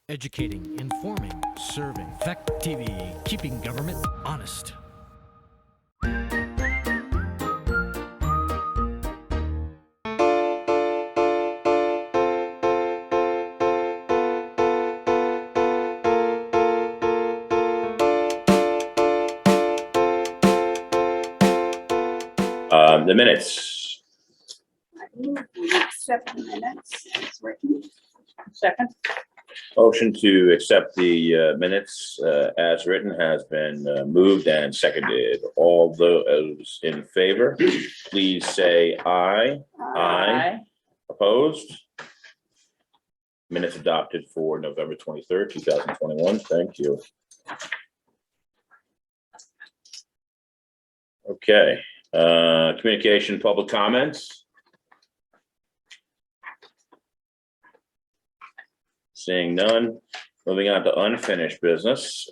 Educating, informing, serving. Fact TV, keeping government honest. The minutes. I move we accept the minutes as written. Second. Motion to accept the minutes as written has been moved and seconded. All those in favor, please say aye. Aye. Opposed? Minutes adopted for November 23rd, 2021. Thank you. Okay. Communication, public comments. Seeing none, moving on to unfinished business.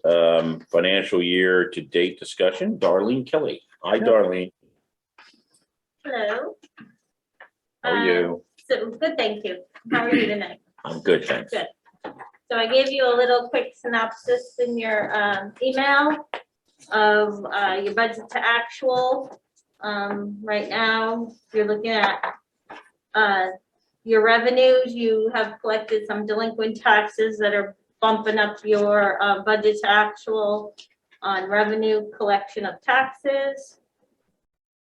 Financial year to date discussion. Darlene Kelly. Hi, Darlene. Hello. How are you? So good, thank you. How are you tonight? I'm good, thanks. Good. So I gave you a little quick synopsis in your email of your budget to actual. Right now, you're looking at your revenues. You have collected some delinquent taxes that are bumping up your budget to actual on revenue collection of taxes.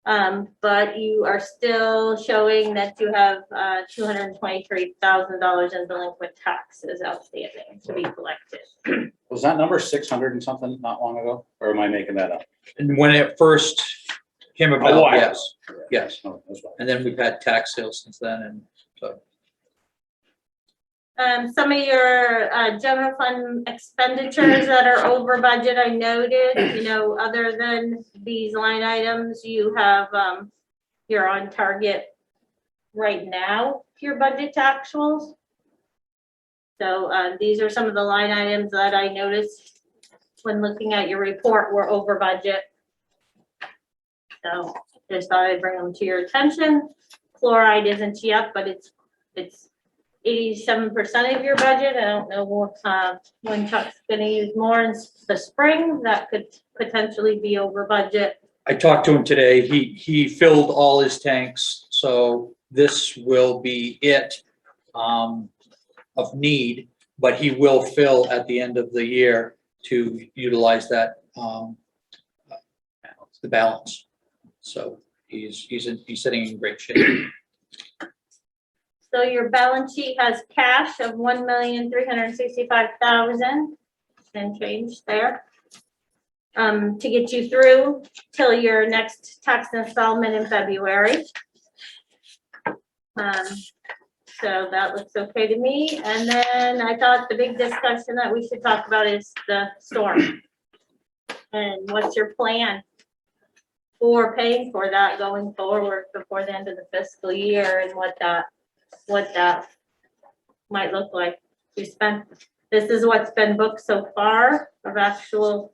But you are still showing that you have $223,000 in delinquent taxes outstanding to be collected. Was that number 600 and something not long ago, or am I making that up? And when it first came A about, while. yes, yes. Oh, that's right. And then we've had tax sales since then, and so. Some of your general fund expenditures that are over budget, I noted, you know, other than these line items, you have, you're on target right now, your budget to actuals. So these are some of the line items that I noticed when looking at your report were over budget. So just thought I'd bring them to your attention. Chloride isn't yet, but it's 87% of your budget. I don't know what, when Chuck's gonna use more in the spring, that could potentially be over budget. I talked to him today. He filled all his tanks, so this will be it of need, but he will fill at the end of the year to utilize that the balance. So he's sitting in great shape. So your balance sheet has cash of $1,365,000 and change there. To get you through till your next tax installment in February. So that looks okay to me. And then I thought the big discussion that we should talk about is the storm. And what's your plan for paying for that going forward before the end of the fiscal year, and what that might look like. This is what's been booked so far of actual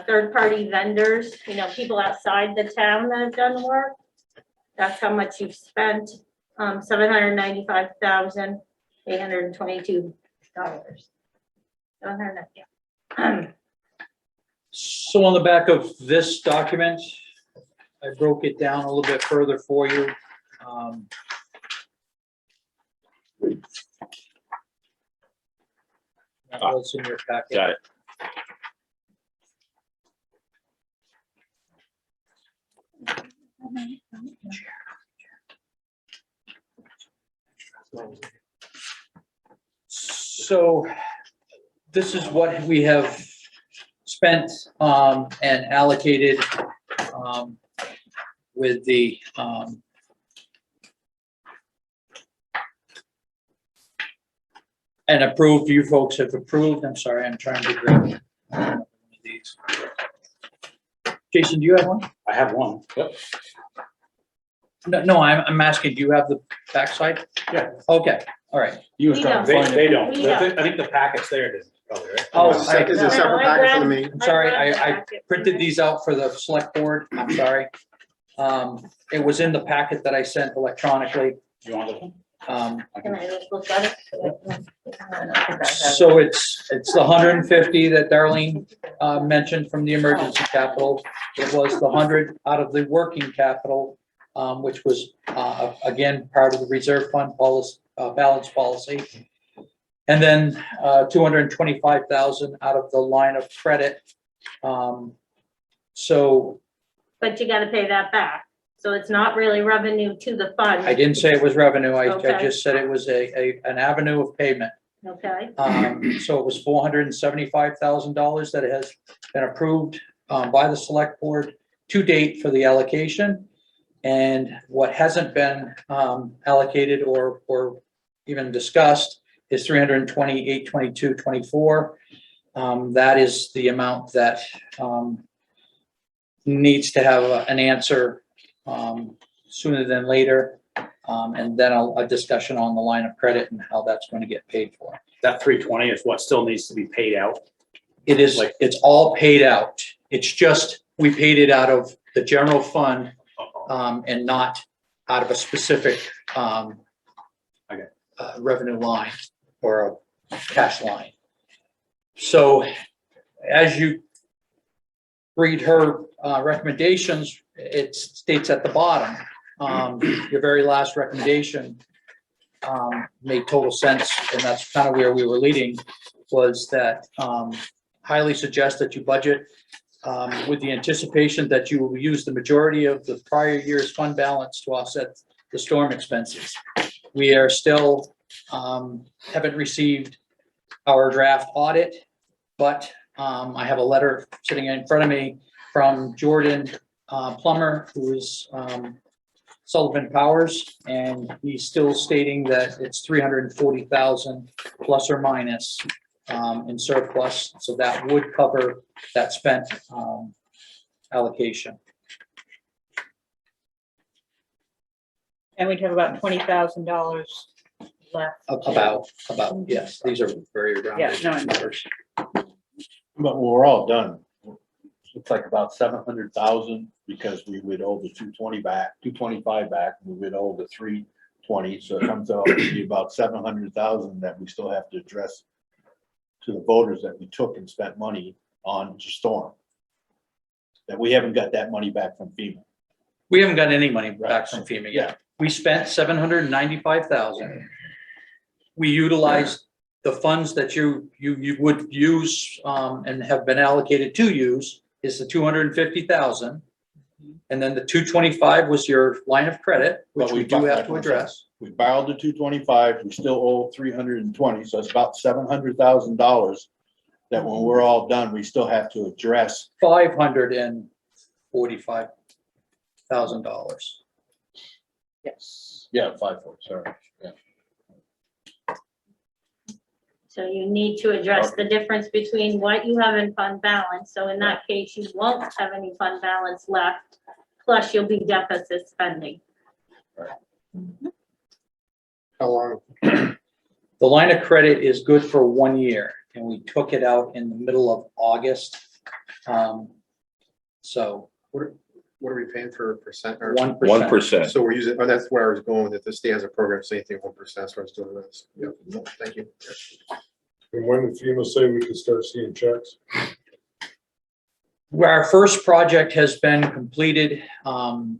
third-party vendors, you know, people outside the town that have done work. That's how much you've spent, $795,822. So on the back of this document, I broke it down a little bit further for you. That was in your packet. Got it. So this is what we have spent and allocated with the and approved. You folks have approved. I'm sorry, I'm trying to grab one of these. Jason, do you have one? I have one. Yep. No, I'm asking, do you have the backside? Yeah. Okay, all right. You We don't. They don't. We don't. I think the packet's there, probably, right? Oh, Is it a separate packet for the meeting? I'm sorry, I printed these out for the select board. I'm sorry. It was in the packet that I sent electronically. You want this one? Can I just look at it? So it's the 150 that Darlene mentioned from the emergency capital. It was the 100 out of the working capital, which was again part of the reserve fund policy, balance policy. And then 225,000 out of the line of credit. So But you gotta pay that back. So it's not really revenue to the fund. I didn't say it was revenue. I Okay. just said it was an avenue of payment. Okay, So it was $475,000 that has been approved by the select board to date for the allocation. And what hasn't been allocated or even discussed is 328, 22, 24. That is the amount that needs to have an answer sooner than later. And then a discussion on the line of credit and how that's going to get paid for. That 320 is what still needs to be paid out. It is, it's all paid out. It's just, we paid it out of the general fund and not out of a specific revenue line or a cash line. So as you read her recommendations, it states at the bottom, your very last recommendation made total sense, and that's kind of where we were leading, was that highly suggest that you budget with the anticipation that you will use the majority of the prior year's fund balance to offset the storm expenses. We are still, haven't received our draft audit, but I have a letter sitting in front of me from Jordan Plummer, who is Sullivan Powers, and he's still stating that it's 340,000 plus or minus in surplus, so that would cover that spent allocation. And we'd have about $20,000 left. About, yes, these are very Yeah, rounded no, I know. numbers. But when we're all done, it's like about 700,000 because we would owe the 220 back, 225 back, we would owe the 320. So it comes out to be about 700,000 that we still have to address to the voters that we took and spent money on to storm. That we haven't got that money back from FEMA. We haven't got any money back Right. from FEMA yet. We spent 795,000. We utilized the funds that you would use and have been allocated to use is the 250,000. And then the 225 was your line of credit, which But we do have to address. We borrowed the 225, we still owe 320, so it's about $700,000 that when we're all done, we still have to address. $545,000. Yes. Yeah, 54, sorry. Yeah. so you need to address the difference between what you have in fund balance. So in that case, you won't have any fund balance left, plus you'll be deficit spending. How long? The line of credit is good for 1 year, and we took it out in the middle of August. So What are we paying for a percent? Or 1%. 1%. so we're using, oh, that's where I was going, that the state has a program, same thing, 1%, that's what I was doing this. Yeah, thank you. And when did FEMA say we could start seeing checks? Our first project has been completed, and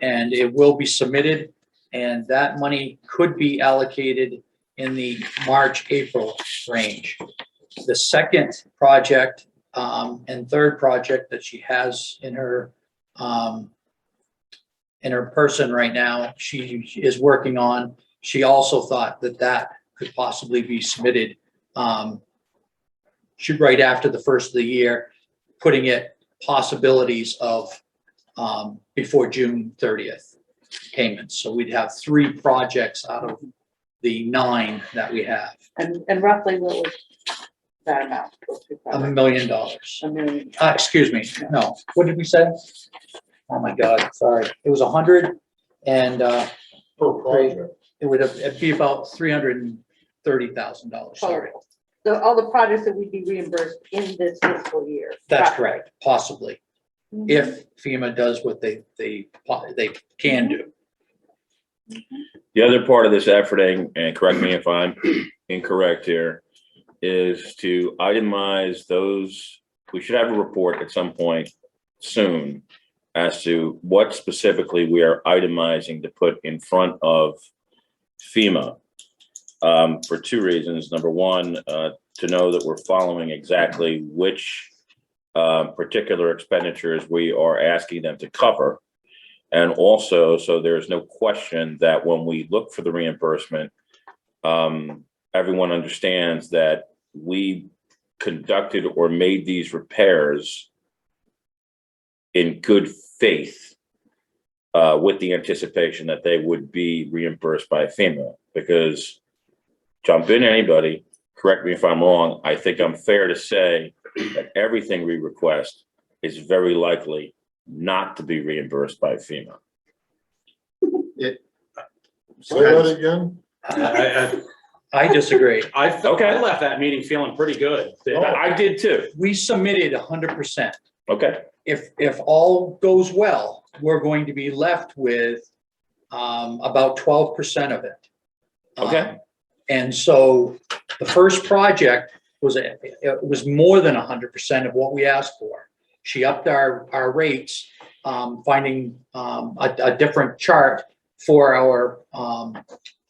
it will be submitted, and that money could be allocated in the March, April range. The second project and third project that she has in her person right now, she is working on, she also thought that that could possibly be submitted right after the first of the year, putting it possibilities of before June 30th payments. So we'd have 3 projects out of the 9 that we have. And roughly what was that amount? $1 million. $1 million. Excuse me, no, what did we say? Oh my God, sorry. It was 100 and Per project. it'd be about $330,000, sorry. Total. So all the projects that would be reimbursed in this fiscal year. That's correct, possibly, Mhm. if FEMA does what they can do. The other part of this efforting, and correct me if I'm incorrect here, is to itemize those. We should have a report at some point soon as to what specifically we are itemizing to put in front of FEMA. For two reasons. Number one, to know that we're following exactly which particular expenditures we are asking them to cover. And also, so there's no question that when we look for the reimbursement, everyone understands that we conducted or made these repairs in good faith with the anticipation that they would be reimbursed by FEMA. Because, jump in anybody, correct me if I'm wrong, I think I'm fair to say that everything we request is very likely not to be reimbursed by FEMA. Say that again? I disagree. Okay. I left that meeting feeling pretty good. I did too. We submitted 100%. Okay. If all goes well, we're going to be left with about 12% of it. Okay. And so the first project it was more than 100% of what we asked for. She upped our rates, finding a different chart for our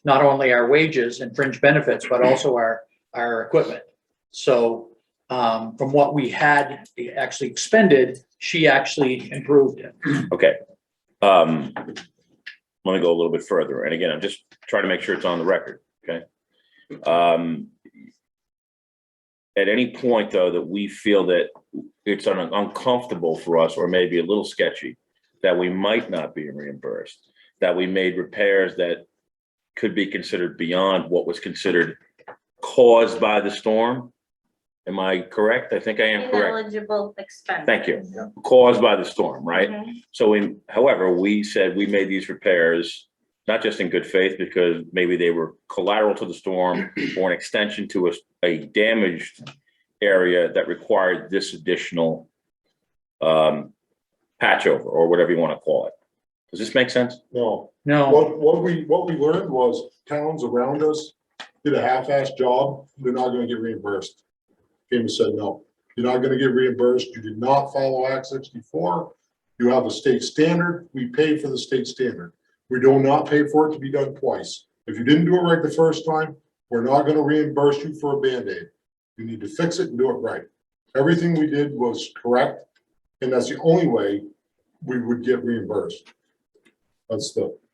not only our wages and fringe benefits, but also our equipment. So from what we had actually expended, she actually improved it. Okay. Let me go a little bit further. And again, I'm just trying to make sure it's on the record. Okay. At any point, though, that we feel that it's uncomfortable for us or maybe a little sketchy, that we might not be reimbursed, that we made repairs that could be considered beyond what was considered caused by the storm. Am I correct? I think I am correct. Ineligible expenses. Thank you. Caused by the storm, right? Mhm. So however, we said we made these repairs, not just in good faith, because maybe they were collateral to the storm or an extension to a damaged area that required this additional patch over or whatever you want to call it. Does this make sense? No. No, What we learned was towns around us did a half-assed job. They're not gonna get reimbursed. FEMA said, no, you're not gonna get reimbursed. You did not follow Act 64. You have a state standard. We pay for the state standard. We do not pay for it to be done twice. If you didn't do it right the first time, we're not gonna reimburse you for a Band-Aid. You need to fix it and do it right. Everything we did was correct, and that's the only way we would get reimbursed.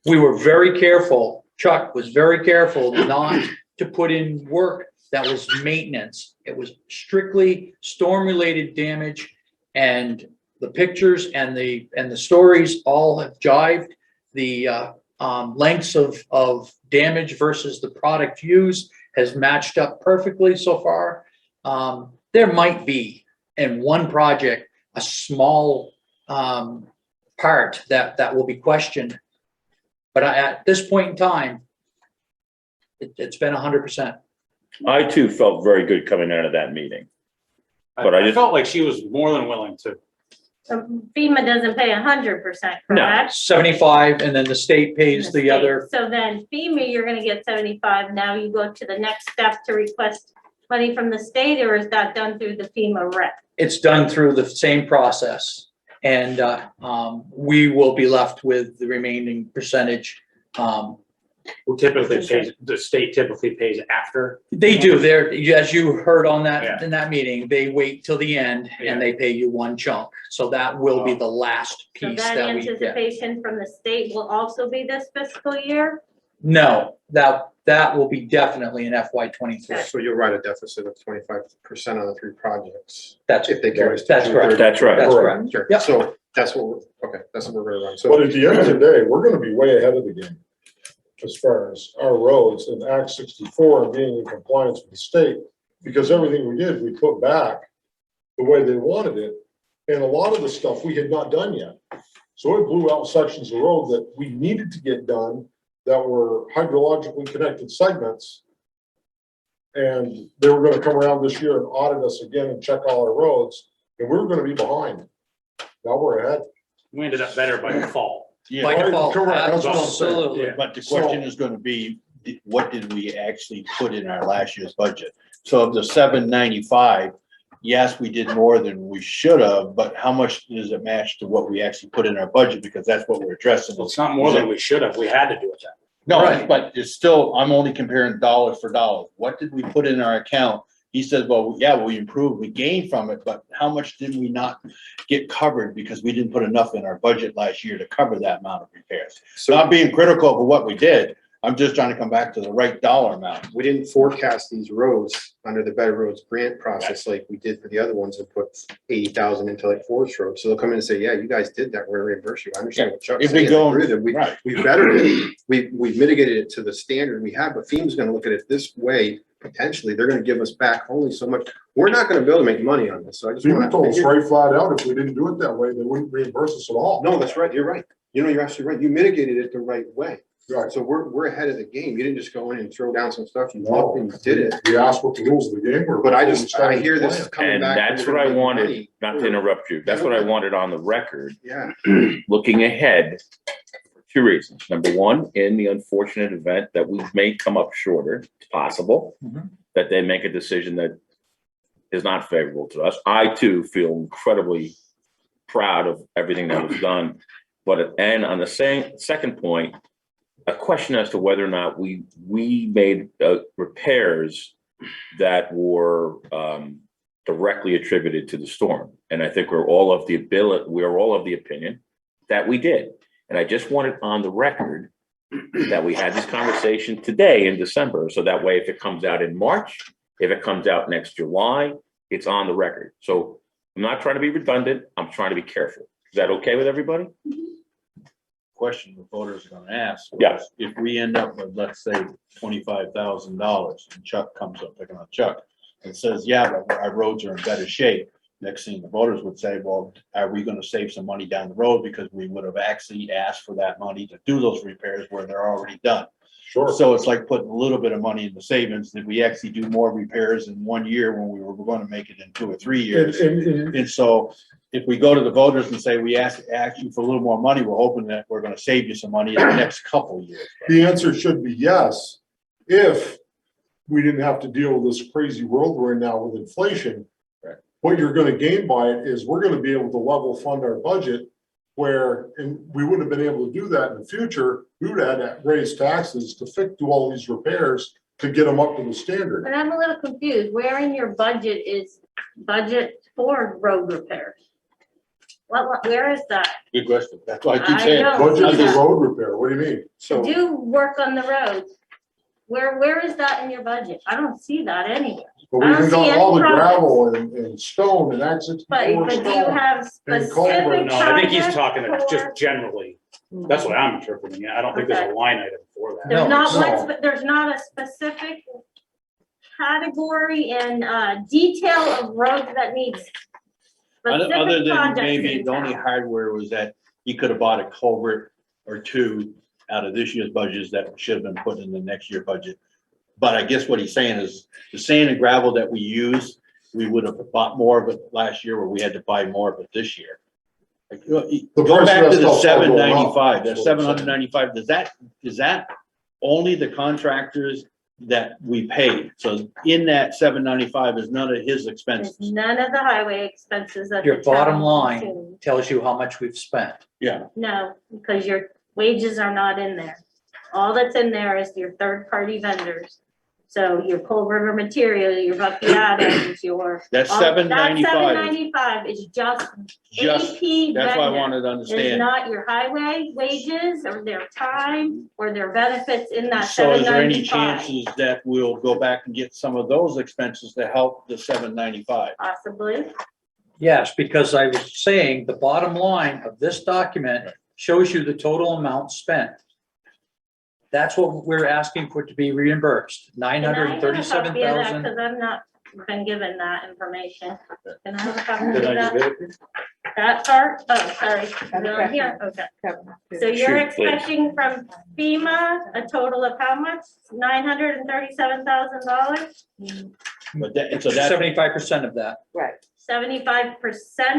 we were very careful. Chuck was very careful not to put in work that was maintenance. It was strictly storm-related damage, and the pictures and the stories all have jived. The lengths of damage versus the product used has matched up perfectly so far. There might be in one project a small part that will be questioned, but at this point in time, it's been 100%. I too felt very good coming out of that meeting. But I I just- felt like she was more than willing to. So FEMA doesn't pay 100%, correct? 75, and then the state pays the state. other. So then FEMA, you're gonna get 75. Now you go to the next step to request money from the state, or is that done through the FEMA rep? It's done through the same process, and we will be left with the remaining percentage. Who typically pays, the state typically pays after. They do, they're, as you heard on Yeah. that, in that meeting, they wait till the end and they pay you one chunk. So that will be the last So piece that that we get. anticipation from the state will also be this fiscal year? No, that will be definitely in FY '23. So you'll write a deficit of 25% on the 3 projects. That's, If they carry us to that's correct. That's right. That's correct. Sure. Yep. So that's what that's what we're gonna run. So But at the end of the day, we're gonna be way ahead of the game as far as our roads and Act 64 and being in compliance with the state, because everything we did, we put back the way they wanted it. And a lot of the stuff we had not done yet. So it blew out sections of road that we needed to get done that were hydrologically connected segments. And they were gonna come around this year and audit us again and check all our roads, and we were gonna be behind. Now we're ahead. We ended up better by the fall. Yeah, By Right, default, correct, that's what I'm saying. absolutely. Yeah. but the question is gonna be, what did we actually put in our last year's budget? So of the 795, yes, we did more than we should have, but how much does it match to what we actually put in our budget? Because that's what we're addressing. Well, it's not more than we should have. We had to do it that way. No, Right. but it's still, I'm only comparing dollars for dollars. What did we put in our account? He says, well, yeah, we improved, we gained from it, but how much did we not get covered because we didn't put enough in our budget last year to cover that amount of repairs? So Not being critical of what we did, I'm just trying to come back to the right dollar amount. we didn't forecast these roads under the Better Roads grant process like we did for the other ones and put 80,000 into like Forest Road. So they'll come in and say, yeah, you guys did that, we're gonna reimburse you. I understand what Chuck's If we saying. I go, agree that we, right, we bettered it. We mitigated it to the standard we have, but FEMA's gonna look at it this way. Potentially, they're gonna give us back only so much. We're not gonna be able to make money on this. So I just People want told us to. right flat out, if we didn't do it that way, they wouldn't reimburse us at all. No, that's right. You're right. You know, you're absolutely right. You mitigated it the right way. Right. So we're ahead of the game. You didn't just go in and throw down some stuff. You No. looked and you did it. We asked what the rules of the game were. But I before we just, I started hear the this plan. coming And back. that's we're what I gonna make wanted, money. not to interrupt you, that's what I wanted on the record, Yeah. looking ahead. For two reasons. Number one, in the unfortunate event that we may come up shorter, it's possible Mhm. that they make a decision that is not favorable to us. I too feel incredibly proud of everything that was done. But, and on the second point, a question as to whether or not we made repairs that were directly attributed to the storm. And I think we're all of the opinion that we did. And I just wanted on the record that we had this conversation today in December. So that way, if it comes out in March, if it comes out next July, it's on the record. So I'm not trying to be redundant. I'm trying to be careful. Is that okay with everybody? question the voters are gonna ask. was, Yeah. If we end up with, let's say, $25,000 and Chuck comes up, picking on Chuck, and says, yeah, but our roads are in better shape. Next thing the voters would say, well, are we gonna save some money down the road because we would have actually asked for that money to do those repairs where they're already done? Sure. So it's like putting a little bit of money in the savings. Did we actually do more repairs in 1 year when we were gonna make it in 2 or 3 years? And so if we go to the voters and say, we ask you for a little more money, we're hoping that we're gonna save you some money in the next couple of years. The answer should be yes, if we didn't have to deal with this crazy world we're in now with inflation. Right. What you're gonna gain by it is we're gonna be able to level fund our budget where, and we wouldn't have been able to do that in the future. We would have had to raise taxes to do all these repairs to get them up to the standard. But I'm a little confused. Where in your budget is budget for road repairs? Where is that? Good question. That's why I keep I saying. know. Budget Yeah. for road repair, what do you mean? To So do work on the roads. Where is that in your budget? I don't see that anywhere. But I we don't can see got all the any gravel and stone and access. But do you have And specific culvert. No, I think he's projects talking for- just generally. That's what I'm interpreting. I don't think there's a line item for that. There's No, not no. one, there's not a specific category and detail of roads that needs Other specific than projects maybe in the only town. hardware was that he could have bought a culvert or two out of this year's budgets that should have been put in the next year budget. But I guess what he's saying is the sand and gravel that we use, we would have bought more of it last year, where we had to buy more of it this year. Like, The Go price back of to that the stuff's all going up. 795, that That's what I'm saying. 795, is that only the contractors that we paid? So in that 795 is none of his There's expenses. none of the highway expenses that Your the town bottom line consumes. tells you how much we've spent. Yeah, No, because your wages are not in there. All that's in there is your third-party vendors. So your Cold River Material, your Bucky Adams, your. that's all- That 795, 795 is just just, AP that's what I vendor. wanted to It's understand. not your highway wages or their time or their benefits in that So is there any 795. chances that we'll go back and get some of those expenses to help the 795? Possibly. Yes, because I was saying the bottom line of this document shows you the total amount spent. That's what we're asking for to be reimbursed, Because 937,000. I've not been given that information. Can I have a copy of Did I that? just get it? That part? Oh, sorry. Is it on here? Okay. So you're Shoot, please. expecting from FEMA a total of how much? $937,000? But that, so that, 75% of that, Right. 75%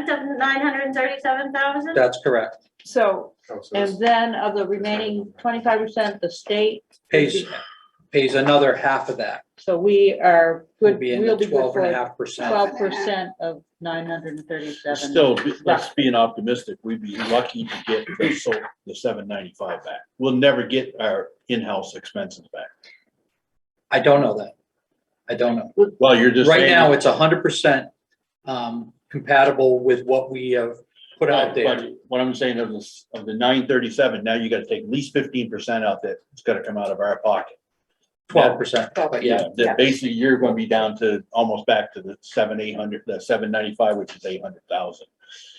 of 937,000? that's correct. So, Oh, so and it's- then of the remaining 25%, the state. pays another half of that. So we are Will good, be in we'll the be good for 12.5%. 12% of 937. Still, let's being optimistic, we'd be lucky to get the 795 back. We'll never get our in-house expenses back. I don't know that. I don't know. Well, you're just Right saying. now, it's 100% compatible with what we have put out there. But what I'm saying of the 937, now you gotta take at least 15% out that it's gotta come out of our pocket. 12%, but yeah. That basically you're gonna be down to almost back to the 7,800, the 795, which is 800,000.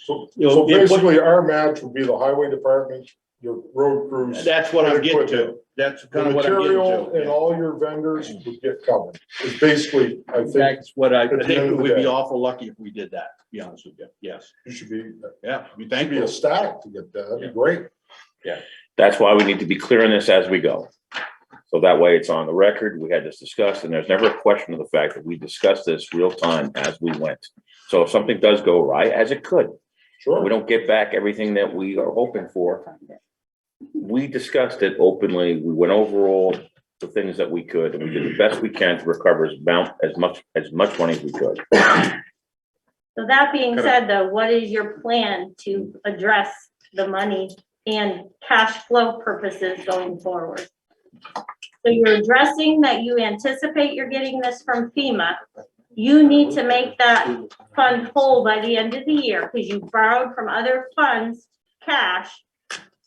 So You know, so it- basically, our match would be the highway department, your road crews. That's what I'm getting to. equipment. That's The kind of what I'm getting material and to. all your vendors would get covered. It's basically, I think That's what I at the think end it of the would be day. awful lucky if we did that, to be honest with you. Yes. you should be, Yeah, we be thankful. ecstatic to get that. That'd be great. That's why we need to be clear on this as we go. So that way it's on the record. We had this discussed and there's never a question of the fact that we discussed this real time as we went. So if something does go right, as it could, we Sure. don't get back everything that we are hoping for. We discussed it openly. We went over all the things that we could, and we did the best we can to recover as much money as we could. So that being said, though, what is your plan to address the money and cash flow purposes going forward? So you're addressing that you anticipate you're getting this from FEMA. You need to make that fund whole by the end of the year because you borrowed from other funds, cash,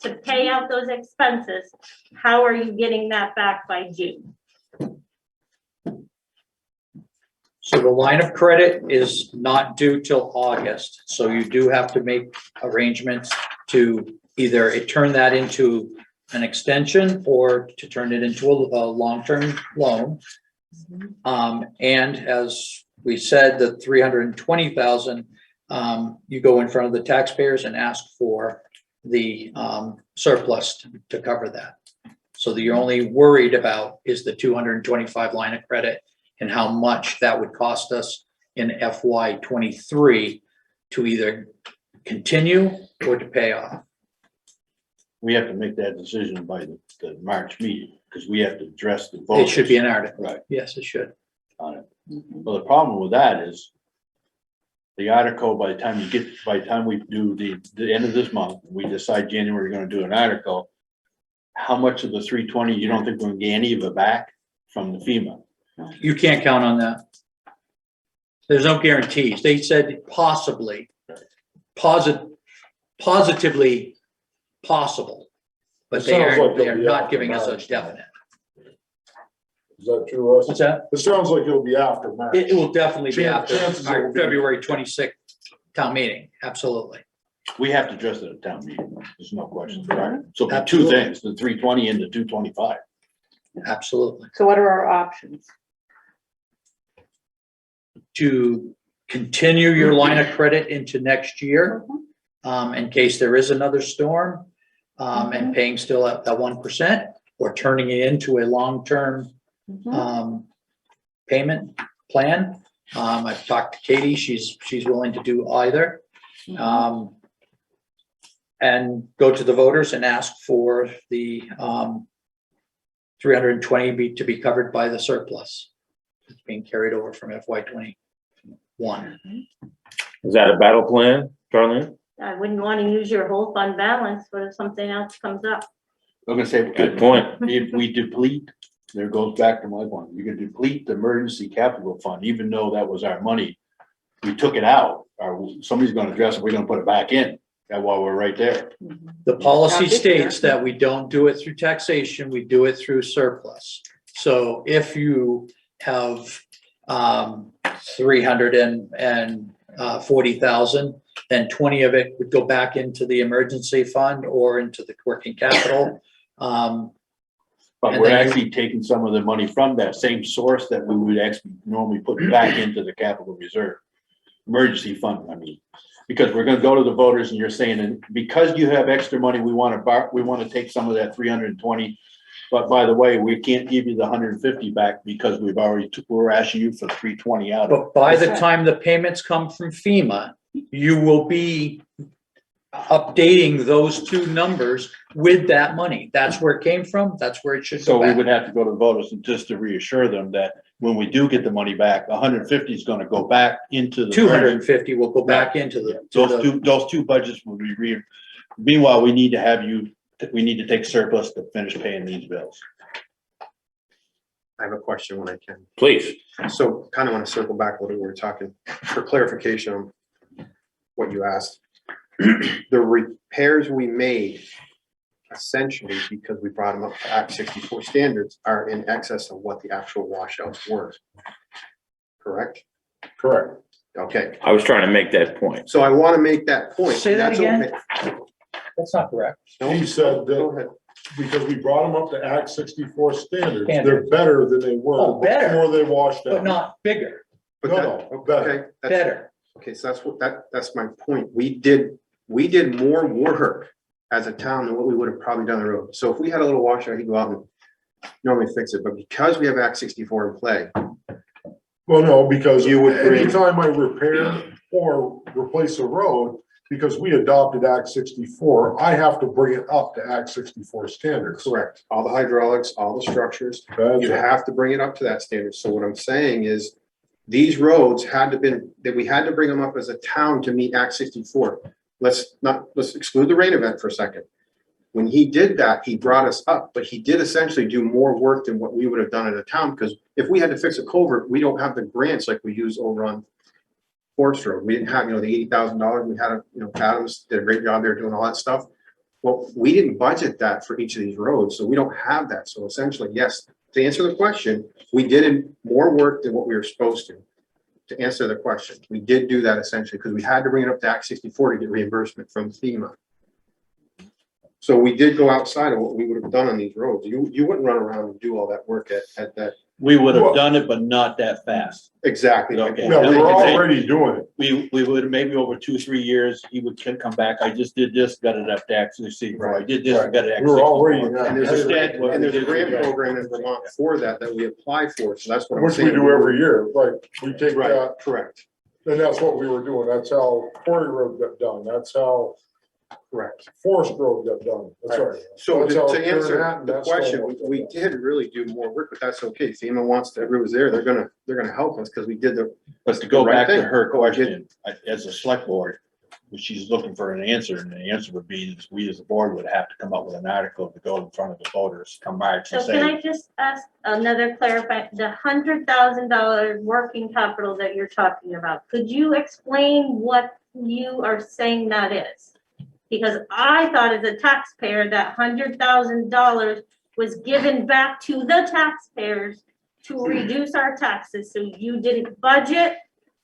to pay out those expenses. How are you getting that back by June? So the line of credit is not due till August, so you do have to make arrangements to either turn that into an extension or to turn it into a long-term loan. And as we said, the 320,000, you go in front of the taxpayers and ask for the surplus to cover that. So that you're only worried about is the 225 line of credit and how much that would cost us in FY '23 to either continue or to pay off. We have to make that decision by the March meeting, because we have to address the It voters should be an article. Right. Yes, it should. on it. Well, the problem with that is the article, by the time we do the end of this month, we decide January, we're gonna do an article. How much of the 320, you don't think we're gonna get any of it back from the FEMA? You can't count on that. There's no guarantees. They said possibly, positively possible, but It they sounds like are, they are they'll be not after giving us March. a definite. Is that true, Russ? What's that? It sounds like it'll be after March. It will definitely be after Chances our will be- February 26th town meeting. Absolutely. We have to address it at town meeting, there's no question, right? So it'll be two Absolutely. things, the 320 and the 225. Absolutely. So what are our options? To continue your line of credit into next year, in case there is another storm, and paying still at that 1%, or turning it into a long-term payment plan. I've talked to Katie, she's willing to do either. And go to the voters and ask for the 320 to be covered by the surplus. It's being carried over from FY '21. Is that a battle plan, Darlene? I wouldn't want to use your whole fund balance, but if something else comes up. I'm gonna say. Good point. If we deplete, there goes back to my point, you can deplete the emergency capital fund, even though that was our money. We took it out, or somebody's gonna address it, we're gonna put it back in, and while we're right there. The policy Not this year. states that we don't do it through taxation, we do it through surplus. So if you have 340,000, then 20 of it would go back into the emergency fund or into the working capital. But And we're then- actually taking some of the money from that same source that we would actually normally put back into the capital reserve. Emergency fund, I mean, because we're gonna go to the voters and you're saying, and because you have extra money, we wanna take some of that 320. But by the way, we can't give you the 150 back because we're asking you for 320 out of it. But by the time the payments come from FEMA, you will be updating those two numbers with that money. That's where it came from. That's where it should So go we back. would have to go to the voters and just to reassure them that when we do get the money back, 150 is gonna go back into the. 250 will go back into the, Those two budgets will be meanwhile, we need to take surplus to finish paying these bills. I have a question when I can. Please. So kind of want to circle back a little, we were talking for clarification on what you asked. The repairs we made essentially, because we brought them up to Act 64 standards, are in excess of what the actual washouts were. Correct? Correct. Okay, I was trying to make that point. so I want to make that point. Say that That's again? okay. that's not correct. He said Go that ahead. because we brought them up to Act 64 standards, they're Standards. better than they were Oh, better. before they washed But out. not bigger, But No, that- no, better. Okay, that's- better. okay, so that's my point. We did more work as a town than what we would have probably done on the road. So if we had a little washout, he'd go out and normally fix it, but because we have Act 64 in play, Well, no, because You would bring- anytime I repair or replace a road, because we adopted Act 64, I have to bring it up to Act 64 standards. correct, all the hydraulics, all the structures, That's you it. have to bring it up to that standard. So what I'm saying is, these roads had to been, that we had to bring them up as a town to meet Act 64. Let's exclude the rain event for a second. When he did that, he brought us up, but he did essentially do more work than what we would have done in a town, because if we had to fix a culvert, we don't have the grants like we use over on Forest Road. We didn't have, the $80,000. We had, Adams did a great job there doing all that stuff. Well, we didn't budget that for each of these roads, so we don't have that. So essentially, yes, to answer the question, we did more work than what we were supposed to. To answer the question, we did do that essentially, because we had to bring it up to Act 64 to get reimbursement from FEMA. So we did go outside of what we would have done on these roads. You wouldn't run around and do all that work at that. We would have done it, but not that fast. Exactly. Okay. Yeah, we're Okay. already doing it. We would have maybe over 2-3 years, he would come back. I just did this, got it up to Act 64. I did this, got it. Act We're already 64. in And there's that. a, and there's a grant program in Vermont for that we apply for. So that's what I'm Which we saying. do every year, right? We take Right, that, correct, and that's what we were doing. That's how Quarry Road got done. That's how correct. Forest Road got done. That's right. So That's to how answer Manhattan, the that's question, all- we did really do more work, but that's okay. FEMA wants to, everyone's there. They're gonna help us because we did the, But to go the right back to thing. her question, as a select board, she's looking for an answer, and the answer would be, is we as a board would have to come up with an article to go in front of the voters, come March and So can say, I just ask another clarify, the $100,000 working capital that you're talking about, could you explain what you are saying that is? Because I thought as a taxpayer, that $100,000 was given back to the taxpayers to reduce our taxes, so you didn't budget.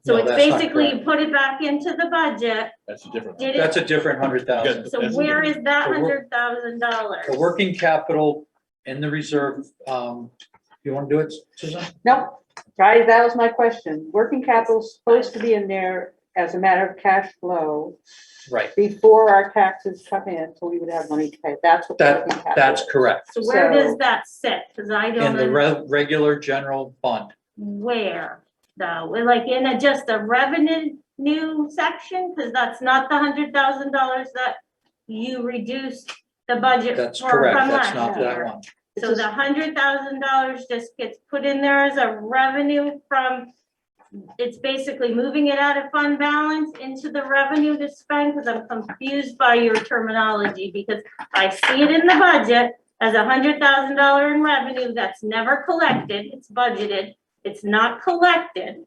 So No, it's that's not basically you correct. put it back into the budget, that's a different. did That's it, a different 100,000. so that's a where is that The work- $100,000? The working capital in the reserve, you want to do it, Susan? No, right, that was my question. Working capital is supposed to be in there as a matter of cash flow Right, before our taxes come in, so we would have money to pay. That's what. working capital that's is. correct. So where does So- that sit? Because I In don't the know regular general fund. where, though, we're like in just a revenue new section, because that's not the $100,000 that you reduced the budget That's for correct. from That's last not that year. one. So the $100,000 just gets put in there as a revenue from, it's basically moving it out of fund balance into the revenue to spend, because I'm confused by your terminology, because I see it in the budget as $100,000 in revenue that's never collected, it's budgeted, it's not collected,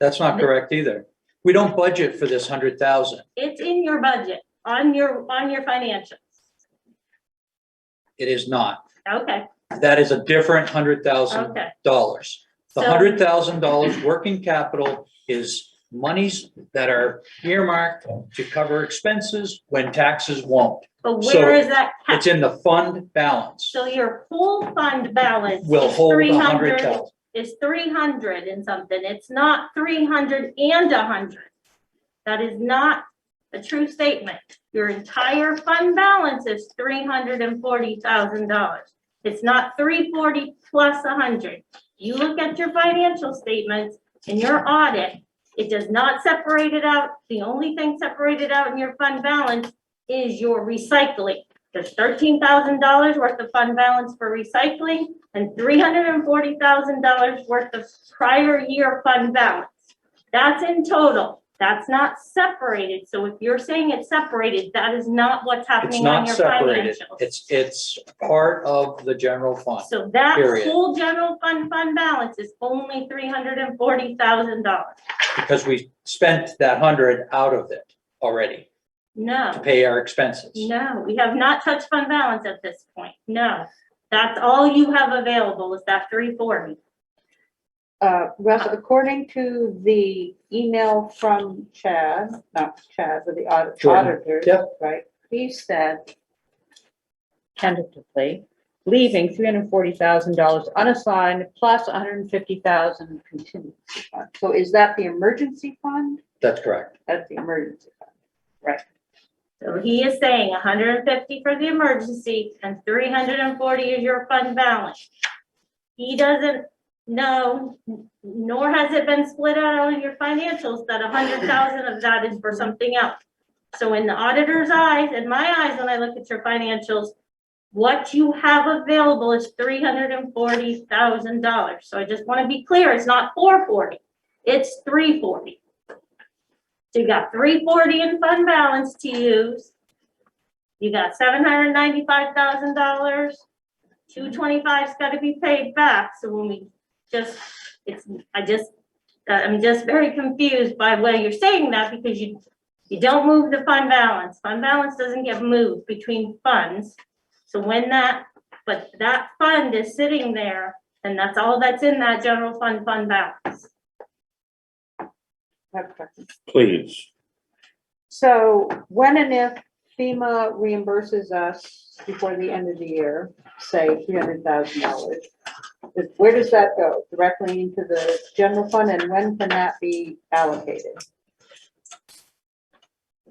That's not correct either. We don't budget for this 100,000. it's in your budget, on your financials. It is not. Okay, That is a different $100,000. okay. The So- $100,000 working capital is monies that are earmarked to cover expenses when taxes won't. But So, where is that It's kept? in the fund balance. So your whole fund balance Will is hold the 300, 100,000. is 300 and something. It's not 300 and 100. That is not a true statement. Your entire fund balance is $340,000. It's not 340 plus 100. You look at your financial statements and your audit, It does not separate it out. The only thing separated out in your fund balance is your recycling. There's $13,000 worth of fund balance for recycling and $340,000 worth of prior year fund balance. That's in total. That's not separated. So if you're saying it's separated, that is not what's It's happening on not your separated. financials. It's part of the general fund. So that Period. whole general fund balance is only $340,000. Because we spent that 100 out of it already to No, pay our expenses. no, we have not touched fund balance at this point. No. That's all you have available is that 340. Russ, according to the email from Chad, not Chad, but the Jordan. auditor, Yep. right? He said tentatively, leaving $340,000 unassigned plus 150,000 contingency fund. So is that the emergency fund? That's correct. That's the emergency fund, right? So he is saying 150 for the emergency and 340 is your fund balance. He doesn't know, nor has it been split out on your financials, that 100,000 of that is for something else. So in the auditor's eyes, in my eyes, when I look at your financials, what you have available is $340,000. So I just want to be clear, it's not 440, it's 340. So you got 340 in fund balance to use. You got $795,000. 225's got to be paid back. So when we I'm just very confused by why you're saying that, because you don't move the fund balance. Fund balance doesn't get moved between funds. So but that fund is sitting there, and that's all that's in that general fund balance. Okay. Please. So when and if FEMA reimburses us before the end of the year, say $300,000, where does that go? Directly into the general fund, and when can that be allocated?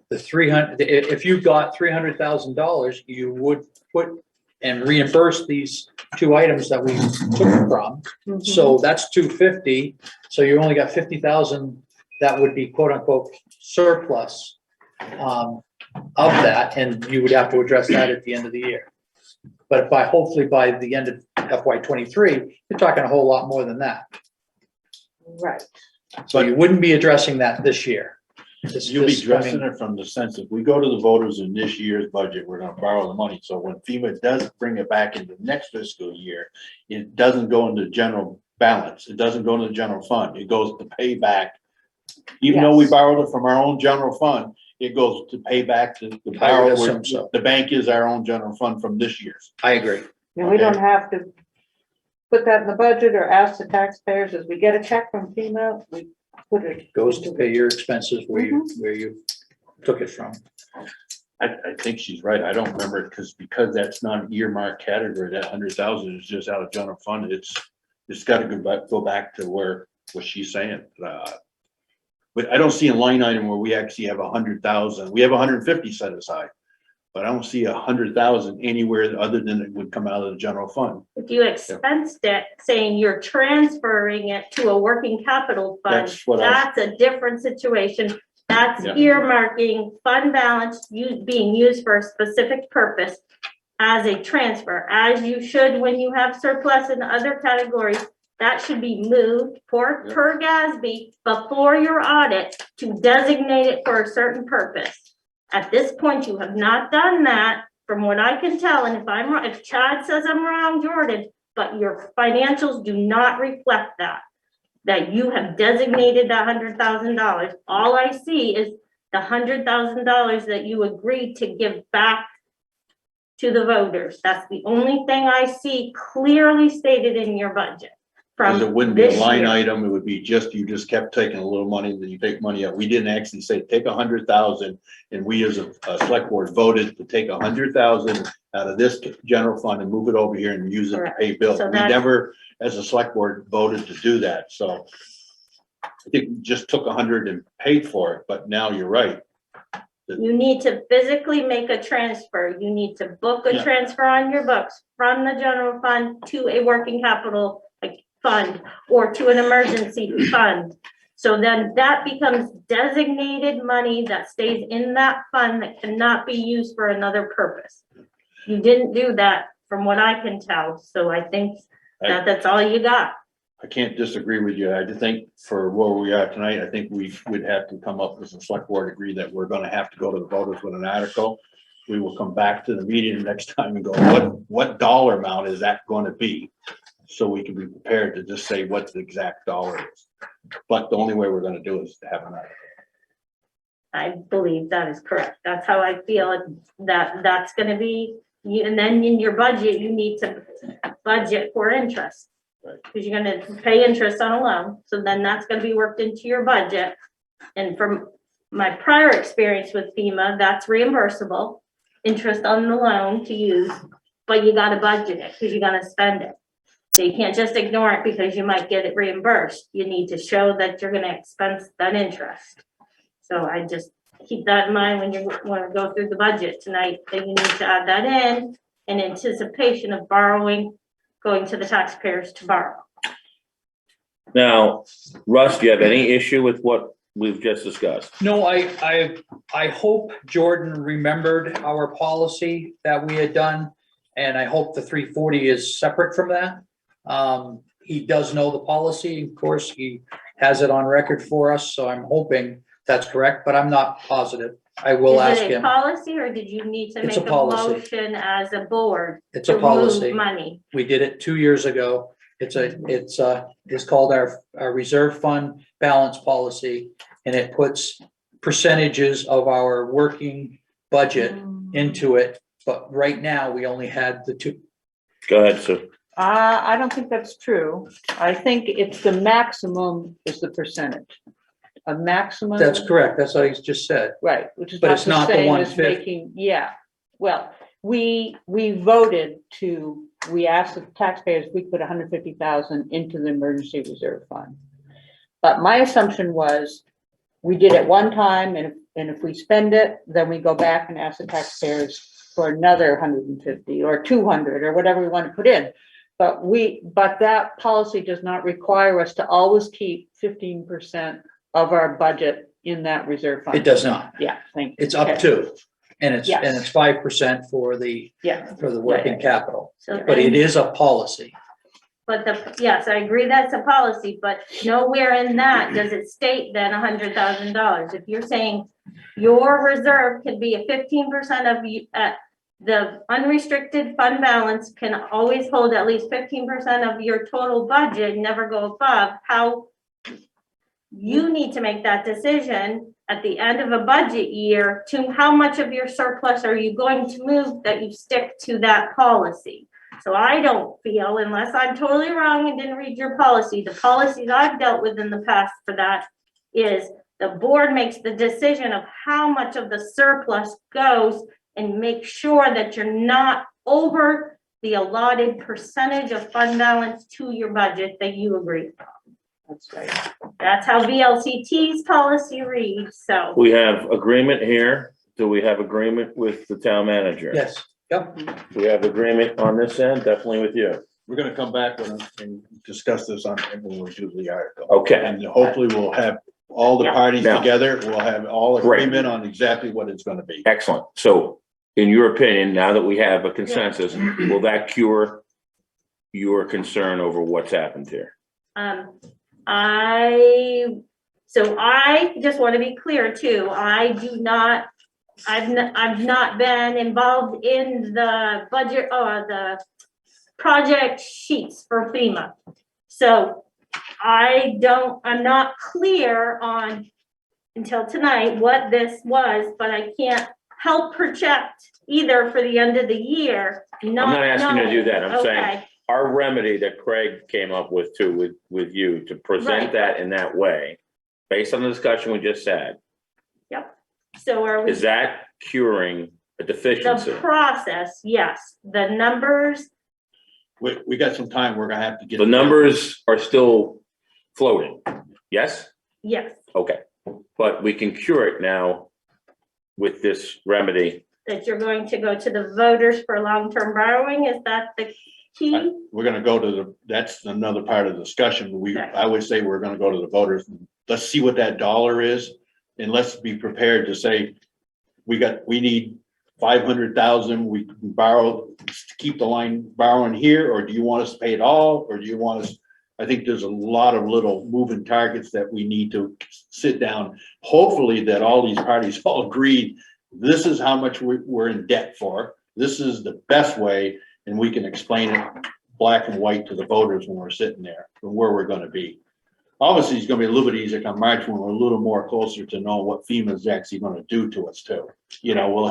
The 300, if you got $300,000, you would put and reimburse these two items that we took from. So that's 250. So you only got 50,000 that would be quote unquote surplus of that, and you would have to address that at the end of the year. But hopefully by the end of FY23, you're talking a whole lot more than that. Right. So you wouldn't be addressing that this year. You'll be addressing it from the sense if we go to the voters in this year's budget, we're gonna borrow the money. So when FEMA does bring it back into next fiscal year, it doesn't go into general balance. It doesn't go into the general fund. It goes to pay back. Even though we Yes. borrowed it from our own general fund, it goes to pay back to the I would borrower. assume so. The bank is our own general fund from this year's. I agree. And we don't have to put that in the budget or ask the taxpayers, as we get a check from FEMA, we put it. Goes to pay your expenses where you took it from. I think she's right. I don't remember it because that's not an earmarked category. That 100,000 is just out of general fund. It's gotta go back to what she's saying. But I don't see a line item where we actually have 100,000. We have 150 set aside. But I don't see 100,000 anywhere other than it would come out of the general fund. If you expensed it, saying you're transferring it to a working capital fund, That's what that's a different situation. That's Yeah. earmarking fund balance being used for a specific purpose as a transfer, as you should when you have surplus in other categories. That should be moved per GASB before your audit to designate it for a certain purpose. At this point, you have not done that, from what I can tell, and if Chad says I'm wrong, Jordan, but your financials do not reflect that you have designated that $100,000. All I see is the $100,000 that you agreed to give back to the voters. That's the only thing I see clearly stated in your budget. Because it wouldn't be a this line year. item, it would be you just kept taking a little money, then you take money out. We didn't actually say, take 100,000, and we as a select board voted to take 100,000 out of this general fund and move it over here and use it to pay bills. So We that's- never, as a select board, voted to do that, so I think we just took 100 and paid for it, but now you're right. You need to physically make a transfer. You need to book a Yeah. transfer on your books from the general fund to a working capital fund or to an emergency fund. So then that becomes designated money that stays in that fund that cannot be used for another purpose. You didn't do that from what I can tell, so I think that that's all you got. I can't disagree with you. I just think for where we are tonight, I think we would have to come up with a select board agree that we're gonna have to go to the voters with an article. We will come back to the meeting next time and go, what dollar amount is that gonna be? So we can be prepared to just say what the exact dollar is. But the only way we're gonna do is to have an article. I believe that is correct. That's how I feel that's gonna be, and then in your budget, you need to budget for interest. Right. Because you're gonna pay interest on a loan, so then that's gonna be worked into your budget. And from my prior experience with FEMA, that's reimbursable, interest on the loan to use, but you gotta budget it, because you're gonna spend it. So you can't just ignore it because you might get it reimbursed. You need to show that you're gonna expense that interest. So I just keep that in mind when you wanna go through the budget tonight, that you need to add that in anticipation of borrowing, going to the taxpayers to borrow. Now, Russ, do you have any issue with what we've just discussed? No, I hope Jordan remembered our policy that we had done, and I hope the 340 is separate from that. He does know the policy, of course, he has it on record for us, so I'm hoping that's correct, but I'm not positive. I will ask Is it a him. policy, or did you need to It's make a a policy. motion as a board? It's a to move policy. Money. We did it 2 years ago. It's called our reserve fund balance policy, and it puts percentages of our working budget into it. But right now, we only had the two. Go ahead, Sue. I don't think that's true. I think it's the maximum is the percentage. A maximum. That's correct. That's what I just said. Right, which is But not it's the not the same as 150. making, yeah. Well, we voted we asked the taxpayers, we put 150,000 into the emergency reserve fund. But my assumption was, we did it one time, and if we spend it, then we go back and ask the taxpayers for another 150 or 200 or whatever we want to put in. But that policy does not require us to always keep 15% of our budget in that reserve fund. It does not. Yeah, thank you. It's up Okay. to, and it's Yes. 5% for the Yeah, working capital. So But it then- is a policy. But yes, I agree that's a policy, but nowhere in that does it state then $100,000. If you're saying your reserve could be a 15% of you, the unrestricted fund balance can always hold at least 15% of your total budget, never go above, how you need to make that decision at the end of a budget year to how much of your surplus are you going to move that you stick to that policy. So I don't feel, unless I'm totally wrong and didn't read your policy, the policies I've dealt with in the past for that is the board makes the decision of how much of the surplus goes and make sure that you're not over the allotted percentage of fund balance to your budget that you agreed upon. that's right. That's how VLCT's policy reads, so. We have agreement here. Do we have agreement with the town manager? Yes, yep. We have agreement on this end, definitely with you. We're gonna come back and discuss this when we do the article. Okay. And hopefully we'll have all the Yeah. parties Now- together. We'll have all Great. agreement on exactly what it's gonna be. Excellent. So in your opinion, now that we have a consensus, will that cure your concern over what's happened here? I just want to be clear too, I've not been involved in the budget or the project sheets for FEMA. So I'm not clear on until tonight what this was, but I can't help project either for the end of the year. I'm not asking you to do that. I'm saying Okay. our remedy that Craig came up with too, with you, to present Right. that in that way, based on the discussion we just had, So are we? is that curing a deficiency? The process, yes, the numbers, We got some time. We're gonna have to get. The numbers are still floating, yes? yes, Okay, but we can cure it now with this remedy. that you're going to go to the voters for long-term borrowing, is that the key? We're gonna go to that's another part of the discussion. Okay. I would say we're gonna go to the voters let's see what that dollar is. And let's be prepared to say, we need 500,000, we can borrow, to keep the line borrowing here, or do you want us to pay it all, or do you want us? I think there's a lot of little moving targets that we need to sit down. Hopefully that all these parties all agree, this is how much we're in debt for. This is the best way, and we can explain it black and white to the voters when we're sitting there and where we're gonna be. Obviously, it's gonna be a little bit easier come March when we're a little more closer to know what FEMA's actually gonna do to us too. You know, we'll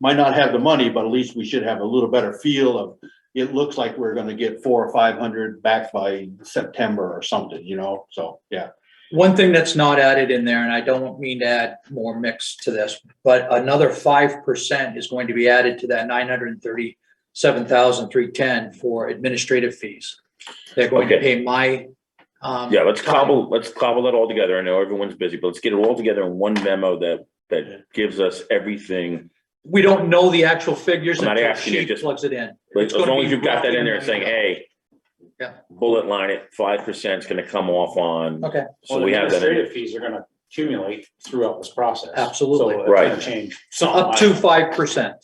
might not have the money, but at least we should have a little better feel of, it looks like we're gonna get 400 or 500 back by September or something, you know, so, yeah. One thing that's not added in there, and I don't mean to add more mix to this, but another 5% is going to be added to that 937,310 for administrative fees. They're going to Okay. pay my, Yeah, let's cobble that all together. I know everyone's busy, but let's get it all together in one memo that gives us everything. we don't know the actual figures I'm not until asking you, she just- plugs it in. Like, It's as gonna long be as you've got that roughly in there saying, hey, Yeah. bullet line it, 5% is gonna come off on, Okay, so we have that in. Administrative fees are gonna accumulate throughout this process. Absolutely. So it's Right. gonna change. Something up like- to 5%.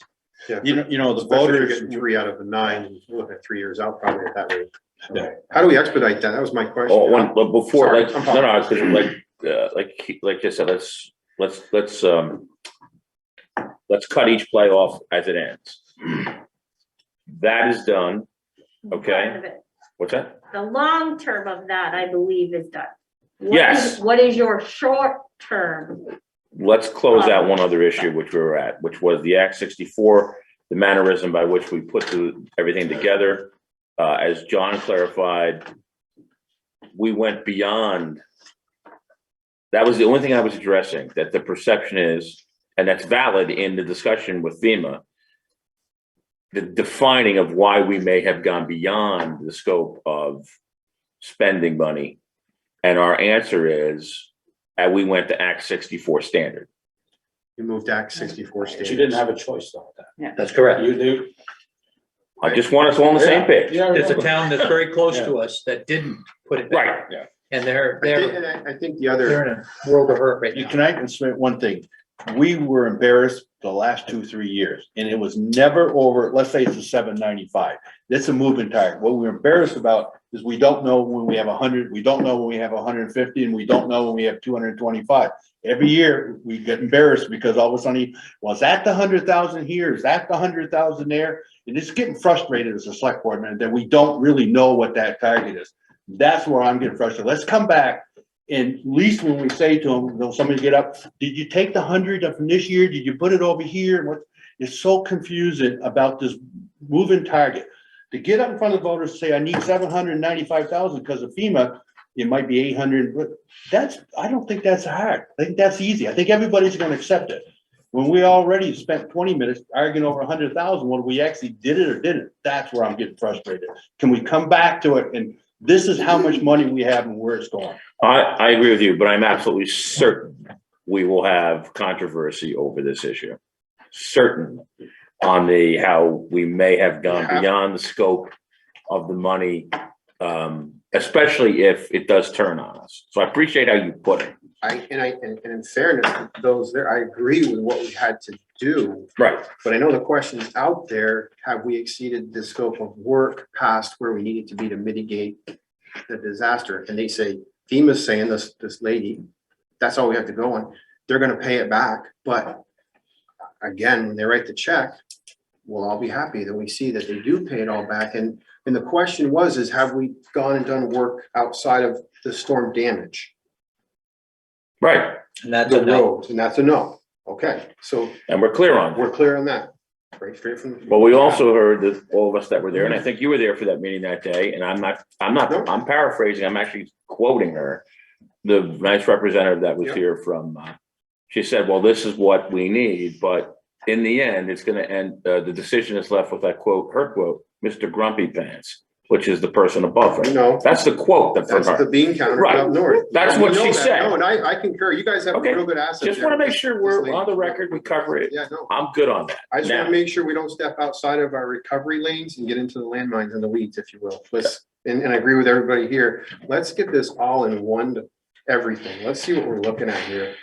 Yeah. You know, the Especially if you're voters, getting 3 out of the 9, you're looking at 3 years out probably at that rate. Yeah. How do we expedite that? That was my question. But before, Sorry, like, I'm no, no, talking. because like I said, let's cut each play off as it ends. That is done. Okay. Part of it. What's that? The long term of that, I believe, is done. Yes. What is your short term? Let's close out one other issue which we were at, which was the Act 64, the mannerism by which we put everything together. As John clarified, we went beyond. That was the only thing I was addressing, that the perception is, and that's valid in the discussion with FEMA, the defining of why we may have gone beyond the scope of spending money. And our answer is, we went to Act 64 standard. You moved Act 64 But standards. you didn't have a choice though. That's correct. You do. I just want us all on the same page. Yeah, There's a town that's very close to us that didn't put it back. Right. And they're I think the other, they're in a world of hurt right now. can I submit one thing? We were embarrassed the last 2-3 years, and it was never over, let's say it's a 795. That's a moving target. What we're embarrassed about is we don't know when we have 100, we don't know when we have 150, and we don't know when we have 225. Every year, we get embarrassed because all of a sudden, well, is that the 100,000 here? Is that the 100,000 there? And it's getting frustrated as a select board member that we don't really know what that target is. That's where I'm getting frustrated. Let's come back. And at least when we say to them, somebody get up, did you take the 100 from this year? Did you put it over here? What? It's so confusing about this moving target. To get up in front of the voters and say, I need 795,000 because of FEMA, it might be 800, but I don't think that's hard. I think that's easy. I think everybody's gonna accept it. When we already spent 20 minutes arguing over 100,000, whether we actually did it or didn't, that's where I'm getting frustrated. Can we come back to it? And this is how much money we have and where it's going. I agree with you, but I'm absolutely certain we will have controversy over this issue. Certain on how we may have gone beyond the scope of the money, especially if it does turn on us. So I appreciate how you put it. and in fairness, those there, I agree with what we had to do. Right. But I know the question is out there, have we exceeded the scope of work past where we needed to be to mitigate the disaster? And they say, FEMA's saying, this lady, that's all we have to go on. They're gonna pay it back, but again, when they write the check, we'll all be happy that we see that they do pay it all back. And the question is have we gone and done work outside of the storm damage? Right. And that's The a no. roads, and that's a no. Okay, so And we're clear on we're that. clear on that, right, straight from. But we also heard that all of us that were there, and I think you were there for that meeting that day, and I'm paraphrasing, I'm actually quoting her. The nice representative that was Yep. here from, she said, well, this is what we need, but in the end, it's gonna end, the decision is left with that quote, her quote, Mr. Grumpy Pants, which is the person above her. No, That's the quote that from that's the her. bean counter Right. up north. That's We what know she that. said. No, and I concur. You guys have Okay. real good assets. Just there. wanna make sure This we're lady- on the record, we cover it. Yeah, no. I'm good on that. I just want Now- to make sure we don't step outside of our recovery lanes and get into the landmines and the weeds, if you will. And I agree with everybody here. Let's get this all in one everything. Let's see what we're looking at here.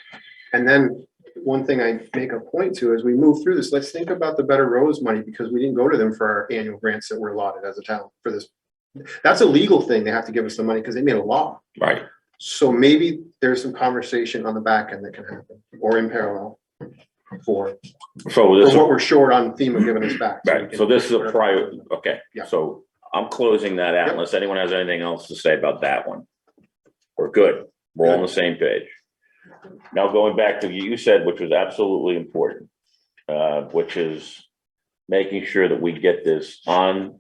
And then one thing I make a point to as we move through this, let's think about the Better Roads money, because we didn't go to them for our annual grants that were allotted as a town for this. That's a legal thing. They have to give us the money because they made a law. Right. So maybe there's some conversation on the back end that can happen, or in parallel for So this, what we're short on FEMA giving us back. we right, can- so this is a prior, okay, Yeah. so I'm closing that out Yep. unless anyone has anything else to say about that one. We're good. We're all on the same page. Now going back to you said, which was absolutely important, which is making sure that we get this on,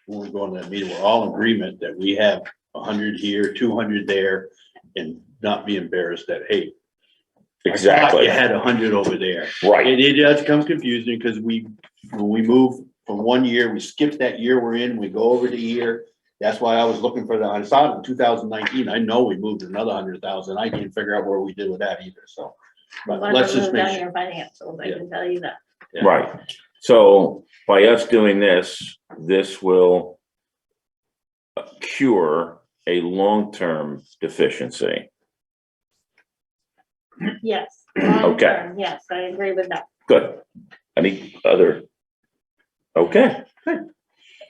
When we go in that meeting, we're all in agreement that we have 100 here, 200 there, and not be embarrassed that, hey, I thought exactly, you had 100 over there. right, It does become confusing because when we move from one year, we skip that year we're in, we go over the year. That's why I was looking for I saw it in 2019. I know we moved another 100,000. I can't figure out where we did with that either, so. But let's just make sure. Your financials, I can tell you that. right. So by us doing this, this will cure a long-term deficiency. Yes. Okay. long-term, yes, I agree with that. Good. Any other? Okay.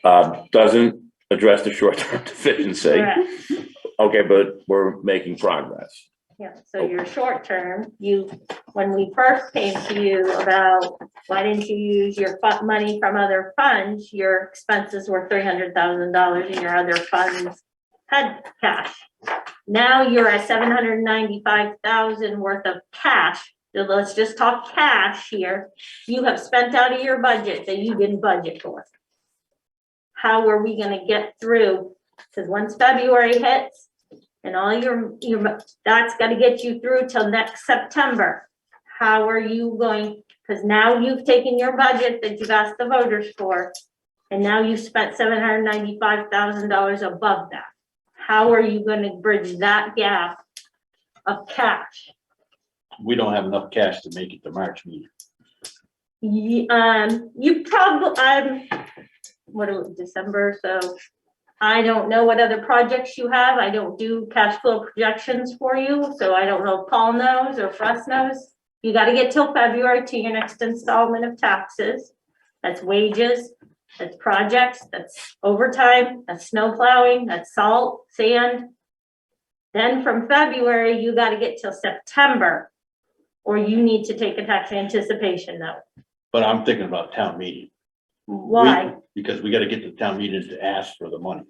Doesn't address the short-term deficiency. Correct. Okay, but we're making progress. Yeah, so your short term, when we first came to you about, why didn't you use your money from other funds? Your expenses were $300,000 and your other funds had cash. Now you're at 795,000 worth of cash. So let's just talk cash here. You have spent out of your budget that you didn't budget for. How are we gonna get through? Because once February hits, and all your, that's gotta get you through till next September. How are you going, because now you've taken your budget that you've asked the voters for, and now you've spent $795,000 above that. How are you gonna bridge that gap of cash? We don't have enough cash to make it to March meeting. You probably, what are we, December, so I don't know what other projects you have. I don't do cash flow projections for you, so I don't know if Paul knows or Russ knows. You gotta get till February to your next installment of taxes. That's wages, that's projects, that's overtime, that's snow plowing, that's salt, sand. Then from February, you gotta get till September, or you need to take a tax anticipation note. But I'm thinking about town meeting. Why? Because we gotta get to town meeting to ask for the money.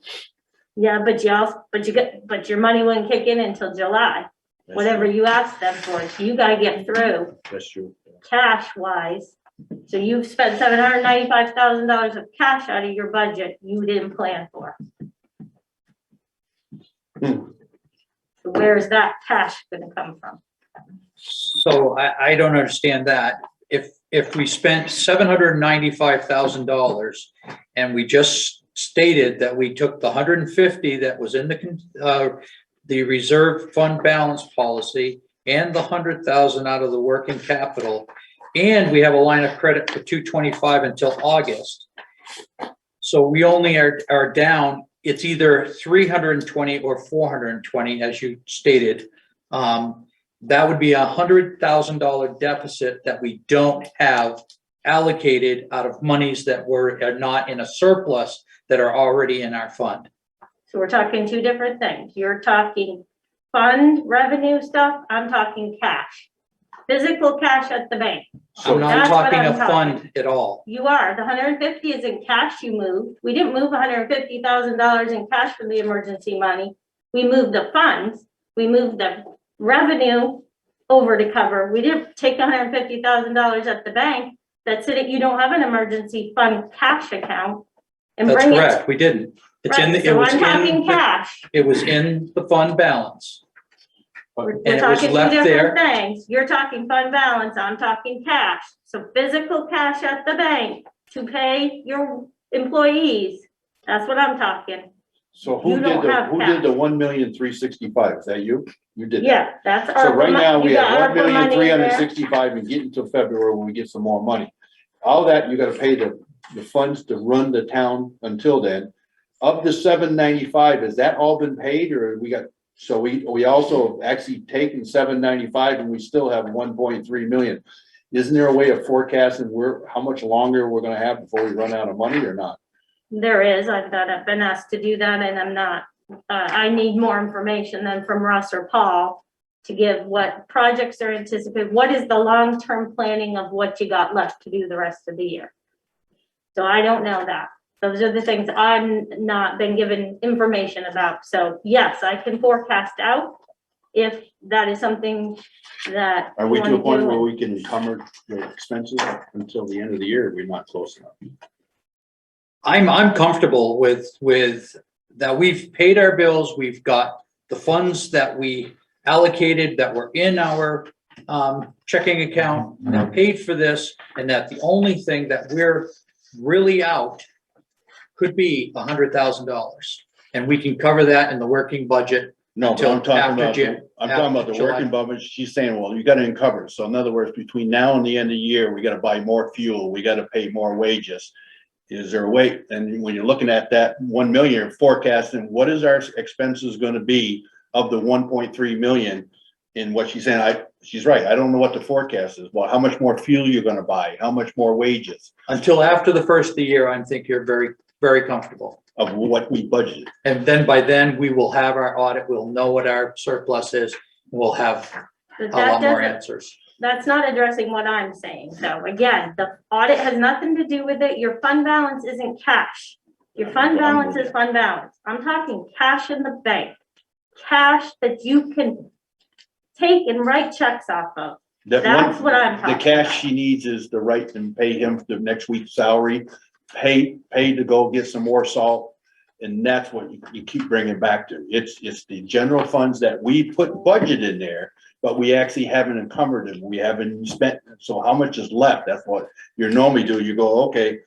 Yeah, but your money wouldn't kick in until July, That's whatever true. you asked them for. So you gotta get through That's true. cash wise. So you've spent $795,000 of cash out of your budget you didn't plan for. Hmm. So where's that cash gonna come from? So I don't understand that. If we spent $795,000 and we just stated that we took the 150 that was in the reserve fund balance policy and the 100,000 out of the working capital, and we have a line of credit for 225 until August. So we only are down, it's either 320 or 420, as you stated. That would be $100,000 deficit that we don't have allocated out of monies that are not in a surplus that are already in our fund. So we're talking two different things. You're talking fund revenue stuff, I'm talking cash. Physical cash at the bank. I'm not That's what talking I'm a talking. fund at all. You are, the 150 is in cash you moved. We didn't move $150,000 in cash for the emergency money. We moved the funds, we moved the revenue over to cover. We didn't take $150,000 at the bank. That's it, you don't have an emergency fund cash account. And That's bring it. correct, we didn't. It's in, Right, it so was I'm talking in, cash. it was in the fund balance. We're And it was talking two left different there. things. You're talking fund balance, I'm talking cash. So physical cash at the bank to pay your employees. That's what I'm talking. So You don't have cash. the 1,365,000? Is that you? You did that? Yeah, that's. So right now, we you have got ARPA money in there. 1,365,000 and get until February when we get some more money. All that, you gotta pay the funds to run the town until then. Of the 795, has that all been paid or we got So we also actually taken 795 and we still have 1.3 million. Isn't there a way of forecasting how much longer we're gonna have before we run out of money or not? There is, I've been asked to do that and I'm not, I need more information than from Russ or Paul to give what projects are anticipated, what is the long-term planning of what you got left to do the rest of the year. So I don't know that. Those are the things I'm not been given information about. So yes, I can forecast out if that is something that. Are we you to a wanna point do. where we can encumber the expenses until the end of the year? We're not close enough. I'm comfortable with that. We've paid our bills. We've got the funds that we allocated that were in our checking account that paid for this, and that the only thing that we're really out could be $100,000. And we can cover that in the working budget. No, but I'm Until talking after about, I'm talking about the July. working budget. She's saying, well, you gotta uncover. So in other words, between now and the end of the year, we gotta buy more fuel, we gotta pay more wages. Is there a way, and when you're looking at that 1 million, you're forecasting, what is our expenses gonna be of the 1.3 million? In what she's saying, she's right, I don't know what the forecast is. Well, how much more fuel you're gonna buy, how much more wages Until after the first of the year, I think you're very, very comfortable. of what we budgeted. And then by then, we will have our audit, we'll know what our surplus is, and we'll have But a that lot more doesn't, answers. that's not addressing what I'm saying. So again, the audit has nothing to do with it. Your fund balance isn't cash. Your fund balance is fund balance. I'm talking cash in the bank. Cash that you can take and write checks off of. That's what I'm talking The cash about. she needs is the right to pay him the next week's salary, pay to go get some more salt. And that's what you keep bringing back to. It's the general funds that we put budget in there, but we actually haven't encumbered them. We haven't spent. So how much is left? That's what you normally do. You go, okay,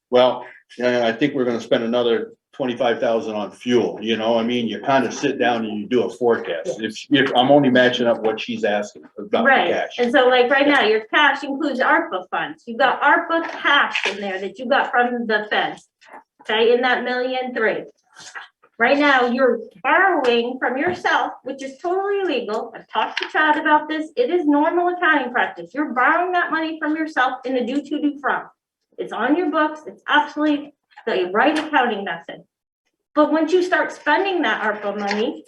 well, I think we're gonna spend another 25,000 on fuel, you know, I mean, you kind of sit down and you do a forecast. If I'm only matching up what she's asking about the Right, cash. and so like right now, your cash includes ARPA funds. You've got ARPA cash in there that you got from the feds. Okay, in that 1.3 million. Right now, you're borrowing from yourself, which is totally illegal. I've talked to Chad about this. It is normal accounting practice. You're borrowing that money from yourself in a do to do from. It's on your books. It's absolutely the right accounting method. But once you start spending that ARPA money,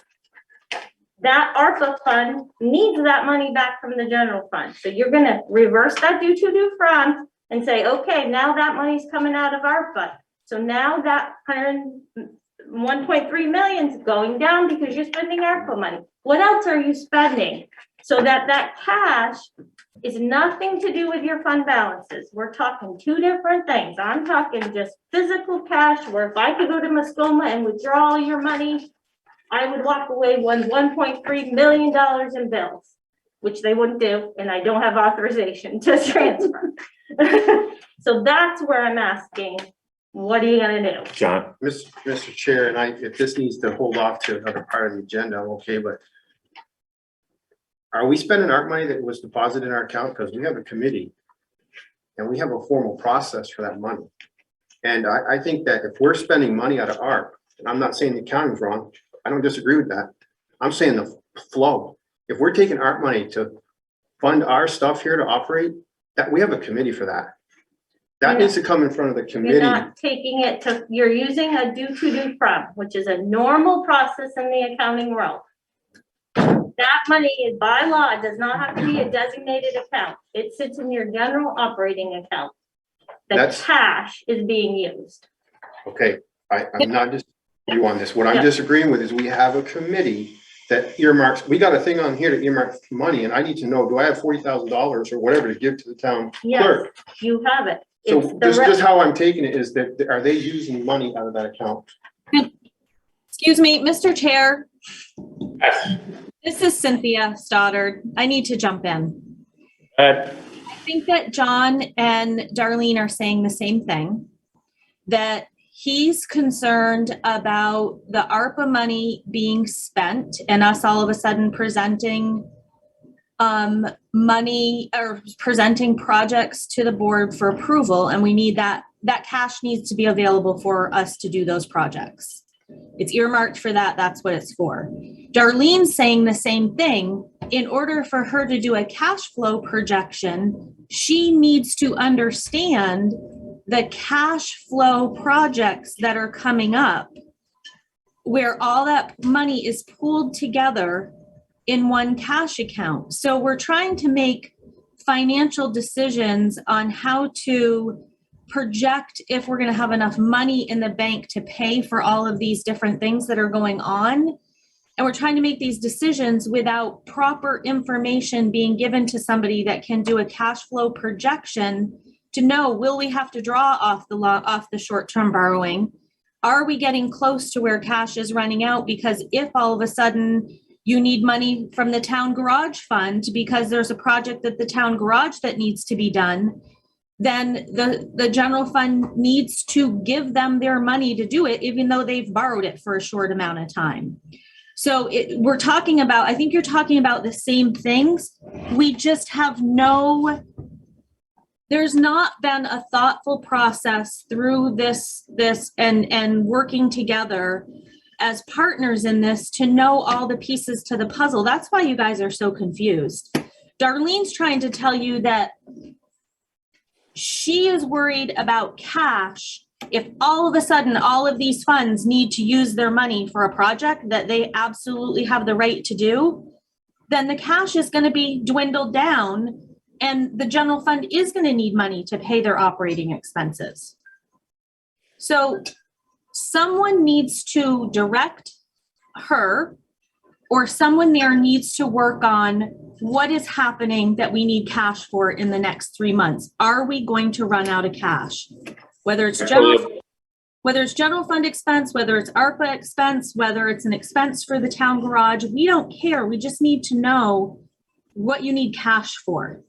that ARPA fund needs that money back from the general fund. So you're gonna reverse that do to do from and say, okay, now that money's coming out of ARPA. So now that 1.3 million is going down because you're spending ARPA money. What else are you spending? So that cash is nothing to do with your fund balances. We're talking two different things. I'm talking just physical cash, where if I could go to Muskoma and withdraw all your money, I would walk away with $1.3 million in bills, which they wouldn't do, and I don't have authorization to transfer. So that's where I'm asking, what are you gonna do? John? Mr. Chair, and if this needs to hold off to another part of the agenda, I'm okay, but are we spending our money that was deposited in our account? Because we have a committee and we have a formal process for that money. And I think that if we're spending money out of ARP, and I'm not saying the accounting's wrong, I don't disagree with that. I'm saying the flow. If we're taking ARP money to fund our stuff here to operate, that we have a committee for that. That needs to come in front of the You're committee. not taking it to, you're using a do to do from, which is a normal process in the accounting world. That money is by law, it does not have to be a designated account. It sits in your general operating account. The That's- cash is being used. Okay, I'm not just you on this. What I'm Yeah. disagreeing with is we have a committee that earmarks, we got a thing on here to earmark money, and I need to know, do I have $40,000 or whatever to give to the town Yes, clerk? you have it. It's So the just how I'm taking it is that, are they using money out of that account? Excuse me, Mr. Chair, Yes. this is Cynthia Stoddard. I need to jump in. Uh, I think that John and Darlene are saying the same thing, that he's concerned about the ARPA money being spent and us all of a sudden presenting money or presenting projects to the board for approval, and we need that cash needs to be available for us to do those projects. It's earmarked for that. That's what it's for. Darlene's saying the same thing. In order for her to do a cash flow projection, she needs to understand the cash flow projects that are coming up, where all that money is pooled together in one cash account. So we're trying to make financial decisions on how to project if we're going to have enough money in the bank to pay for all of these different things that are going on. And we're trying to make these decisions without proper information being given to somebody that can do a cash flow projection to know, will we have to draw off the short-term borrowing? Are we getting close to where cash is running out? Because if all of a sudden you need money from the town garage fund because there's a project at the town garage that needs to be done, then the general fund needs to give them their money to do it, even though they've borrowed it for a short amount of time. So we're talking about, I think you're talking about the same things. We just have there's not been a thoughtful process through this and working together as partners in this to know all the pieces to the puzzle. That's why you guys are so confused. Darlene's trying to tell you that she is worried about cash. If all of a sudden all of these funds need to use their money for a project that they absolutely have the right to do, then the cash is going to be dwindled down and the general fund is going to need money to pay their operating expenses. So someone needs to direct her, or someone there needs to work on what is happening that we need cash for in the next 3 months. Are we going to run out of cash? Whether it's general fund expense, whether it's ARPA expense, whether it's an expense for the town garage, we don't care. We just need to know what you need cash for.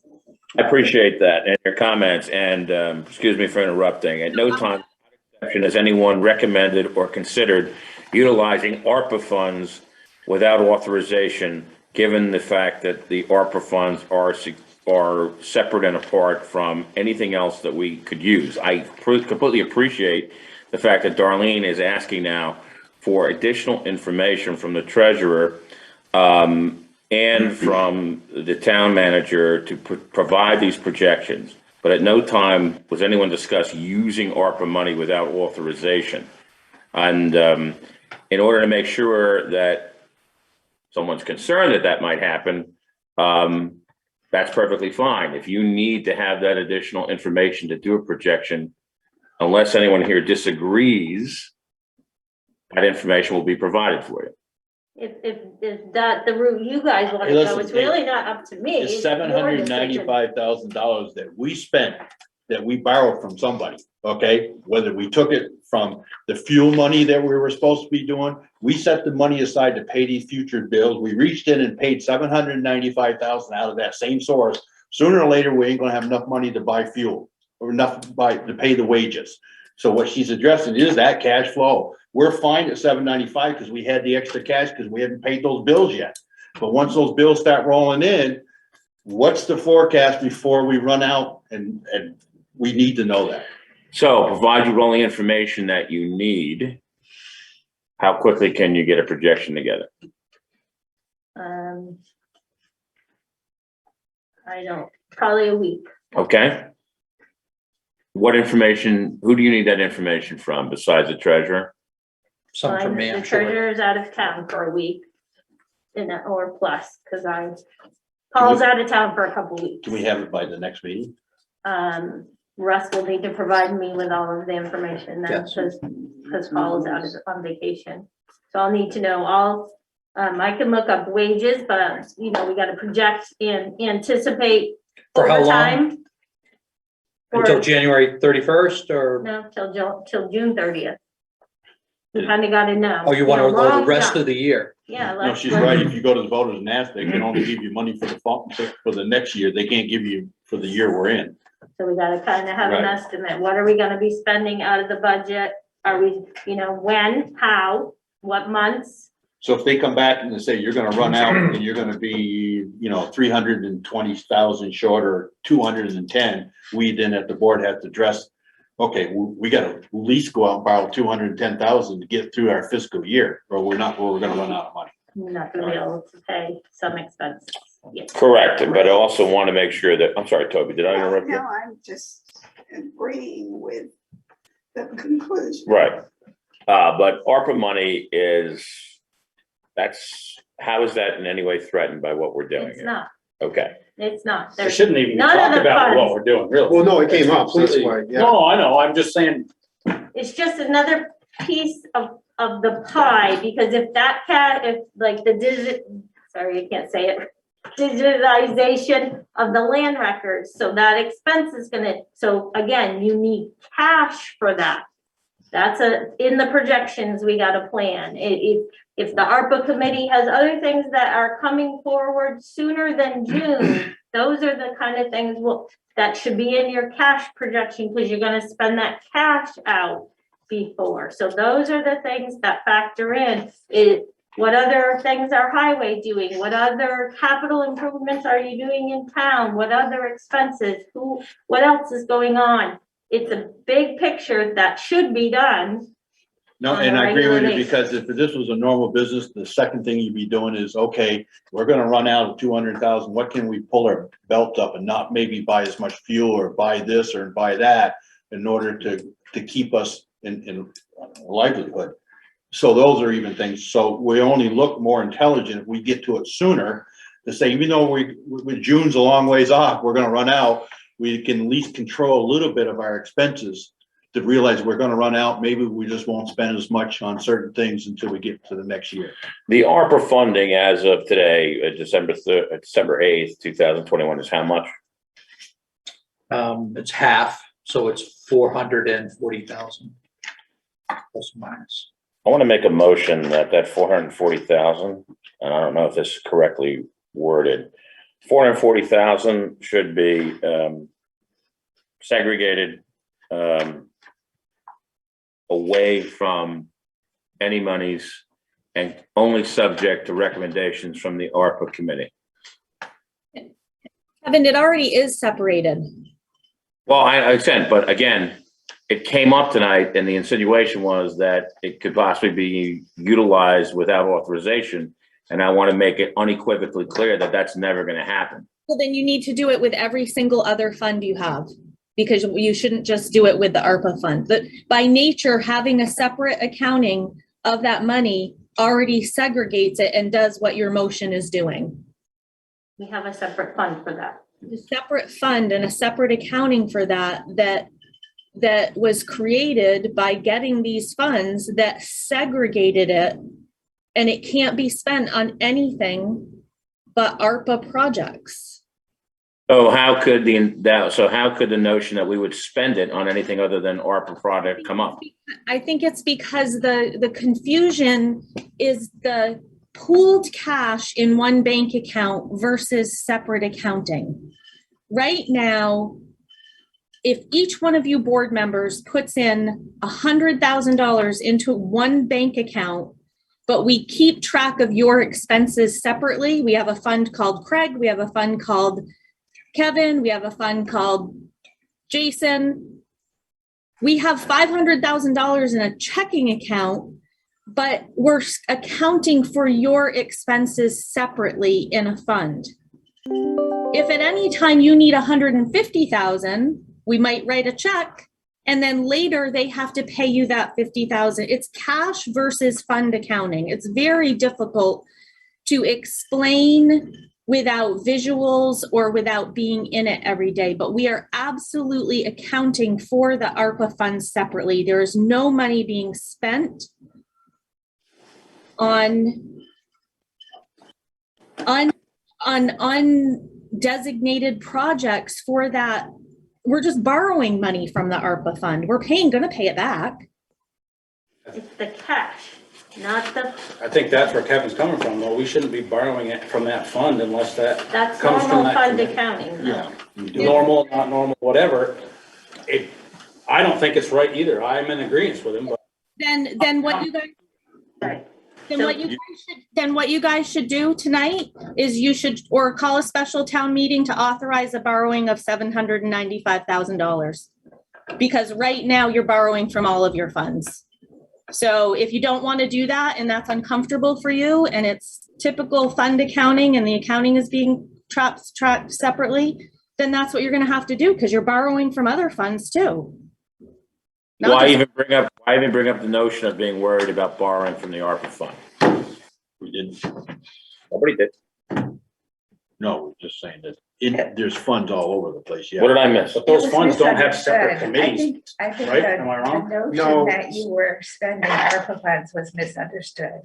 I appreciate that and your comments, and excuse me for interrupting. At no time has anyone recommended or considered utilizing ARPA funds without authorization, given the fact that the ARPA funds are separate and apart from anything else that we could use. I completely appreciate the fact that Darlene is asking now for additional information from the treasurer and from the town manager to provide these projections. But at no time was anyone discuss using ARPA money without authorization. And in order to make sure that someone's concerned that that might happen, that's perfectly fine. If you need to have that additional information to do a projection, unless anyone here disagrees, that information will be provided for you. If that the route you guys want to Hey, go, listen, it's really not up to me. It's It's your decision. $795,000 that we spent, that we borrowed from somebody, okay? Whether we took it from the fuel money that we were supposed to be doing, we set the money aside to pay these future bills. We reached in and paid $795,000 out of that same source. Sooner or later, we ain't gonna have enough money to buy fuel or enough to pay the wages. So what she's addressing is that cash flow. We're fine at $795 because we had the extra cash because we haven't paid those bills yet. But once those bills start rolling in, what's the forecast before we run out? And we need to know that. So provide you with all the information that you need. How quickly can you get a projection together? I don't, probably a week. Okay. What information, who do you need that information from besides the treasurer? Some from me, The I'm sure. treasurer's out of town for a week, or plus, because Paul's out of town for a couple weeks. Can we have it by the next meeting? Russ will need to provide me with all of the information then, Yes. because Paul is on vacation. So I'll need to know all, I can look up wages, but we gotta project and anticipate For how long? overtime. Until January 31st or, No, till June 30th. We kind of gotta know. oh, you want to go the long rest time. of the year? Yeah. No, she's right. If you go to the voters and ask, they can only give you money for the next year. They can't give you for the year we're in. So we gotta kind of have an Right. estimate. What are we gonna be spending out of the budget? Are we, when, how, what months? So if they come back and they say you're gonna run out and you're gonna be, 320,000 short or 210, we then at the board have to address, okay, we gotta at least go out and borrow 210,000 to get through our fiscal year, or we're gonna run out of money. You're not gonna be able to pay some expenses. Yes. Correct, but I also want to make sure that, I'm sorry, Toby, did I interrupt you? No, I'm just agreeing with the conclusion. Right. But ARPA money is, how is that in any way threatened by what we're doing It's here? not, Okay, it's not. We There's shouldn't even none of talk the about what funds. we're doing, really. Well, no, it came up, so that's Completely- why, yeah. No, I know, I'm just saying, It's just another piece of the pie, because if like sorry, I can't say it, digitization of the land records, so that expense is so again, you need cash for that. That's in the projections, we got a plan. If the ARPA committee has other things that are coming forward sooner than June, those are the kind of things that should be in your cash projection, because you're gonna spend that cash out before. So those are the things that factor in. What other things are highway doing? What other capital improvements are you doing in town? What other expenses? What else is going on? It's a big picture that should be done. No, On and a I agree with you, regular because if this was a normal business, the second thing you'd be doing is, okay, we're gonna run out of 200,000, what can we pull our belt up and not maybe buy as much fuel or buy this or buy that in order to keep us in livelihood. So those are even things, so we only look more intelligent if we get to it sooner, to say, even though June's a long ways off, we're gonna run out, we can at least control a little bit of our expenses to realize we're gonna run out, maybe we just won't spend as much on certain things until we get to the next year. the ARPA funding as of today, December 8th, 2021 is how much? It's half, so it's 440,000. Plus or minus. I want to make a motion that 440,000, and I don't know if this is correctly worded, 440,000 should be segregated away from any monies and only subject to recommendations from the ARPA committee. Kevin, it already is separated. Well, I said, but again, it came up tonight and the insinuation was that it could possibly be utilized without authorization. And I want to make it unequivocally clear that that's never going to happen. Well, then you need to do it with every single other fund you have, because you shouldn't just do it with the ARPA fund. But by nature, having a separate accounting of that money already segregates it and does what your motion is doing. We have a separate fund for that. A separate fund and a separate accounting for that was created by getting these funds that segregated it, and it can't be spent on anything but ARPA projects. So how could the notion that we would spend it on anything other than ARPA project come up? I think it's because the confusion is the pooled cash in one bank account versus separate accounting. Right now, if each one of you board members puts in $100,000 into one bank account, but we keep track of your expenses separately, we have a fund called Craig, we have a fund called Kevin, we have a fund called Jason. We have $500,000 in a checking account, but we're accounting for your expenses separately in a fund. If at any time you need 150,000, we might write a check, and then later they have to pay you that 50,000. It's cash versus fund accounting. It's very difficult to explain without visuals or without being in it every day, but we are absolutely accounting for the ARPA funds separately. There is no money being spent on undesignated projects for that. We're just borrowing money from the ARPA fund. We're gonna pay it back. It's the cash, not the, I think that's where Kevin's coming from, though. We shouldn't be borrowing it from that fund unless that that's comes from normal that fund committee. accounting. Yeah. Normal, not normal, whatever. I don't think it's right either. I'm in agreement with him, but Then what you guys, Right. then what you guys should do tonight is you should, or call a special town meeting to authorize a borrowing of $795,000. Because right now you're borrowing from all of your funds. So if you don't want to do that and that's uncomfortable for you and it's typical fund accounting and the accounting is being tracked separately, then that's what you're going to have to do because you're borrowing from other funds too. Not Why just- even bring up the notion of being worried about borrowing from the ARPA fund? We didn't, Nobody did. no, we're just saying that there's funds all over the place, yeah. What did I miss? But those funds don't have separate Misunderstood. committees, I think right? the Am I wrong? the No. notion that you were spending ARPA funds was misunderstood.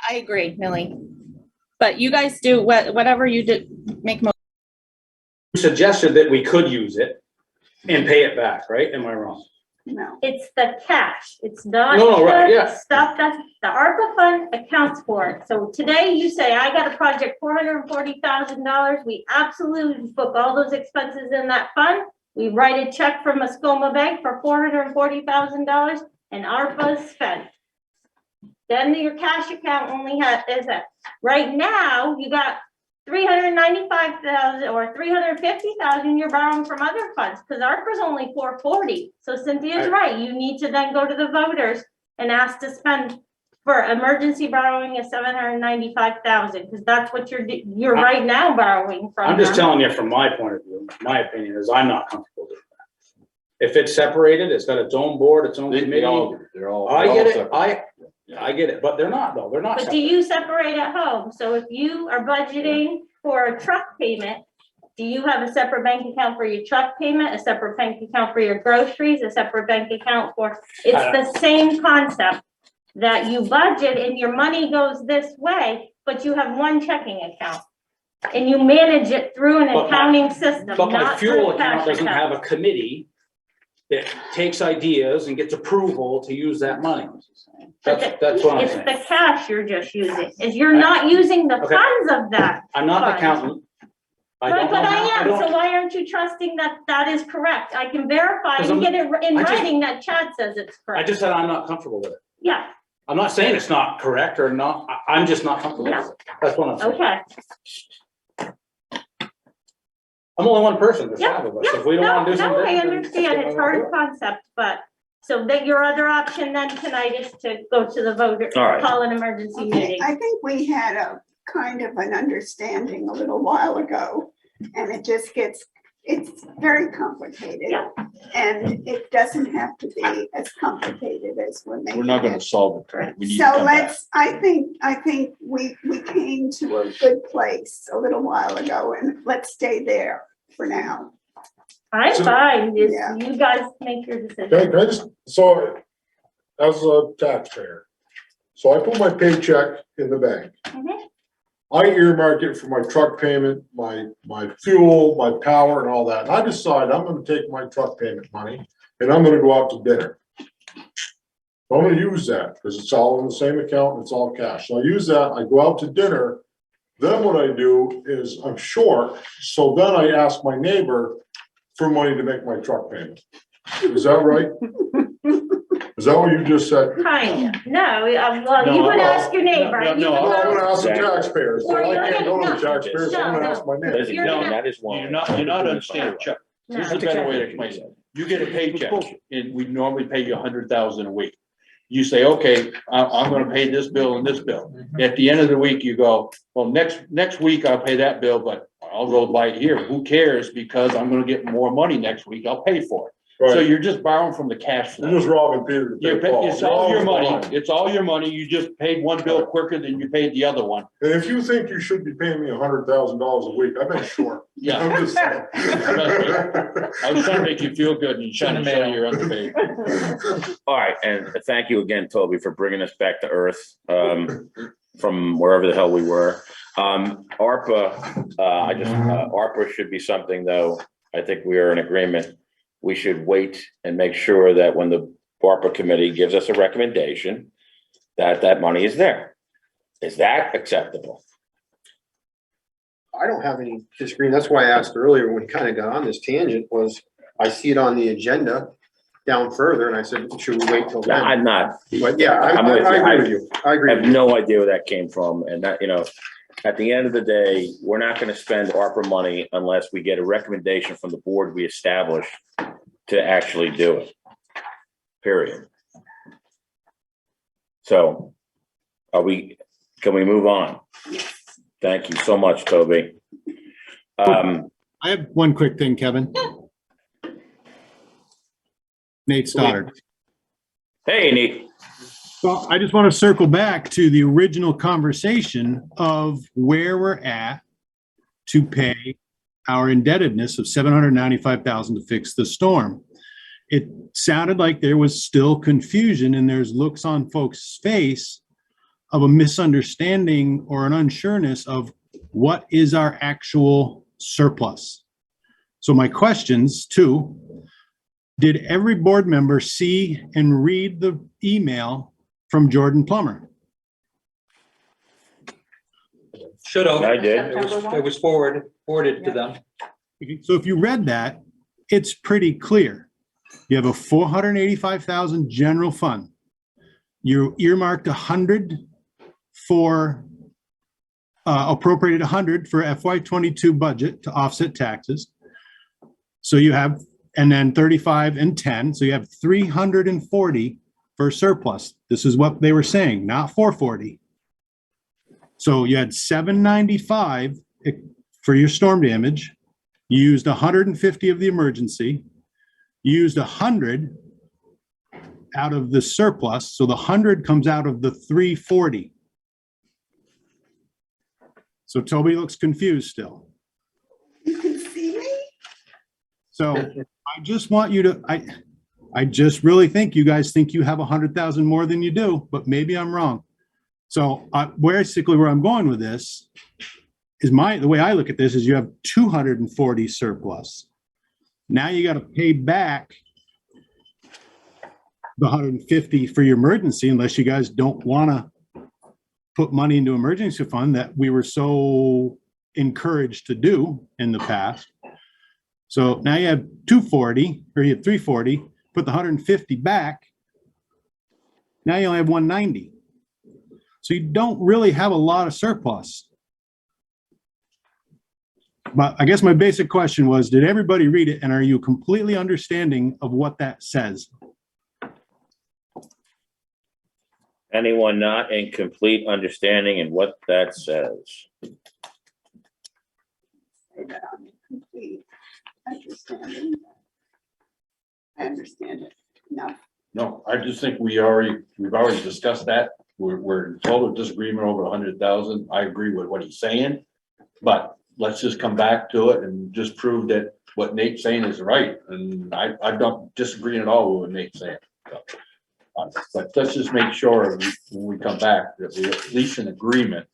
I agree, Millie. But you guys do whatever you do, make most. You suggested that we could use it and pay it back, right? Am I wrong? No. It's the cash. It's not No, right, the yeah. stuff that the ARPA fund accounts for it. So today you say, I got a project, $440,000. We absolutely book all those expenses in that fund. We write a check from Muskoma Bank for $440,000 and ARPA is spent. Then your cash account only is that. Right now, you got 395,000 or 350,000 you're borrowing from other funds because ARPA's only 440. So Cynthia's right. You need to then go to the voters and ask to spend for emergency borrowing of 795,000 because that's what you're right now borrowing from. I'm just them. telling you from my point of view, my opinion is I'm not comfortable with that. If it's separated, it's got its own board, its own They're committee. all. I get it, separate. I get it, but they're not though, they're not But do separate. you separate at home? So if you are budgeting for a truck payment, do you have a separate bank account for your truck payment, a separate bank account for your groceries, a separate bank account for, it's the same concept that you budget and your money goes this way, but you have one checking account. And you manage it through an But my- accounting system, But my not fuel through a account cash doesn't have account. a committee that takes ideas and gets approval to use that money. That's what I'm It's saying. the cash you're just using, is you're not using the Okay. funds of that. I'm not an fine. accountant. I But don't know I how, am, so don't, why aren't you trusting that that is correct? I can verify 'Cause and get it in I just- writing that Chad says it's I correct. just said I'm not comfortable with it. Yeah, I'm not saying it's not correct or not, I'm just not comfortable with it. That's what I'm saying. okay. I'm only one person, there's Yeah, five of us. yeah, If we don't wanna do no, something. I then understand, that's it's what I'm hard concept, but, so that your other option then tonight is to go to the voter, All right. call an emergency Okay, meeting. I think we had a kind of an understanding a little while ago, and it just gets, it's very complicated. Yeah. And it doesn't have to be as complicated as we're making We're not it. gonna solve it tonight. We need to So come back. let's, I think we came to a good place a little while ago, and let's stay there for now. I'm So- fine, just Yeah. you guys make your decision. Can I just, so as a taxpayer, so I put my paycheck in the bank. Mhm. I earmark it for my truck payment, my fuel, my power and all that. And I decide I'm gonna take my truck payment money and I'm gonna go out to dinner. So I'm gonna use that because it's all in the same account and it's all cash. So I use that, I go out to dinner. Then what I do is I'm short, so then I ask my neighbor for money to make my truck payment. Is that right? Is that what you just said? Kind of, no, well, No, you would well, ask your neighbor. no, You no, would Well, I'm go- gonna ask the Exactly. taxpayers, so Or I you're can't go to the gonna- taxpayers, so I'm gonna ask my neighbor. Listen, You're no, gonna- that is one. You're not understanding, Chuck. No. This is a better way to explain it. You get a paycheck and we normally pay you $100,000 a week. You say, okay, I'm gonna pay this bill and this bill. At the end of the week, you go, well, next week I'll pay that bill, but I'll go buy it here. Who cares? Because I'm gonna get more money next week. I'll pay for it. So Right, you're just borrowing from the cash you're flow. just robbing Peter to You're pay Paul. it's all your You're money. always lying. It's all your money. You just paid one bill quicker than you paid the other one. And if you think you should be paying me $100,000 a week, I've been short. Yeah. I'm just saying. I was trying to make you feel good and you're trying to show you're underpaid. All right, and thank you again, Toby, for bringing us back to earth, from wherever the hell we were. ARPA, ARPA should be something, though, I think we are in agreement. We should wait and make sure that when the ARPA committee gives us a recommendation, that money is there. Is that acceptable? I don't have any disagreement. That's why I asked earlier when we kind of got on this tangent was I see it on the agenda down further and I said, should we wait till No, then? I'm not. But yeah, I I'm with you. agree with you. I agree I with have you. no idea where that came from, and that, at the end of the day, we're not gonna spend ARPA money unless we get a recommendation from the board we established to actually do it. Period. So can we move on? Thank you so much, Toby. I have one quick thing, Kevin. Nate Stoddard. Hey, Nate. Well, I just want to circle back to the original conversation of where we're at to pay our indebtedness of $795,000 to fix the storm. It sounded like there was still confusion, and there's looks on folks' face of a misunderstanding or an unsureness of what is our actual surplus. So my questions too, did every board member see and read the email from Jordan Plummer? Should have. I did. It was forwarded to them. So if you read that, it's pretty clear. You have a 485,000 general fund. You earmarked 100 for appropriated 100 for FY22 budget to offset taxes. So you have, and then 35 and 10. So you have 340 for surplus. This is what they were saying, not 440. So you had 795 for your storm damage. You used 150 of the emergency. You used 100 out of the surplus. So the 100 comes out of the 340. So Toby looks confused still. You can see me? So I just want you to, I just really think you guys think you have 100,000 more than you do, but maybe I'm wrong. So basically where I'm going with this is the way I look at this is you have 240 surplus. Now you got to pay back the 150 for your emergency, unless you guys don't want to put money into emergency fund that we were so encouraged to do in the past. So now you have 240, or you have 340, put the 150 back. Now you only have 190. So you don't really have a lot of surplus. But I guess my basic question was, did everybody read it, and are you completely understanding of what that says? Anyone not in complete understanding in what that says? Say that I'm in complete understanding. I understand it enough. No, I just think we've already discussed that. We're in total disagreement over 100,000. I agree with what he's saying, but let's just come back to it and just prove that what Nate's saying is right. And I don't disagree at all with what Nate's saying. But let's just make sure when we come back that we're at least in agreement.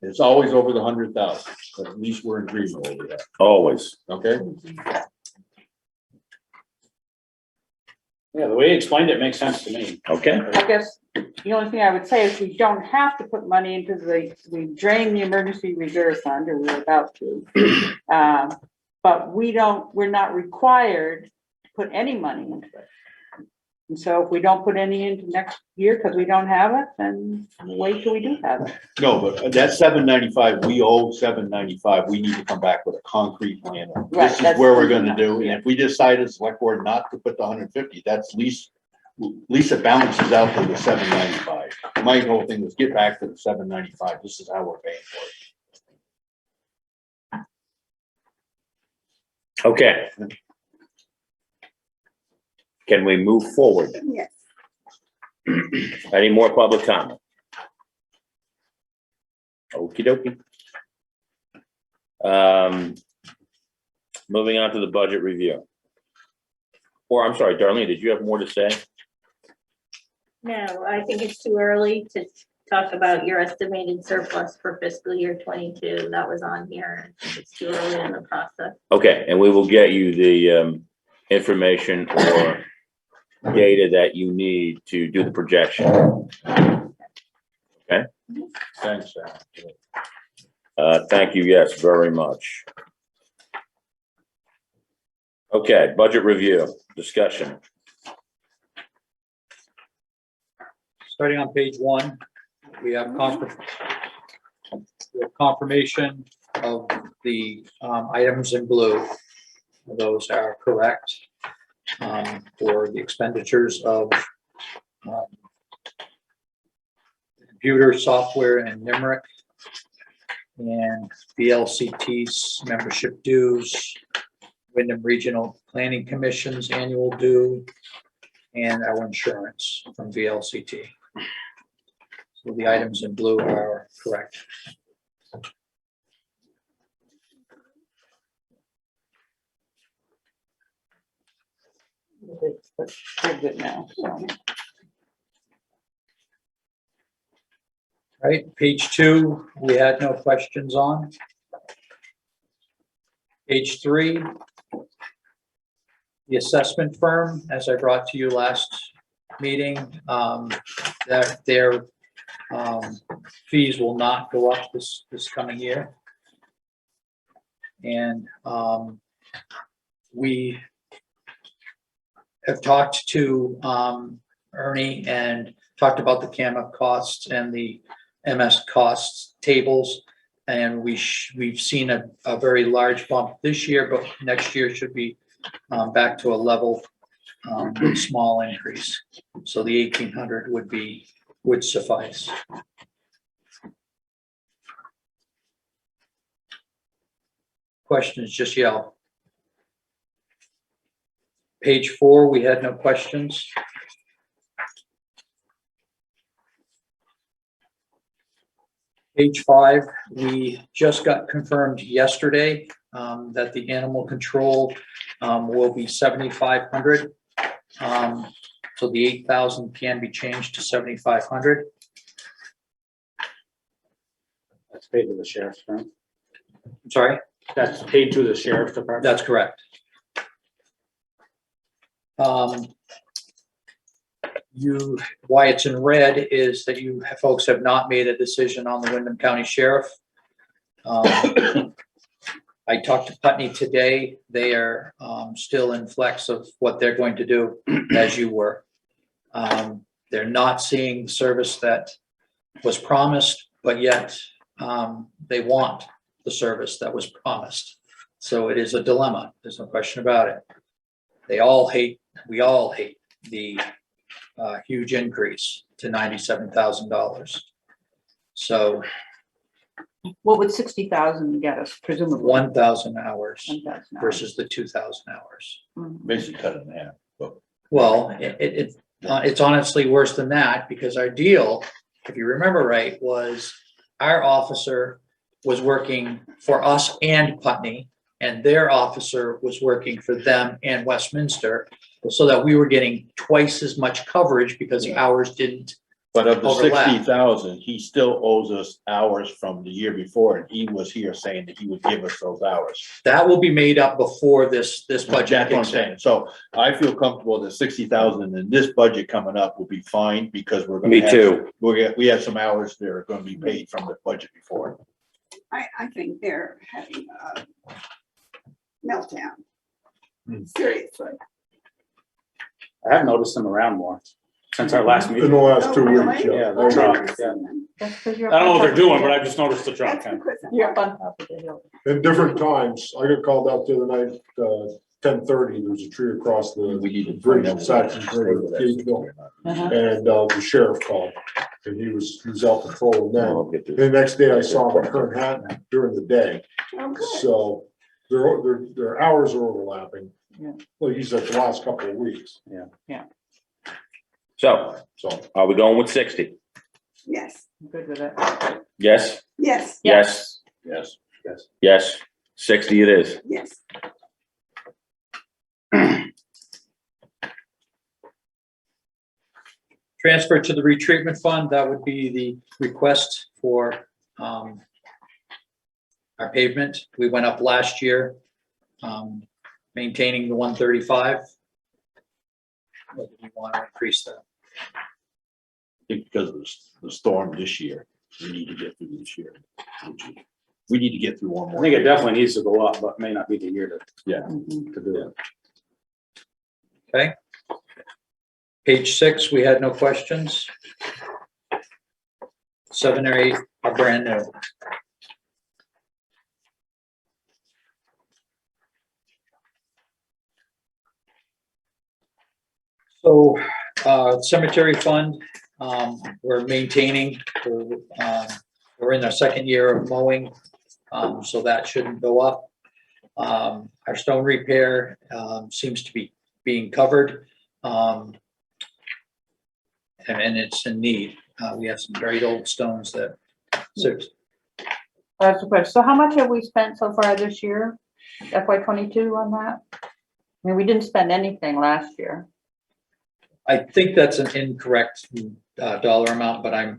It's always over the 100,000, but at least we're in agreement over that. Always. Okay? Yeah, the way he explained it makes sense to me. Okay. I guess the only thing I would say is we don't have to put money into we drain the emergency reserve fund, or we're about to. But we're not required to put any money into it. And so if we don't put any into next year because we don't have it, then wait till we do have it. No, but that's 795. We owe 795. We need to come back with a concrete plan. Right, This is that's where we're something gonna do. And if we decide as select board not to put the 150, that's at least it balances out to the 795. My whole thing was get back to the 795. This is how we're paying for it. Okay. Can we move forward? Yes. Any more public comment? Okey dokey. Moving on to the budget review. Or I'm sorry, Darlene, did you have more to say? No, I think it's too early to talk about your estimated surplus for fiscal year 22. That was on here. I think it's too early in the process. Okay, and we will get you the information or data that you need to do the projection. Okay? Thanks, Thank you, yes, very much. Okay, budget review, discussion. Starting on page 1, we have confirmation of the items in blue. Those are correct for the expenditures of computer software in Limerick, and VLCT's membership dues, Wyndham Regional Planning Commission's annual due, and our insurance from VLCT. So the items in blue are correct. We're good now, so. Right, page 2, we had no questions on. Page 3, the assessment firm, as I brought to you last meeting, that their fees will not go up this coming year. And we have talked to Ernie and talked about the CAMA costs and the MS costs tables. And we've seen a very large bump this year, but next year should be back to a level small increase. So the 1,800 would suffice. Questions, just yell. Page 4, we had no questions. Page 5, we just got confirmed yesterday that the animal control will be 7,500. So the 8,000 can be changed to 7,500. That's paid to the sheriff's firm. I'm sorry? That's paid to the sheriff's department. That's correct. Why it's in red is that you folks have not made a decision on the Wyndham County Sheriff. I talked to Putney today. They are still in flex of what they're going to do, as you were. They're not seeing the service that was promised, but yet they want the service that was promised. So it is a dilemma. There's no question about it. We all hate the huge increase to $97,000. So What would 60,000 get us, presumably? 1,000 hours 1,000 hours. versus the 2,000 hours. Basically cut it in half. But Well, it's honestly worse than that, because our deal, if you remember right, was our officer was working for us and Putney, and their officer was working for them and Westminster, so that we were getting twice as much coverage because the hours didn't. But of the Overlap. 60,000, he still owes us hours from the year before, and he was here saying that he would give us those hours. That will be made up before this budget. That's what I'm kicks in. saying. So I feel comfortable that 60,000 in this budget coming up will be fine, because we're gonna Me have. too. We have some hours that are gonna be paid from the budget before. I think they're having a meltdown. Hmm. Seriously. I have noticed them around more since our last In meeting. the last Oh, 2 really? weeks, Yeah, yeah. the I've truck, never yeah. seen them. That's 'cause you're I don't know what they're up on doing, top but of I just noticed the truck. That's because I'm- You're up on top of the hill. In different times, I got called out the other night, 10:30, there was a tree across the We need to bridge, find out Saxon whether Bridge, they stay with Gageville, us Uh-huh. and the sheriff called, and he was out patrolling then. I'll get this. The next day I saw him in Manhattan during the day, Oh, good. so their hours are overlapping. Yeah. Like you said, the last couple of weeks, So so. are we going with 60? Yes, I'm good with it. Yes, yes, yes, Yes. yes. 60 it is. yes. Transfer to the retreatment fund, that would be the request for our pavement. We went up last year, maintaining the 135. Whether you want to increase that. I think because of the storm this year, we need to get through this year. We need to get through one I more. think it year. definitely needs to go up, but may not be the year Mhm. to do it. Okay. Page 6, we had no questions. 7 or 8 are brand new. So cemetery fund, We're maintaining, we're in our second year of mowing, so that shouldn't go up. Our stone repair, seems to be being covered. And it's in need. We have some very old stones that, so That's the question. So how much have we spent so far this year? FY '22 on that? I mean, we didn't spend anything last year. I think that's an incorrect dollar amount, but I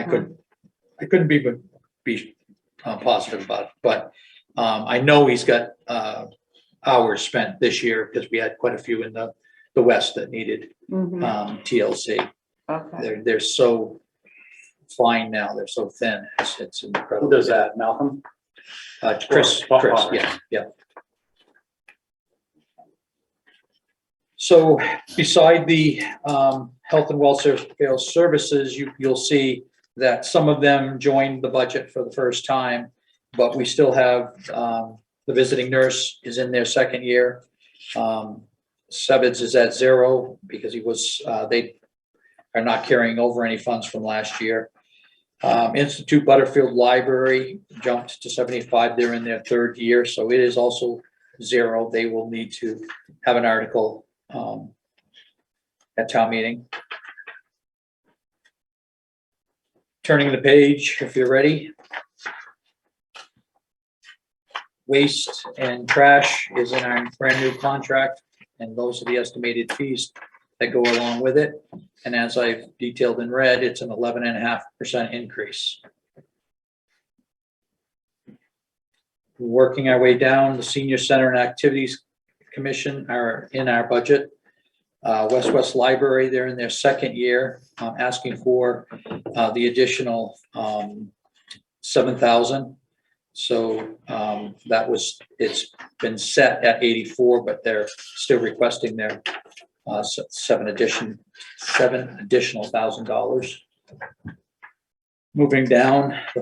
couldn't be positive about it, but I know he's got hours spent this year because we had quite a few in the west that needed Mhm. TLC. Okay. They're so fine now, they're so thin, it's incredible. Who does that, Malcolm? Chris, Potter. yeah. So beside the health and welfare services, you'll see that some of them joined the budget for the first time, but we still have the visiting nurse is in their second year. Sevitz is at 0 because they are not carrying over any funds from last year. Institute Butterfield Library jumped to 75. They're in their third year, so it is also 0. They will need to have an article at town meeting. Turning the page, if you're ready. Waste and trash is in our brand new contract, and those are the estimated fees that go along with it. And as I've detailed in red, it's an 11.5% increase. Working our way down, the Senior Center and Activities Commission are in our budget. West Library, they're in their second year, asking for the additional 7,000. So it's been set at 84, but they're still requesting their seven additional $1,000. Moving down, the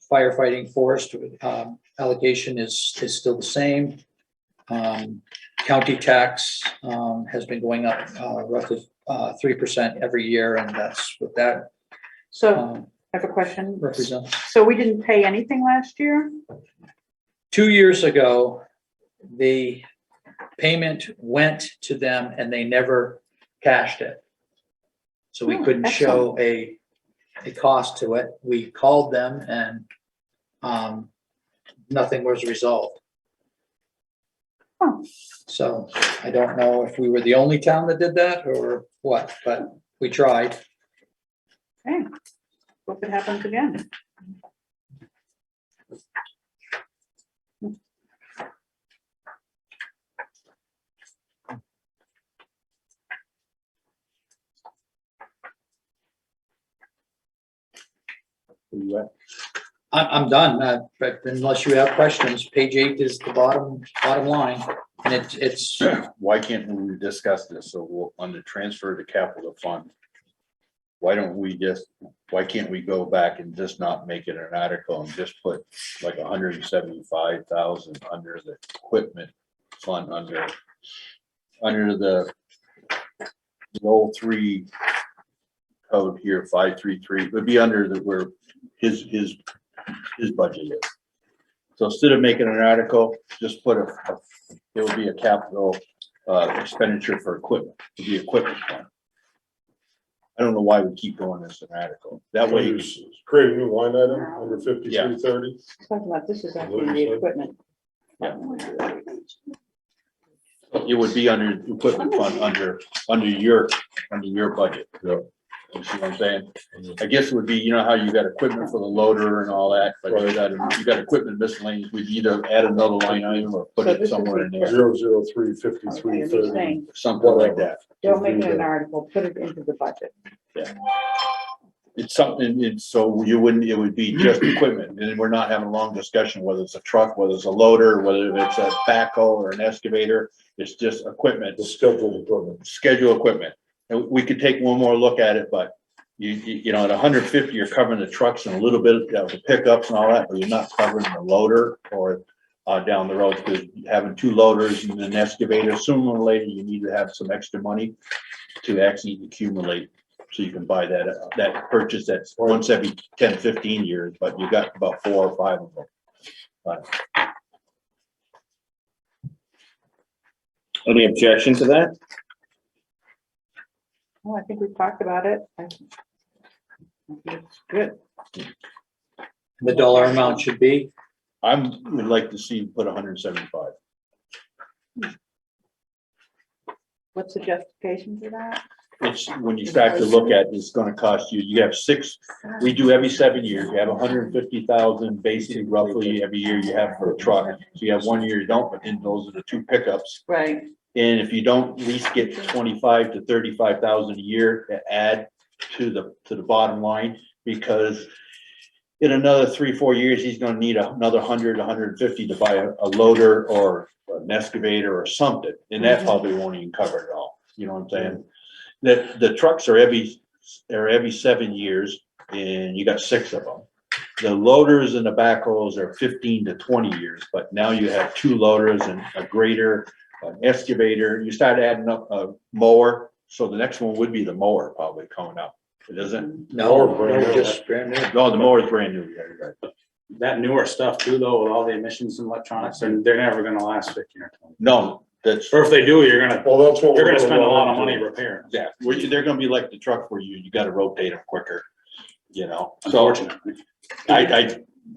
firefighting forest allocation is still the same. County tax has been going up roughly 3% every year, and that's what that So I have a question. represents. So we didn't pay anything last year? 2 years ago, the payment went to them and they never cashed it. So we couldn't show a cost to it. We called them and nothing was resolved. Oh. So I don't know if we were the only town that did that or what, but we tried. Okay. Hope it happens again. I'm done, but unless you have questions, page 8 is the bottom line, and it's Why can't we discuss this? So we'll, on the transfer to capital fund, why can't we go back and just not make it an article and just put like 175,000 under the equipment fund under the old 3 code here, 533, would be under where his budget is. So instead of making an article, just put it would be a capital expenditure for equipment, to be equipment fund. I don't know why we keep going this an article. That way, Create a new line item under 5330. Talking about this is actually the equipment. it would be under equipment fund, under your budget. Yeah. You see what I'm saying? I guess it would be, you know how you got equipment for the loader and all that, but you got equipment miscellaneous, we'd either add another line item or put So it this is somewhere in there, 003 Okay, 53 and he's 30. saying, something like that. don't make it an article, put it into the budget. It's something, so you wouldn't, it would be just equipment, and we're not having a long discussion whether it's a truck, whether it's a loader, whether it's a backhoe or an excavator, it's just equipment. The scheduled equipment. Schedule equipment. And we could take one more look at it, but you know, at 150, you're covering the trucks and a little bit of the pickups and all that, but you're not covering the loader or down the road, because having two loaders and an excavator, sooner or later, you need to have some extra money to actually accumulate. So you can buy that purchase that's once every 10, 15 years, but you got about 4 or 5 of them. But Any objection to that? Well, I think we've talked about it. I think it's good. The dollar amount should be, would like to see put 175. What's the justification for that? It's when you start to look at, it's gonna cost you, you have 6, we do every 7 years, you have 150,000 basically roughly every year you have for a truck. So you have 1 year you don't, but then those are the 2 pickups. Right. And if you don't at least get 25 to 35,000 a year to add to the bottom line, because in another 3, 4 years, he's gonna need another 100, 150 to buy a loader or an excavator or something, and that probably won't even cover it all, you know what I'm saying? The trucks are every 7 years, and you got 6 of them. The loaders and the backhoes are 15 to 20 years, but now you have 2 loaders and a grader, an excavator. You start adding up a mower, so the next one would be the mower probably coming up. It isn't? no, just brand new. No, the mower's brand new. Yeah, you're right. That newer stuff too, though, with all the emissions and electronics, they're never gonna last 15 or 20. No, that's, Or if they do, you're gonna Well, that's what. You're gonna we're spend a lot of run money into. repairing, yeah, they're gonna be like the truck where you gotta rotate them quicker, you know? So unfortunately.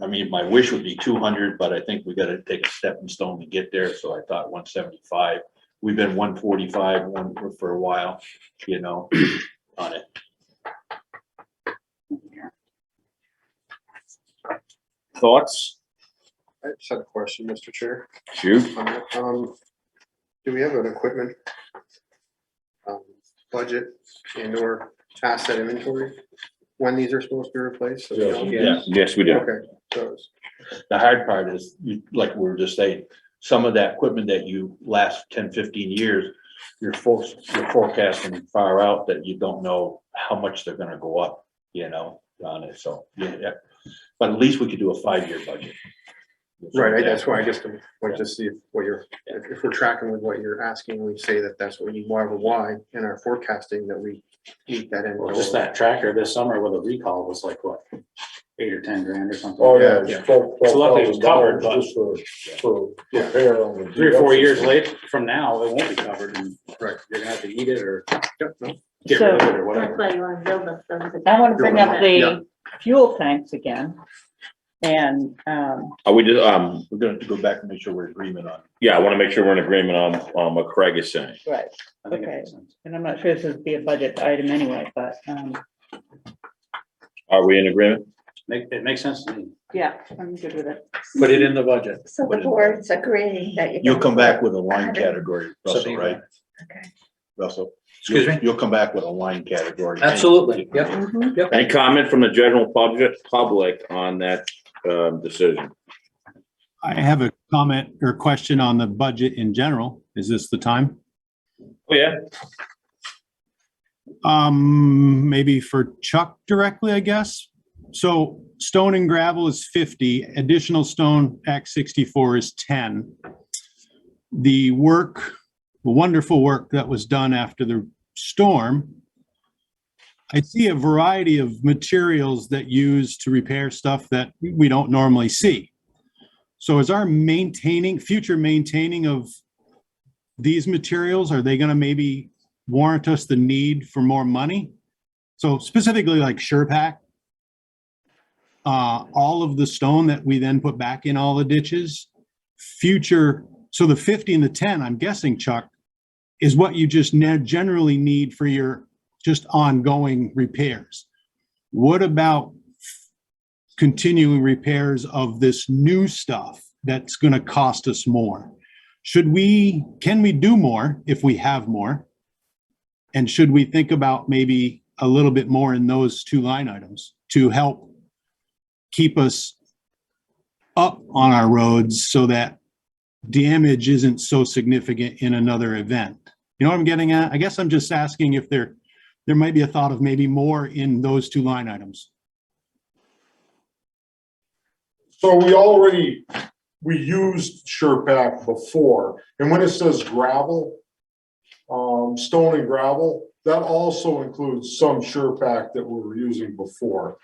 I mean, my wish would be 200, but I think we gotta take a stepping stone to get there, so I thought 175. We've been 145 for a while, you know, on it. Thoughts? I just had a question, Mr. Chair. Shoot. Do we have an equipment budget and or asset inventory when these are supposed to be replaced? So we know? Yeah. Yes, we do. Okay, so The hard part is, like we were just saying, some of that equipment that you last 10, 15 years, you're forecasting far out that you don't know how much they're gonna go up, you know, on it, so, yeah. But at least we could do a 5-year budget. right, that's why I just wanted to see if what you're, if we're tracking with what you're asking, we say that that's what we need, why in our forecasting that we meet that end. Well, just that tractor this summer with a recall was like, what, 8 or 10 grand or something? Oh, yeah. Yeah. So luckily it was covered, but- Just for repair on the. 3 or 4 years late from now, it won't be covered, and Right. you're gonna have to eat it or Yep, no. get rid of it or That's whatever. why you wanna build them. so that- I want to bring up Yeah. the fuel tanks again. And, Are we just, We're gonna go back and make sure we're in agreement on. yeah, I want to make sure we're in agreement on what Craig is saying. right, I think it okay. makes sense. And I'm not sure this would be a budget item anyway, but, Are we in agreement? It makes sense to me. yeah, I'm good with it. Put it in the budget. So the board's agreeing that you're. You'll come back with a line category, Russell, right? Okay. Russell? Excuse me? You'll come back with a line category. Absolutely, yep. Mhm. Any comment from the general public on that decision? I have a comment or question on the budget in general. Is this the time? Oh, yeah. Maybe for Chuck directly, I guess. So stone and gravel is 50, additional stone Act 64 is 10. The work, the wonderful work that was done after the storm, I see a variety of materials that use to repair stuff that we don't normally see. So is our future maintaining of these materials, are they gonna maybe warrant us the need for more money? So specifically like SurePack, all of the stone that we then put back in all the ditches, so the 50 and the 10, I'm guessing, Chuck, is what you just generally need for your just ongoing repairs. What about continuing repairs of this new stuff that's gonna cost us more? Can we do more if we have more? And should we think about maybe a little bit more in those 2 line items to help keep us up on our roads so that damage isn't so significant in another event? You know what I'm getting at? I guess I'm just asking if there might be a thought of maybe more in those 2 line items. So we already we used SurePack before, and when it says gravel, stone and gravel, that also includes some SurePack that we were using before.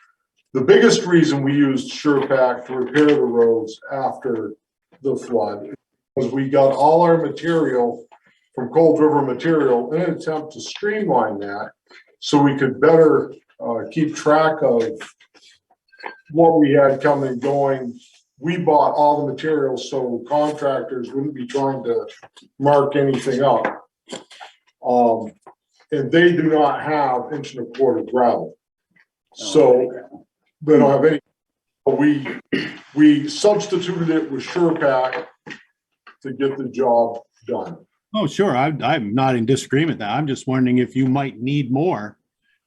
The biggest reason we used SurePack to repair the roads after the flood was we got all our material from Cold River Material in an attempt to streamline that so we could better keep track of what we had coming and going. We bought all the materials so contractors wouldn't be trying to mark anything up. And they do not have 1 1/4 inch gravel. So they don't have any. We substituted it with SurePack to get the job done. Oh, sure. I'm not in disagreement with that. I'm just wondering if you might need more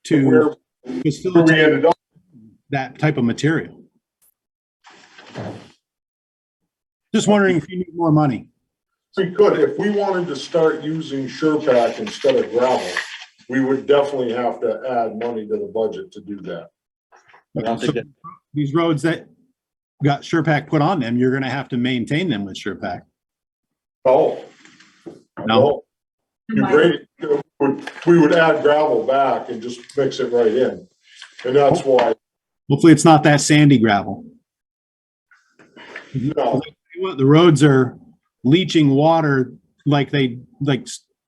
to Where we facilitate ended up, that type of material. Just wondering if you need more money. we could, if we wanted to start using SurePack instead of gravel, we would definitely have to add money to the budget to do that. I don't think that, These roads that got SurePack put on them, you're gonna have to maintain them with SurePack. Oh. No. You grade it, we would add gravel back and just mix it right in. And that's why, Hopefully it's not that sandy gravel. no, The roads are leaching water like they've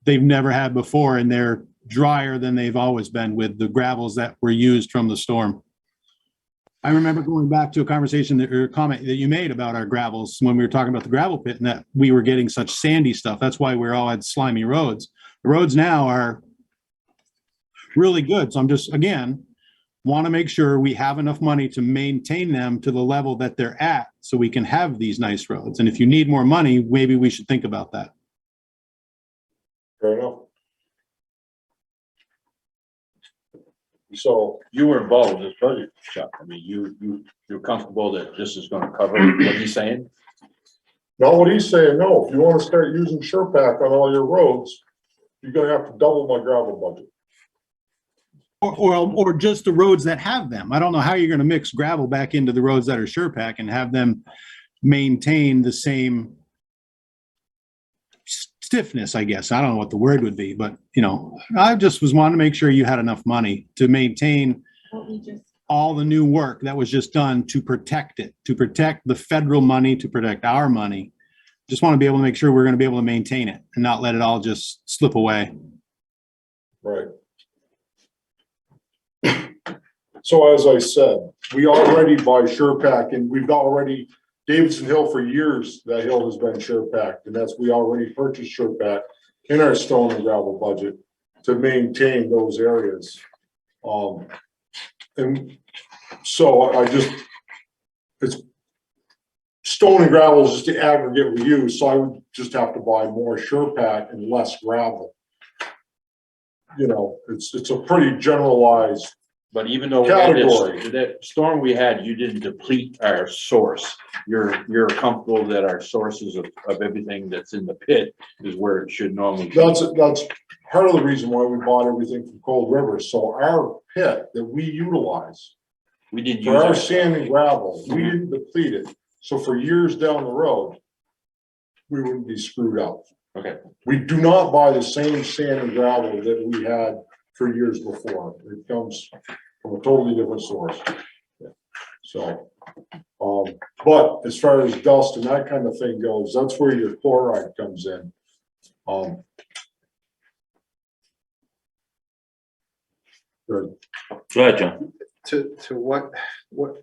never had before, and they're drier than they've always been with the gravels that were used from the storm. I remember going back to a conversation or comment that you made about our gravels when we were talking about the gravel pit and that we were getting such sandy stuff. That's why we're all had slimy roads. The roads now are really good. So I'm just, again, want to make sure we have enough money to maintain them to the level that they're at so we can have these nice roads. And if you need more money, maybe we should think about that. fair enough. So, you were involved in this budget, Chuck. I mean, you're comfortable that this is gonna cover what he's saying? now what he's saying, no, if you want to start using SurePack on all your roads, you're gonna have to double my gravel budget. Or just the roads that have them. I don't know how you're gonna mix gravel back into the roads that are SurePack and have them maintain the same stiffness, I guess. I don't know what the word would be, but I just was wanting to make sure you had enough money to maintain all the new work that was just done to protect it, to protect the federal money, to protect our money. Just want to be able to make sure we're going to be able to maintain it and not let it all just slip away. Right. So as I said, we already buy SurePack and we've already, Davidson Hill for years, that hill has been SurePack, and we already purchased SurePack in our stone and gravel budget to maintain those areas. And so it's stone and gravel is just the aggregate we use, so I would just have to buy more SurePack and less gravel. It's a pretty generalized. But even though we had Category. that storm we had, you didn't deplete our source. You're comfortable that our sources of everything that's in the pit is where it should normally be. That's part of the reason why we bought everything from Cold River. So our pit that we utilize We didn't for use our our sand and gravel, we didn't deplete it. So for years down the road, we wouldn't be screwed up. Okay. We do not buy the same sand and gravel that we had for years before. It comes from a totally different source. So, but as far as dust and that kind of thing goes, that's where your chloride comes in. Good. Go ahead, John. To what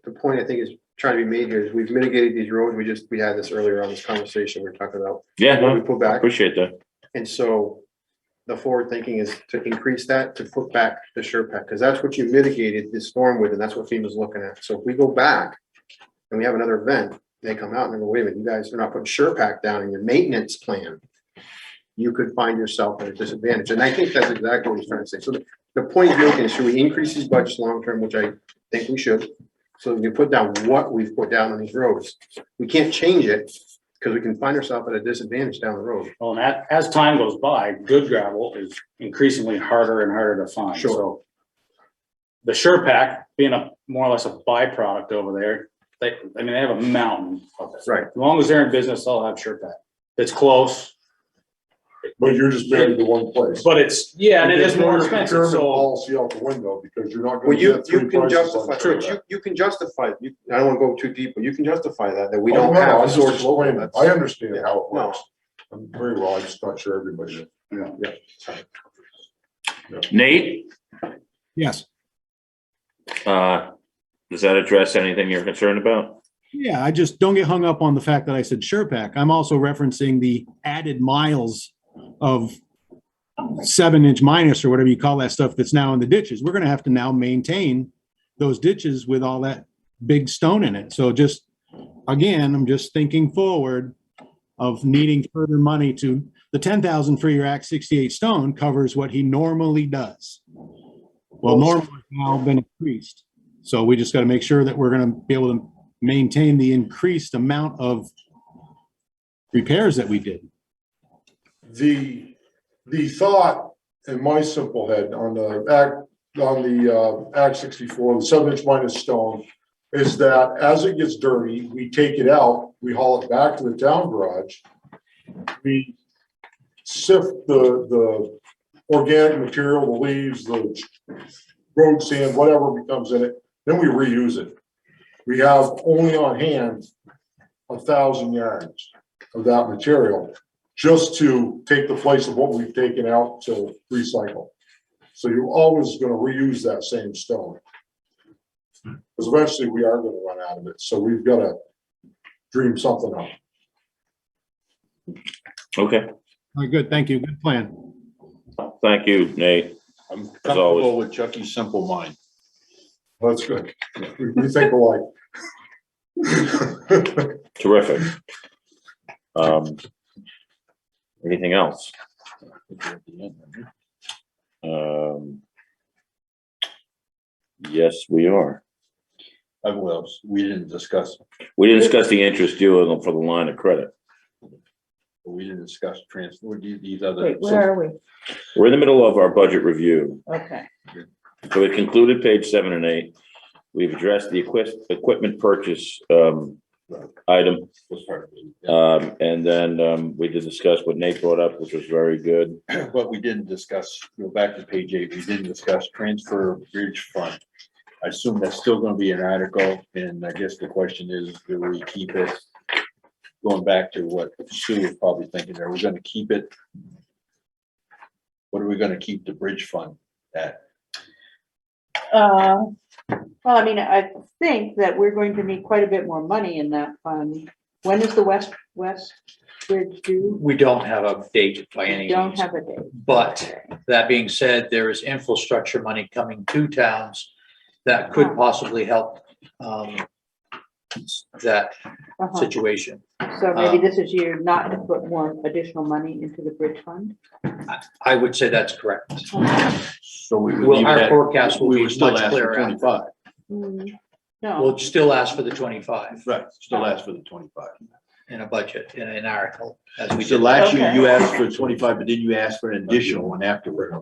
the point I think is trying to be made here is we've mitigated these roads. We had this earlier on this conversation we were talking about. Yeah, What we no, put I back. appreciate that. And so the forward thinking is to increase that, to put back the SurePack, because that's what you mitigated this storm with, and that's what FEMA's looking at. So if we go back and we have another event, they come out and they go, wait a minute, you guys are not putting SurePack down in your maintenance plan. You could find yourself at a disadvantage. And I think that's exactly what he's trying to say. So the point he's making is, should we increase these budgets long-term, which I think we should. So we can put down what we've put down on these roads. We can't change it because we can find ourselves at a disadvantage down the road. Well, and as time goes by, good gravel is increasingly harder and harder to find. Sure. So the SurePack being more or less a byproduct over there, they have a mountain of it. Right. As long as they're in business, they'll have SurePack. It's close, But you're just married to one place. but it's, yeah, and it There's is more no expensive, procurement so. Policy out the window because you're not Well, gonna you get three can prices on justify, sure. Rich, you can justify, I don't wanna go too deep, but you can justify that we Oh, don't no, have I'm a just source explaining. local. I understand Yeah. how it No. works. I'm very well, I'm just not sure everybody. Nate, Yes. does that address anything you're concerned about? Yeah, I just don't get hung up on the fact that I said SurePack. I'm also referencing the added miles of 7-inch minus or whatever you call that stuff that's now in the ditches. We're gonna have to now maintain those ditches with all that big stone in it. So just, again, I'm just thinking forward of needing further money to, the 10,000 for your Act 68 stone covers what he normally does. Well, normally it's now been increased. So we just gotta make sure that we're gonna be able to maintain the increased amount of repairs that we did. The thought in my simple head on the Act 64, the 7-inch minus stone, is that as it gets dirty, we take it out, we haul it back to the town garage. We sift the organic material, the leaves, the road sand, whatever becomes in it, then we reuse it. We have only on hand 1,000 yards of that material just to take the place of what we've taken out to recycle. So you're always gonna reuse that same stone. Because eventually we are gonna run out of it, so we've gotta dream something up. Okay, All right, good, thank you, good plan. thank you, Nate. I'm always. comfortable with Chucky's simple mind. That's good. We think alike. Terrific. Anything else? Yes, we are. Well, we didn't discuss, We didn't discuss the interest due for the line of credit. we didn't discuss transfer, these other. Wait, where are we? We're in the middle of our budget review. Okay. So we concluded page 7 and 8. We've addressed the equipment purchase item. And then we did discuss what Nate brought up, which was very good. But we didn't discuss, go back to page 8, we didn't discuss transfer of bridge fund. I assume that's still gonna be an article, and I guess the question is, do we keep it? Going back to what Sue was probably thinking, are we gonna keep it? What are we gonna keep the bridge fund at? Well, I mean, I think that we're going to need quite a bit more money in that fund. When is the West Bridge due? We don't have a date by any Don't means. have a date. But that being said, there is infrastructure money coming to towns that could possibly help that Uh-huh. situation. So maybe this is year not to put more additional money into the bridge fund? I would say that's correct. So we would Well, leave our that, forecast will we be would still much ask for clearer. 25, No, We'll still ask for the 25 right, still ask for the 25. in a budget, in an article, as we So did. last year Okay. you asked for 25, but then you asked for an additional one afterward.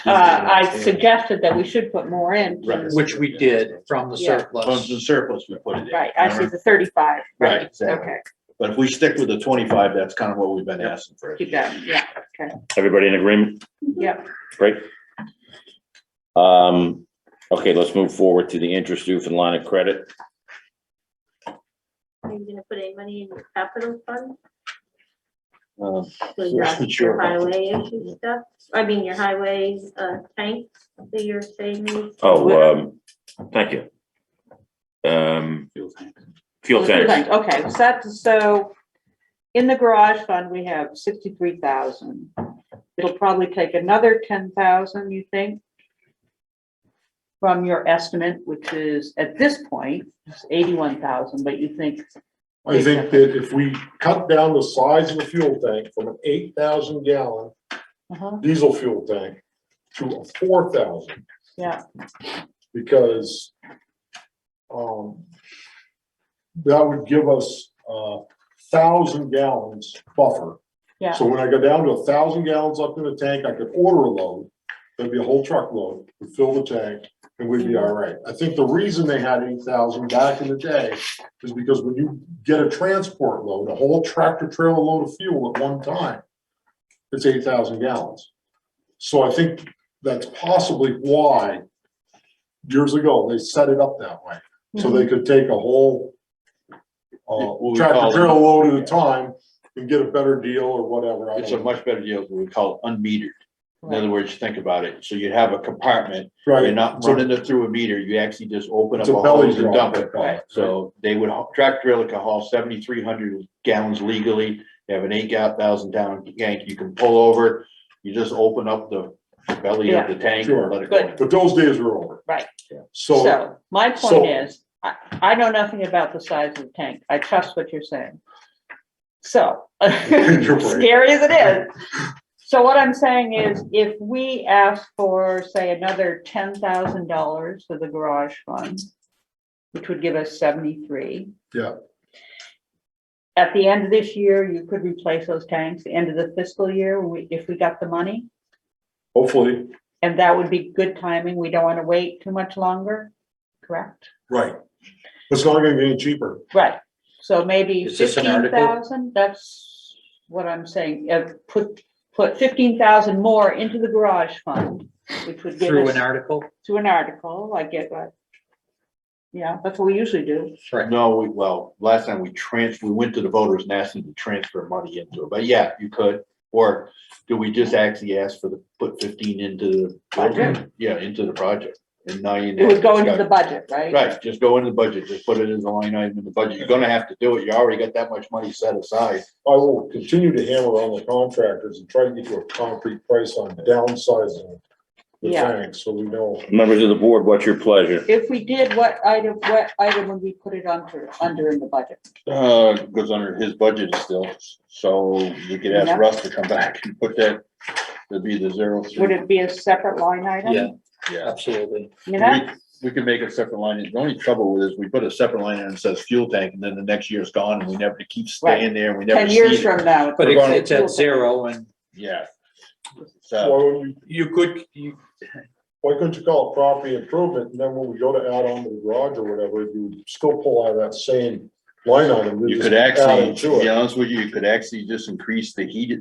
I suggested that we should put more in. Right. Which we did from the Yeah. From surplus. the surplus, we put it in. Right, I see the 35, Right, right, exactly. okay, But if we stick with the 25, that's kind of what we've been asking for. keep that, yeah, okay, Everybody in agreement? yeah. Great. Okay, let's move forward to the interest due for the line of credit. Are you gonna put any money in your capital fund? For yeah, your sure. highway issue stuff? I mean, your highway, tank that you're saying needs. Oh, thank you. Fuel tanks. Okay, so in the garage fund, we have 63,000. It'll probably take another 10,000, you think? From your estimate, which is at this point, it's 81,000, but you think, I think that if we cut down the size of the fuel tank from an 8,000 gallon diesel fuel tank to a 4,000, yeah, because that would give us 1,000 gallons buffer. yeah, So when I go down to 1,000 gallons up in the tank, I could order a load. there'd be a whole truckload, we'd fill the tank, and we'd be all right. I think the reason they had 8,000 back in the day is because when you get a transport load, a whole tractor trailer load of fuel at one time, it's 8,000 gallons. So I think that's possibly why years ago, they set it up that way. So they could take a whole tractor trailer load at a time and get a better deal or whatever. It's a much better deal than we call it unmetered. In other words, think about it. So you have a compartment, you're not running it through a meter, you actually just open up It's a a belly hose and drop, dump it. they call it. So they would, tractor trailer can haul 7,300 gallons legally. They have an 8,000 gallon tank, you can pull over, you just open up the belly of the tank and let it go. But those days are over. Right. So, So my point is, I know nothing about the size of the tank. I trust what you're saying. So, scary as it is. So what I'm saying is, if we ask for, say, another $10,000 for the garage fund, which would give us 73. yeah, At the end of this year, you could replace those tanks, the end of the fiscal year, if we got the money. hopefully, And that would be good timing. We don't want to wait too much longer, correct? right. It's not gonna get any cheaper. Right. So maybe Is this an article? 15,000, that's what I'm saying. Put 15,000 more into the garage fund, which would give Through us. an article? Through an article, I get that. Yeah, that's what we usually do. No, last time we went to the voters and asked them to transfer money into it, but yeah, you could. Or do we just actually ask put 15 into the Budget? Yeah, into the project. And now you. It would go into the budget, right? Right, just go into the budget, just put it as a line item in the budget. You're gonna have to do it. You already got that much money set aside. I will continue to hammer on the contractors and try to get you a concrete price on downsizing the Yeah. tank, so we know. Members of the board, what's your pleasure? If we did, what item would we put it under in the budget? Goes under his budget still, so you could ask Yeah. Russ to come back and put that, that'd be the 0.3. Would it be a separate line item? Yeah, Yeah. absolutely. I mean, that, We can make a separate line. The only trouble with it is we put a separate line in that says fuel tank and then the next year's gone and we never keep staying there. and We never 10 see years it. from now. But We're gonna- it's at zero and Yeah. Why So, wouldn't you could, why couldn't you call it property improvement, and then when we go to add on to the garage or whatever, you would still pull out of that same line item? you just could add actually, it to to be it. honest with you, you could actually just increase the heat,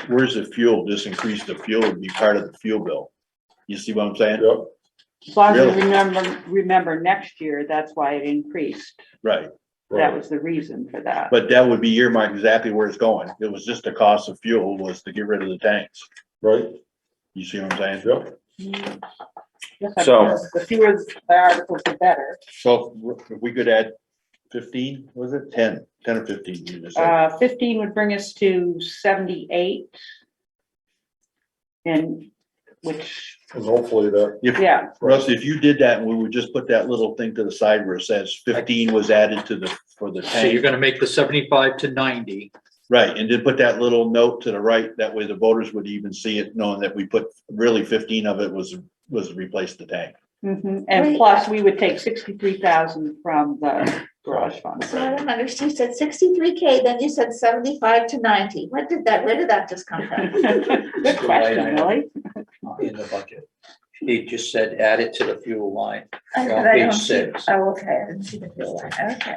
where's the fuel, just increase the fuel and be part of the fuel bill. You see what I'm saying? Yep, As long as Really? we remember next year, that's why it increased. Right. That right, was the reason for that. But that would be earmarked exactly where it's going. It was just the cost of fuel was to get rid of the tanks. right, You see what I'm saying? yep. Yes, I So- guess the fewer the articles, the better. So if we could add 15, was it 10 or 15? You just said. 15 would bring us to 78. And which, And hopefully that, yeah, Russ, if you did that and we would just put that little thing to the side where it says 15 was added for the so you're tank. gonna make the 75 to 90. Right, and then put that little note to the right, that way the voters would even see it, knowing that we put, really 15 of it was to replace the tank. and plus we would take 63,000 from the garage fund. So I don't understand, you said 63K, then you said 75 to 90. Where did that just come from? Good question, Millie. In the budget. He just said add it to the fuel line. I- On but I page don't see- 6. Oh, okay, I didn't see the fuel line, okay.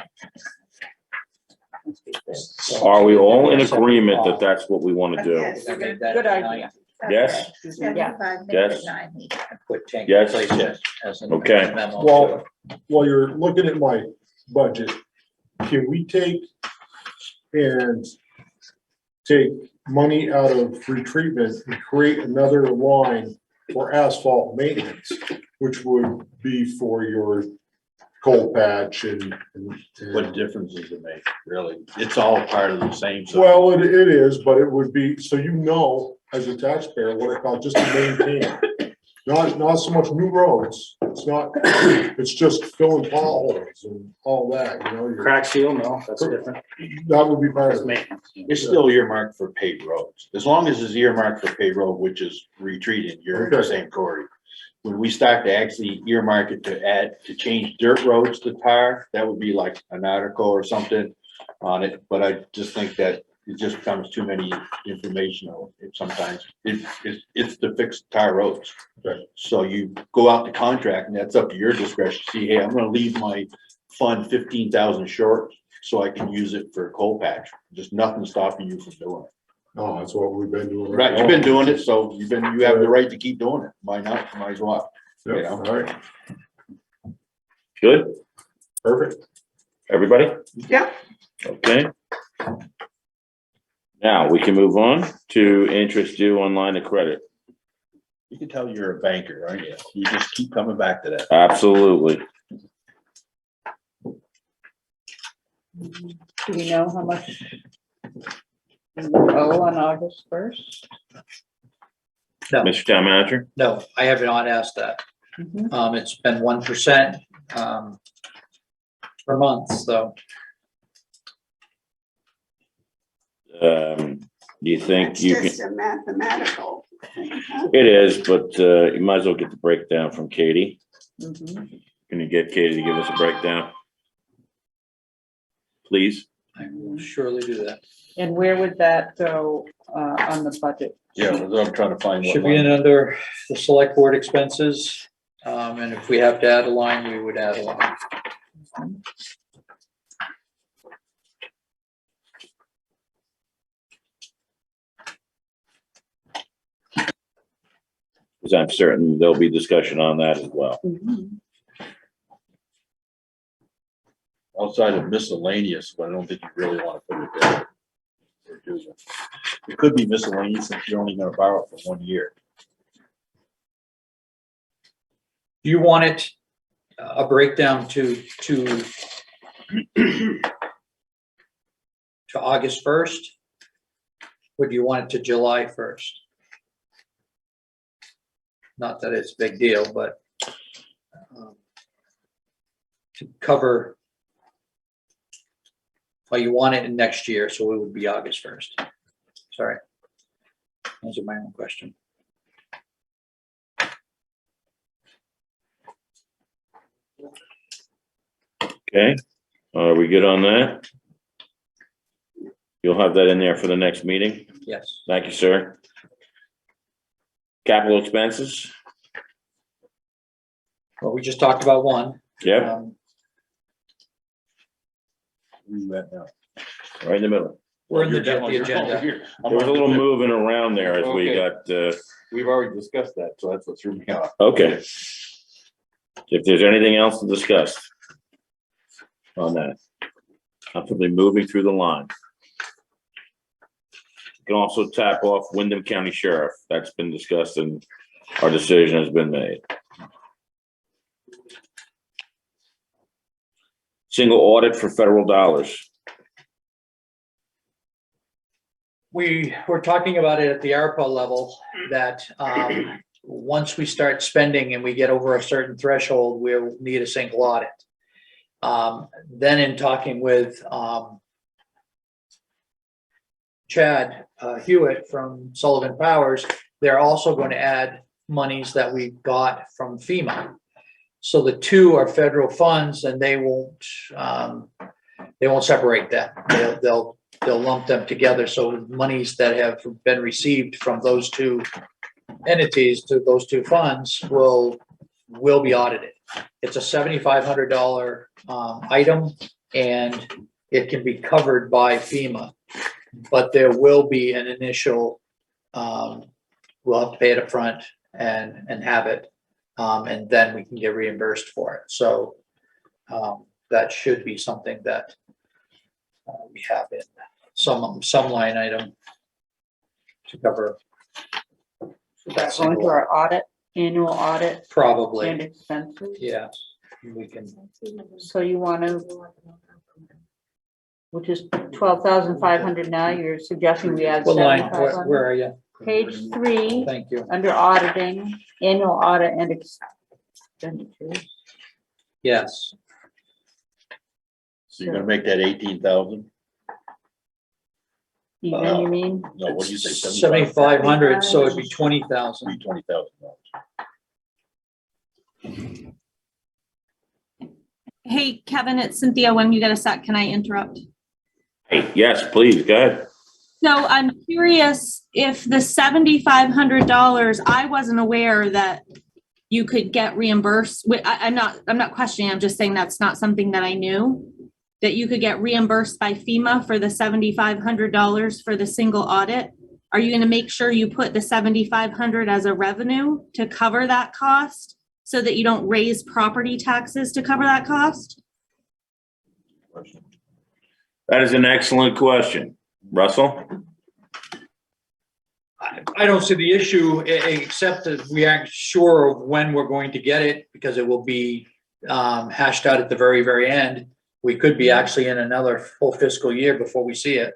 Are we all in agreement that that's what we want to do? Yes. I made that Good 90. idea. Yes? Yeah. 75, make Yes. it 90. Put tank Yes. replacement as an Okay. memo. well, while you're looking at my budget, can we take money out of retreatment and create another line for asphalt maintenance, which would be for your cold patch and. What difference does it make, really? It's all part of the same. So Well, it is, but it would be, so you know, as a taxpayer, what it costs just to maintain. Not so much new roads, it's just filling potholes and all that, you know. Crack seal, no, that's different. That would be part That's of it. maintenance. it's still earmarked for paved roads. As long as it's earmarked for paved road, which is retreated, you're in the Okay. same category. When we start to actually earmark it to change dirt roads to tar, that would be like an article or something on it. But I just think that it just becomes too many informational. Sometimes it's to fix tire roads. Right. So you go out to contract and that's up to your discretion. See, hey, I'm gonna leave my fund 15,000 short so I can use it for a coal patch. Just nothing stopping you from doing it. No, that's what we've been doing. Right, you've been doing it, so you have the right to keep doing it. Why not? Might as well. Yeah, You know? all right, Good, perfect. everybody? Yeah. Okay. Now, we can move on to interest due on line of credit. You can tell you're a banker, aren't you? You just keep coming back to that. Absolutely. Do we know how much we owe on August 1st? No, Mr. Town Manager? no, I have not asked that. It's been 1%, per month, so. Do you think It's you can? just a mathematical thing, huh? It is, but you might as well get the breakdown from Katie. Mhm. Can you get Katie to give us a breakdown? Please? I will surely do that. And where would that go on the budget? Yeah, that's what I'm trying to find. what Should be in line. under the select board expenses. And if we have to add a line, we would add a line. Because I'm certain there'll be discussion on that as well. Outside of miscellaneous, but I don't think you really want to put it there. Or do you? It could be miscellaneous if you're only gonna borrow it for 1 year. Do you want it a breakdown to August 1st? Or do you want it to July 1st? Not that it's a big deal, but to cover, well, you want it in next year, so it would be August 1st. Sorry. Those are my own question. Okay, are we good on that? You'll have that in there for the next meeting? Yes. Thank you, sir. Capital expenses? Well, we just talked about one. Yep, Where you at now? right in the middle. We're in the You're agenda. here. There was a little moving around there as we got, We've already discussed that, so that's what threw me off. okay. If there's anything else to discuss on that, comfortably moving through the line. You can also tap off Wyndham County Sheriff. That's been discussed and our decision has been made. Single audit for federal dollars. We were talking about it at the ARPA level, that once we start spending and we get over a certain threshold, we'll need a single audit. Then in talking with Chad Hewitt from Sullivan Powers, they're also going to add monies that we got from FEMA. So the two are federal funds and they won't separate them. They'll lump them together. So monies that have been received from those two entities to those two funds will be audited. It's a $7,500 item and it can be covered by FEMA, but there will be an initial, we'll have to pay it up front and have it. And then we can get reimbursed for it. So that should be something that we have in some line item to cover. That's going to our audit, annual audit and Probably, expenses. yes, we can. So you want to, which is 12,500 now, you're suggesting we add What line, 7,500? where are you? Page 3, Thank you. under auditing, annual audit and expenditures. Yes, So you're gonna make that 18,000? Even, you mean? No, what do you say? 7,500, so it'd be 20,000. Be $20,000. Hey, Kevin, it's Cynthia. When you get a sec, can I interrupt? Hey, yes, please, go ahead. So I'm curious if the $7,500, I wasn't aware that you could get reimbursed. I'm not questioning, I'm just saying that's not something that I knew. That you could get reimbursed by FEMA for the $7,500 for the single audit. Are you gonna make sure you put the $7,500 as a revenue to cover that cost? So that you don't raise property taxes to cover that cost? That is an excellent question. Russell? I don't see the issue, except that we aren't sure of when we're going to get it, because it will be hashed out at the very, very end. We could be actually in another full fiscal year before we see it.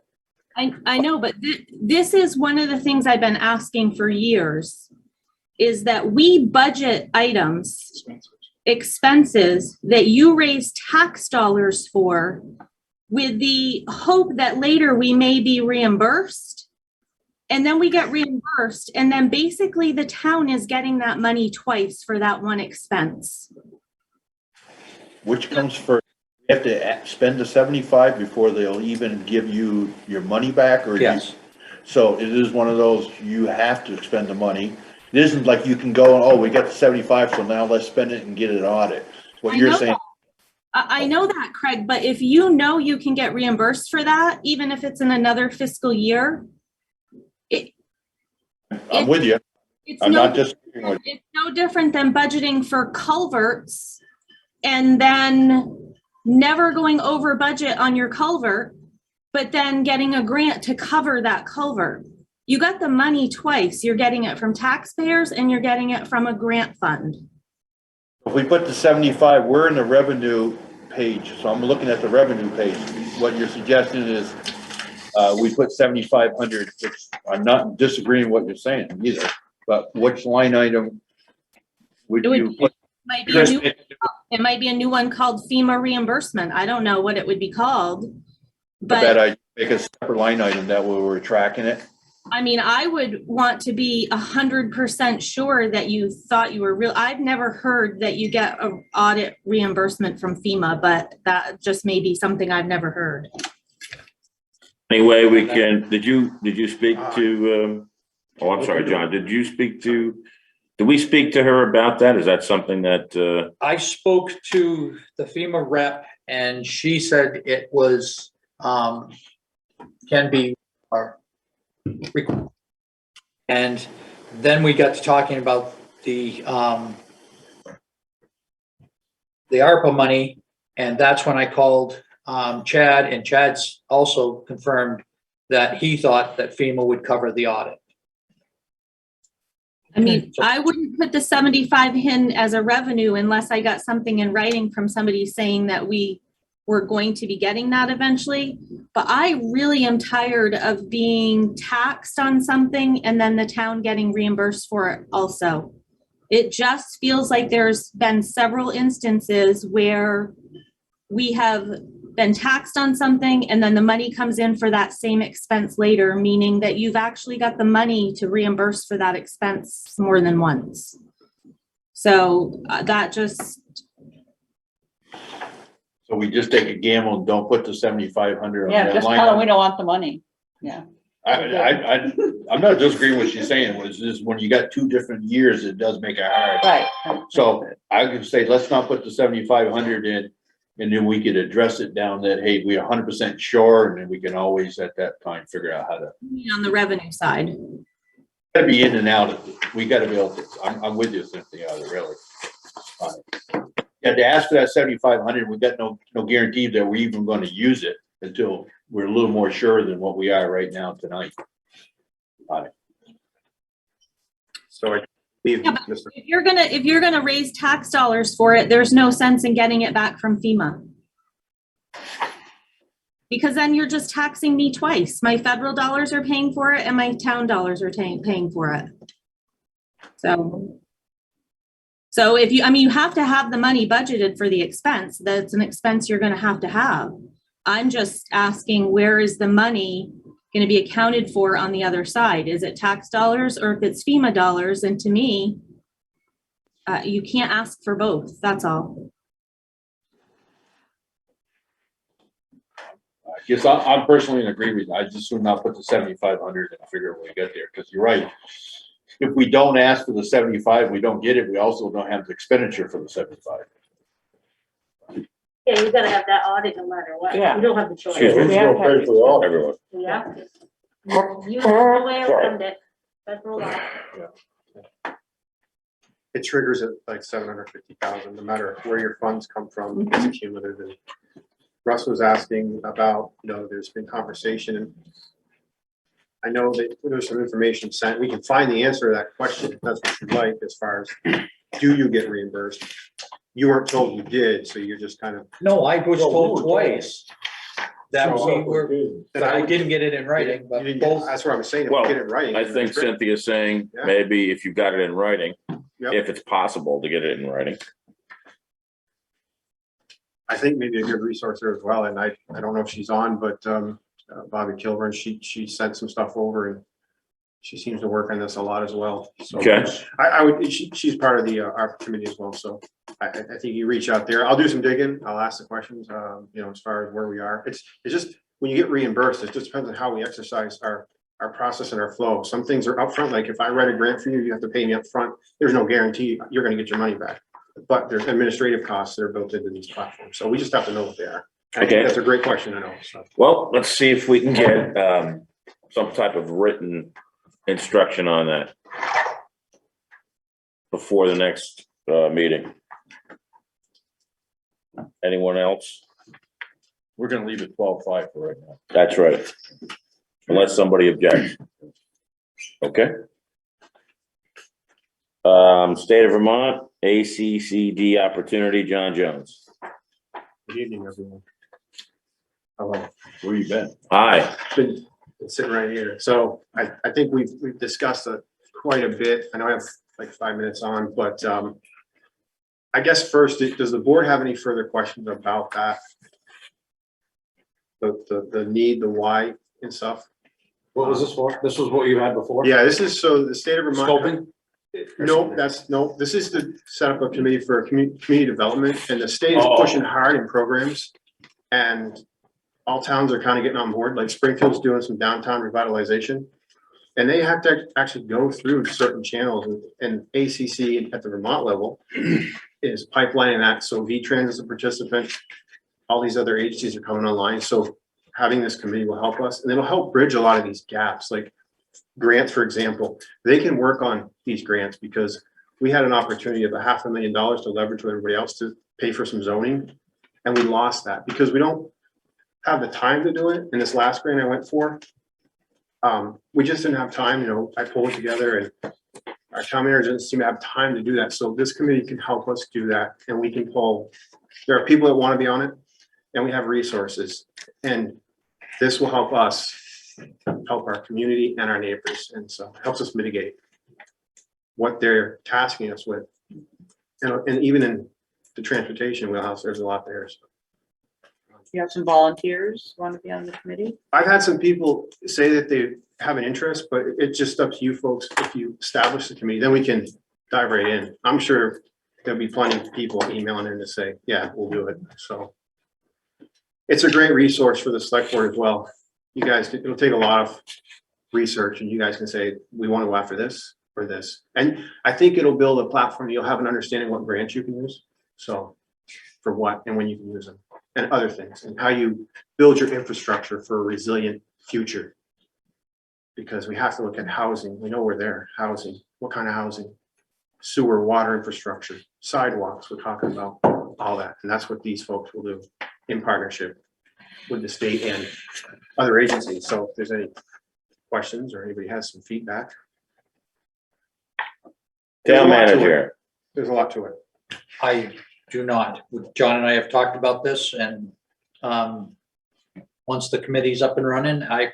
I know, but this is one of the things I've been asking for years, is that we budget items, expenses that you raise tax dollars for with the hope that later we may be reimbursed. And then we get reimbursed, and then basically the town is getting that money twice for that one expense. Which comes first? You have to spend the 75 before they'll even give you your money back, or? Yes. So it is one of those, you have to expend the money. It isn't like you can go, oh, we got the 75, so now let's spend it and get an audit. What you're saying. I know that, Craig, but if you know you can get reimbursed for that, even if it's in another fiscal year, I'm with you. I'm not just. It's no different than budgeting for culverts and then never going over budget on your culvert, but then getting a grant to cover that culvert. You got the money twice. You're getting it from taxpayers and you're getting it from a grant fund. If we put the 75, we're in the revenue page, so I'm looking at the revenue page. What you're suggesting is we put 7,500, which I'm not disagreeing with what you're saying either, but which line item would you put? It might be a new one called FEMA reimbursement. I don't know what it would be called. I bet But I make a separate line item that way we're tracking it. I mean, I would want to be 100% sure that you thought you were real. I've never heard that you get an audit reimbursement from FEMA, but that just may be something I've never heard. Anyway, we can, did you speak to, oh, I'm sorry, John, did we speak to her about that? Is that something that, I spoke to the FEMA rep and she said it was, can be, and then we got to talking about the ARPA money, and that's when I called Chad, and Chad's also confirmed that he thought that FEMA would cover the audit. I mean, I wouldn't put the 75 in as a revenue unless I got something in writing from somebody saying that we were going to be getting that eventually. But I really am tired of being taxed on something and then the town getting reimbursed for it also. It just feels like there's been several instances where we have been taxed on something and then the money comes in for that same expense later, meaning that you've actually got the money to reimburse for that expense more than once. So that just. So we just take a gamble and don't put the 7,500 on Yeah, that just line. tell them we don't want the money. Yeah. I'm not disagreeing with what she's saying, was just when you got 2 different years, it does make it hard. Right. So I could say, let's not put the 7,500 in, and then we could address it down that, hey, we're 100% sure, and then we can always at that time figure out how to. On the revenue side. Gotta be in and out of it. We gotta be able to, I'm with you, Cynthia, really. Yeah, to ask for that 7,500, we got no guarantee that we're even gonna use it until we're a little more sure than what we are right now tonight. So I believe, Yeah, but if you're gonna raise tax dollars for it, there's no sense in getting it back from FEMA. Because then you're just taxing me twice. My federal dollars are paying for it and my town dollars are paying for it. So if you, I mean, you have to have the money budgeted for the expense. That's an expense you're gonna have to have. I'm just asking, where is the money gonna be accounted for on the other side? Is it tax dollars or if it's FEMA dollars? And to me, you can't ask for both, that's all. Yes, I'm personally in agreement. I just would not put the 7,500 and figure when we get there, because you're right. If we don't ask for the 75, we don't get it. We also don't have the expenditure for the 75. Yeah, you gotta have that audit no matter what. Yeah. You don't have the choice. Excuse me. Who's gonna pay for the audit? Everyone. You have to. You no way around it. Federal law. It triggers it like 750,000, no matter where your funds come from, it's cumulative. And Russ was asking about, there's been conversation, and I know that there's some information sent. We can find the answer to that question if that's what you'd like, as far as, do you get reimbursed? You weren't told you did, so you're just kind of. No, I was No, we told were twice that we were, that but I didn't get it in writing, but You didn't both. That's what I'm saying. If you Well, get it in writing. I think Cynthia's saying Yeah. maybe if you got it in writing, Yep. if it's possible to get it in writing. I think maybe a good resource there as well, and I don't know if she's on, but Bobby Kilburn, she sent some stuff over, and she seems to work on this a lot as well. So Okay. I would, she's part of the ARP committee as well, so I think you reach out there. I'll do some digging. I'll ask the questions, as far as where we are. It's just, when you get reimbursed, it just depends on how we exercise our process and our flow. Some things are upfront, like if I write a grant for you, you have to pay me upfront. There's no guarantee you're gonna get your money back. But there's administrative costs that are built into these platforms, so we just have to know what they are. I think Okay. that's a great question to know, so. Well, let's see if we can get some type of written instruction on that before the next meeting. Anyone else? We're gonna leave it 12/5 for right now. That's right. Unless somebody objects. Okay. State of Vermont, ACCD opportunity, John Jones. Good evening, everyone. Hello. Where you been? Hi. Been sitting right here. So I think we've discussed it quite a bit. I know I have like 5 minutes on, but I guess first, does the board have any further questions about that? The need, the why and stuff? What was this for? This was what you had before? Yeah, this is, so the state of Vermont. Scoping? No, this is to set up a committee for community development, and the state is Oh. pushing hard in programs. And all towns are kind of getting on board, like Springfield's doing some downtown revitalization. And they have to actually go through certain channels, and ACC at the Vermont level is pipelining that, so V-Trans is a participant. All these other agencies are coming online, so having this committee will help us, and it'll help bridge a lot of these gaps, like grants, for example. They can work on these grants because we had an opportunity of $500,000 to leverage with everybody else to pay for some zoning. And we lost that because we don't have the time to do it. In this last grant I went for, we just didn't have time, I pulled it together, and our town manager didn't seem to have time to do that. So this committee can help us do that, and we can pull, there are people that want to be on it, and we have resources. And this will help us help our community and our neighbors, and so it helps us mitigate what they're tasking us with. And even in the transportation wheelhouse, there's a lot there. So You have some volunteers want to be on the committee? I've had some people say that they have an interest, but it's just up to you folks. If you establish the committee, then we can dive right in. I'm sure there'll be plenty of people emailing in to say, yeah, we'll do it. So it's a great resource for the select board as well. You guys, it'll take a lot of research, and you guys can say, we want to go after this or this. And I think it'll build a platform. You'll have an understanding what grants you can use. So for what and when you can use them, and other things, and how you build your infrastructure for a resilient future. Because we have to look at housing. We know we're there. Housing, what kind of housing? Sewer, water infrastructure, sidewalks, we're talking about all that. And that's what these folks will do in partnership with the state and other agencies. So if there's any questions or anybody has some feedback. Town manager. There's a lot to it. I do not. John and I have talked about this, and once the committee's up and running, I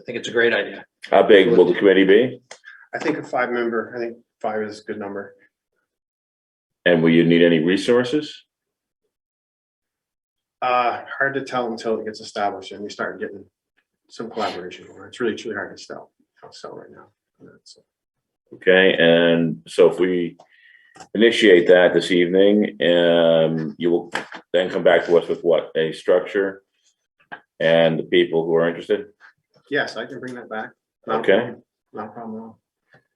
think it's a great idea. How big will the committee be? I think a 5-member, I think 5 is a good number. And will you need any resources? Hard to tell until it gets established and we start getting some collaboration going. It's really hard to sell right now. So, Okay, and so if we initiate that this evening, you will then come back to us with what, a structure and the people who are interested? Yes, I can bring that back. Not a Okay. problem. Not a problem at all.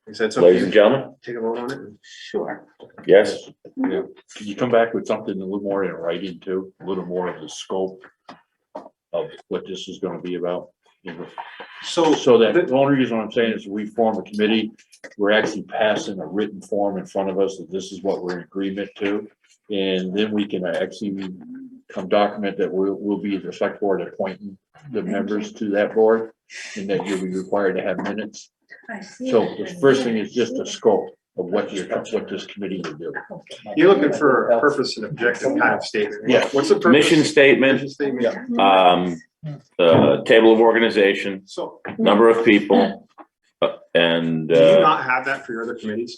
He said Ladies and something, gentlemen, take a vote on it. Sure. yes? Can you come back with something a little more in writing too, a little more of the scope of what this is gonna be about? So that, the only reason I'm saying is we form a committee, we're actually passing a written form in front of us that this is what we're in agreement to. And then we can actually document that we'll be the select board appointing the members to that board. And that you'll be required to have minutes. I see. So the first thing is just the scope of what this committee will do. You're looking for a purpose and objective kind of statement. Yeah. What's the purpose? Mission statement, Mission statement. table of organization, So, number of people, and, do you not have that for your other committees?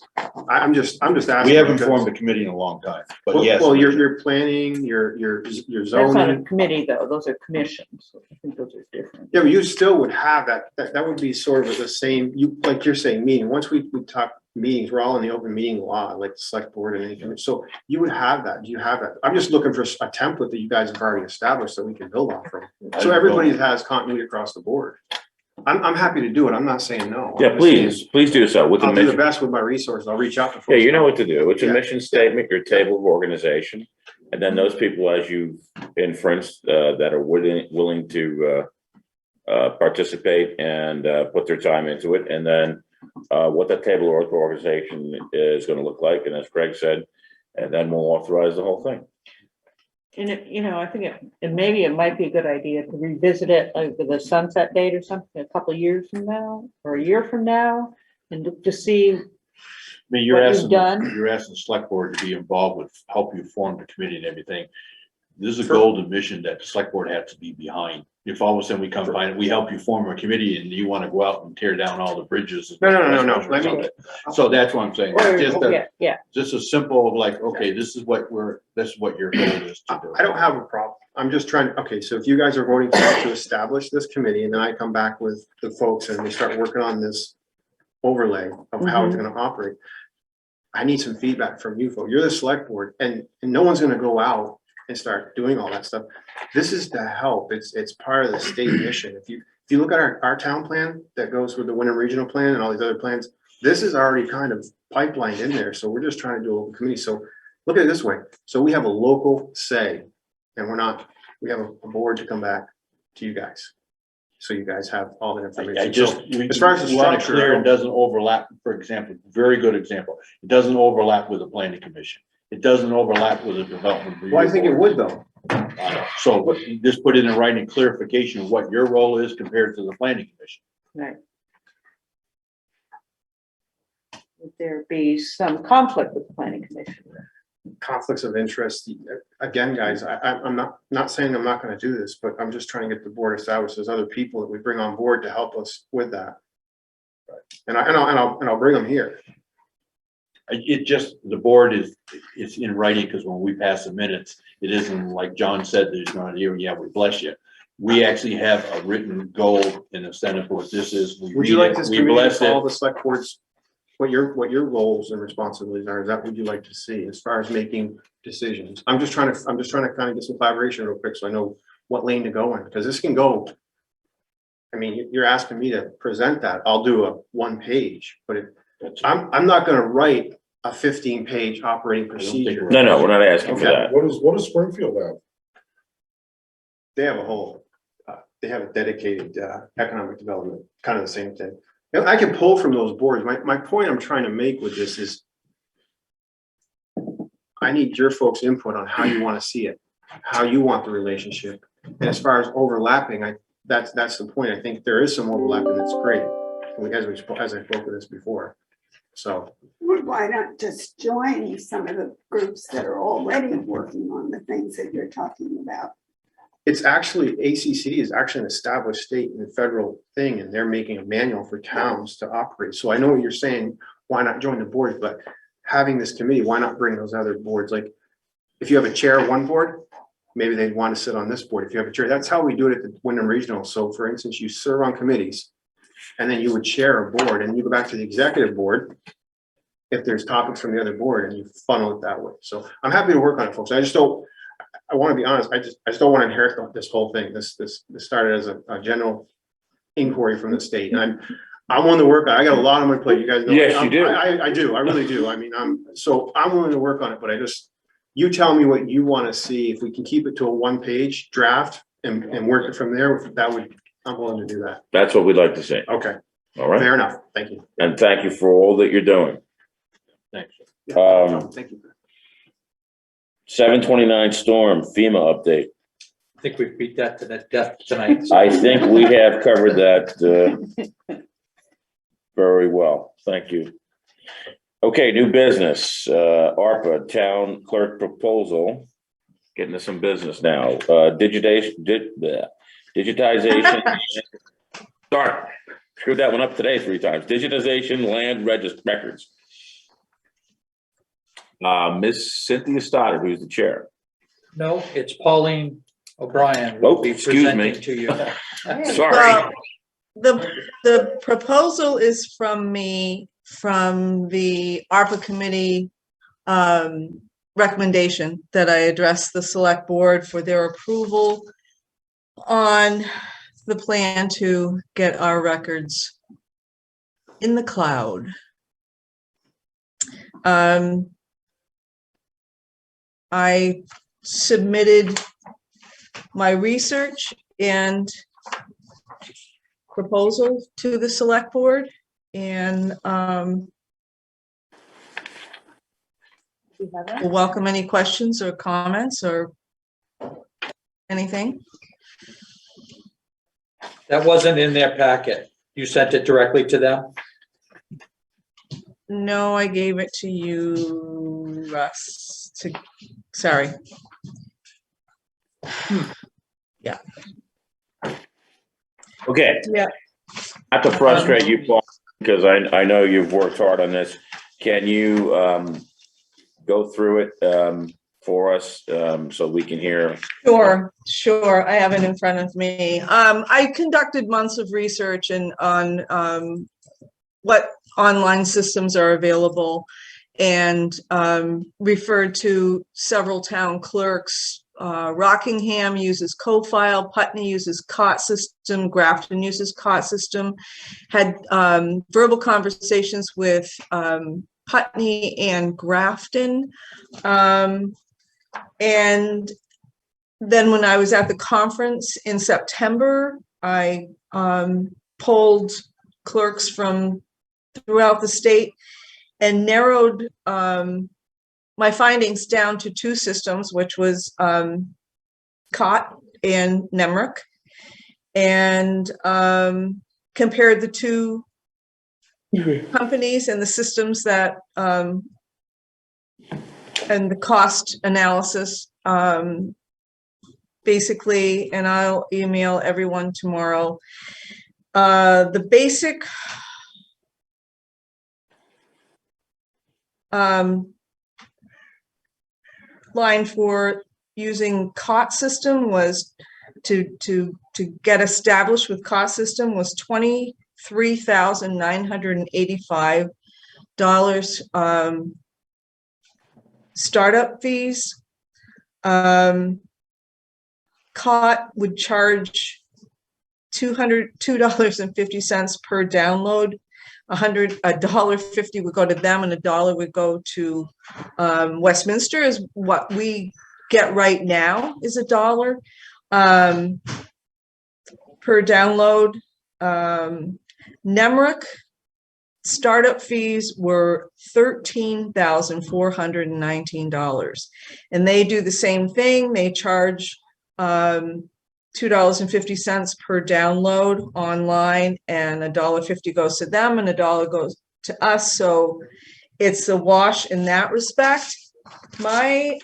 I'm just asking. We haven't because- formed a committee in a long time, but Well, yes. well, you're planning, you're That's not a zoning. committee though, those are commissions. I think those are different. Yeah, but you still would have that would be sort of the same, like you're saying, meeting, once we talk meetings, we're all in the open meeting law, like the select board and anything, so you would have that, do you have that? I'm just looking for a template that you guys have already established that we can build off from, so everybody has continuity across the board. I'm happy to do it, I'm not saying no. yeah, I'm just saying, please do so with the I'll do the mission. best with my resources, I'll reach out to folks. Yeah, you know what to do. It's a Yeah. mission statement, your table of organization. And then those people, as you inferenced, that are willing to participate and put their time into it. And then what that table of organization is going to look like. And as Greg said, and then we'll authorize the whole thing. And I think maybe it might be a good idea to revisit it like with a sunset date or something, a couple of years from now, or a year from now, and to see. I mean, you're what you've asking, done. you're asking the select board to be involved with, help you form the committee and everything. This is a golden mission that the select board has to be behind. If all of a sudden we come find, we help you form a committee and you want to go out and tear down all the bridges. No. Let me- So that's what I'm saying. Yeah, Just a simple of like, okay, this is what your goal is to do. I don't have a problem. I'm just trying, okay, so if you guys are voting to establish this committee and then I come back with the folks and we start working on this overlay of how it's gonna operate, I need some feedback from you folks. You're the select board and no one's gonna go out and start doing all that stuff. This is to help. It's part of the state mission. If you look at our town plan that goes with the Wyndham Regional Plan and all these other plans, this is already kind of pipelined in there. So we're just trying to do a local committee. So look at it this way. So we have a local say and we have a board to come back to you guys. So you guys have all the information. I just, So, as far as the we want it structure, clear, it doesn't overlap, for example, very good example. It doesn't overlap with the planning commission. It doesn't overlap with the development. review well, I think it board. would though. So just put it in writing clarification of what your role is compared to the planning commission. right. Would there be some conflict with the planning commission? Conflicts of interest, again, guys, I'm not saying I'm not gonna do this, but I'm just trying to get the board established. There's other people that we bring on board to help us with that. And I'll bring them here. It just, the board it's in writing, because when we pass the minutes, it isn't like John said, there's not here, yeah, we bless you. We actually have a written goal in the Senate for what this is. We Would you read like it, this we committee bless to it. call the select boards, what your roles and responsibilities are? Is that what you'd like to see as far as making decisions? I'm just trying to kind of get some collaboration real quick so I know what lane to go in, because this can go. I mean, you're asking me to present that. I'll do a 1 page, but I'm not gonna write a 15-page operating procedure. No, we're not asking for Okay. that. What does Springfield have? They have a whole, they have a dedicated economic development, kind of the same thing. And I can pull from those boards. My point I'm trying to make with this is I need your folks' input on how you want to see it, how you want the relationship. And as far as overlapping, that's the point. I think there is some overlap and it's great. As I spoke of this before. So, Why not just join some of the groups that are already working on the things that you're talking about? it's actually, ACC is actually an established state and federal thing, and they're making a manual for towns to operate. So I know what you're saying, why not join the board, but having this committee, why not bring those other boards? Like, if you have a chair of one board, maybe they'd want to sit on this board. If you have a chair, that's how we do it at the Wyndham Regional. So for instance, you serve on committees, and then you would chair a board, and you go back to the executive board if there's topics from the other board, and you funnel it that way. So I'm happy to work on it, folks. I just don't, I want to be honest, I just don't want to inherit this whole thing. This started as a general inquiry from the state, and I'm willing to work on it. I got a lot on my plate, you guys know. Yes, you do. I do, I really do. I mean, I'm willing to work on it, but you tell me what you want to see. If we can keep it to a one-page draft and work it from there, I'm willing to do that. That's what we'd like to see. Okay, All right. fair enough. Thank you. And thank you for all that you're doing. Thanks. Thank you. 729 storm FEMA update. I think we've beat that to the death tonight. I think we have covered that very well. Thank you. Okay, new business, ARPA town clerk proposal. Getting to some business now. Digitization. Sorry, screwed that one up today 3 times. Digitization land records. Miss Cynthia Stoddard, who's the chair. No, it's Pauline O'Brien Oh, will be excuse me. presenting to you. Sorry. The proposal is from me, from the ARPA committee recommendation that I addressed the select board for their approval on the plan to get our records in the cloud. I submitted my research and proposal to the select board, and we'll welcome any questions or comments or anything. That wasn't in their packet. You sent it directly to them? No, I gave it to you, Russ. Sorry. Yeah. Okay. Yeah. Not to frustrate you, Paul, because I know you've worked hard on this. Can you go through it for us so we can hear? Sure. I have it in front of me. I conducted months of research on what online systems are available, and referred to several town clerks. Rockingham uses CoFile, Putney uses COT system, Grafton uses COT system. Had verbal conversations with Putney and Grafton. And then when I was at the conference in September, I polled clerks from throughout the state and narrowed my findings down to 2 systems, which was COT and NEMRIC, and compared the 2 companies and the systems that and the cost analysis basically, and I'll email everyone tomorrow. The basic line for using COT system was to get established with COT system was $23,985 startup fees. COT would charge $202.50 per download. $1.50 would go to them, and $1 would go to Westminster. Is what we get right now is $1 per download. NEMRIC startup fees were $13,419, and they do the same thing. They charge $2.50 per download online, and $1.50 goes to them and $1 goes to us. So it's a wash in that respect. My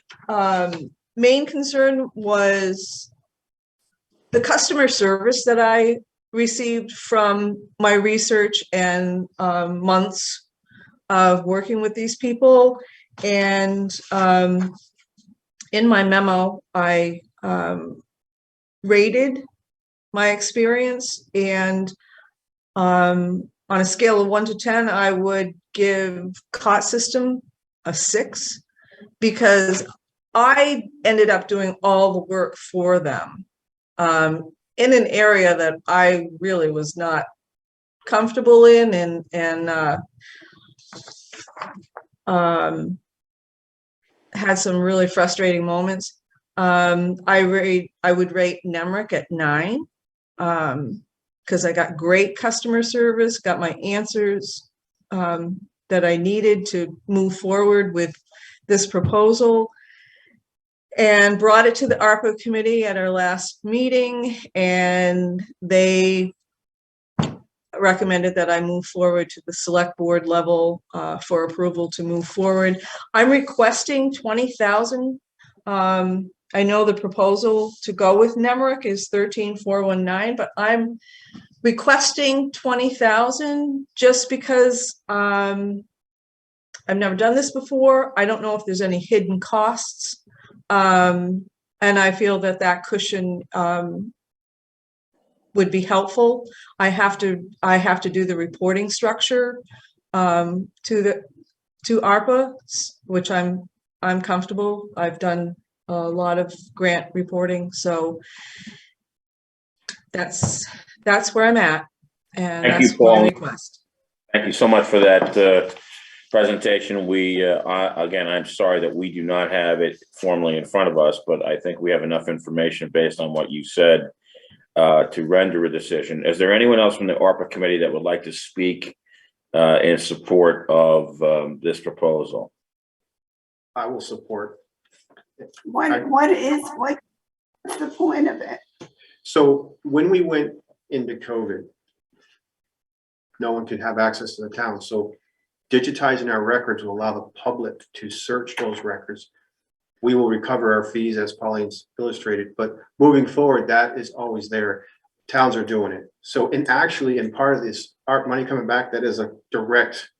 main concern was the customer service that I received from my research and months of working with these people. And in my memo, I rated my experience, and on a scale of 1 to 10, I would give COT system a 6, because I ended up doing all the work for them in an area that I really was not comfortable in and had some really frustrating moments. I would rate Nemrick at 9 because I got great customer service, got my answers that I needed to move forward with this proposal, and brought it to the ARPA committee at our last meeting, and they recommended that I move forward to the select board level for approval to move forward. I'm requesting 20,000. I know the proposal to go with Nemrick is 13,419, but I'm requesting 20,000 just because I've never done this before. I don't know if there's any hidden costs. And I feel that that cushion would be helpful. I have to do the reporting structure to ARPA, which I'm comfortable. I've done a lot of grant reporting, so that's where I'm at, and Thank you, that's my Paul. request. Thank you so much for that presentation. We, again, I'm sorry that we do not have it formally in front of us, but I think we have enough information based on what you said to render a decision. Is there anyone else from the ARPA committee that would like to speak in support of this proposal? I will support. What's the point of it? So when we went into COVID, no one could have access to the town. So digitizing our records will allow the public to search those records. We will recover our fees, as Pauline's illustrated, but moving forward, that is always there. Towns are doing it. So in part of this ARP money coming back, that is a direct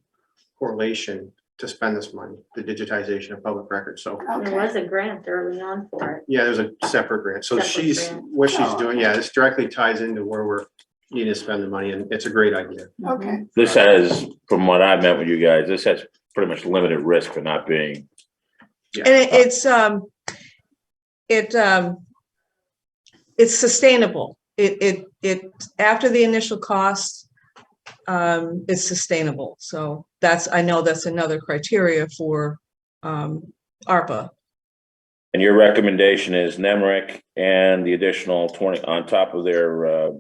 correlation to spend this money, the digitization of public records. So There was a grant early on for it. yeah, there's a separate grant. So Separate grant. what she's doing, yeah, this directly ties into where we're needing to spend the money, and it's a great idea. Okay. This has, from what I've met with you guys, this has pretty much limited risk for not being. Yeah. And it's sustainable. It after the initial costs, it's sustainable. So I know that's another criteria for ARPA. And your recommendation is Nemrick and the additional 20 on top of their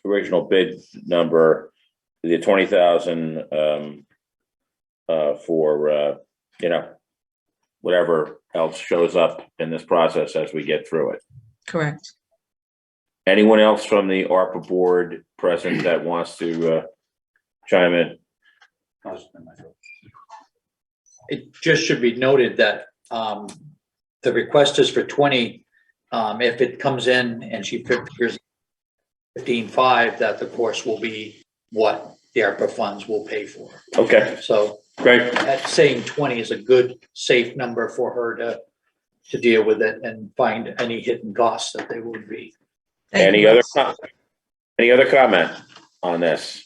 original bid number, the 20,000 for whatever else shows up in this process as we get through it. Correct. Anyone else from the ARPA board present that wants to chime in? It just should be noted that the request is for 20. If it comes in and she figures 15.5, that the course will be what the ARPA funds will pay for. Okay, So great. saying 20 is a good, safe number for her to deal with it and find any hidden costs that they would be. Any other comment on this?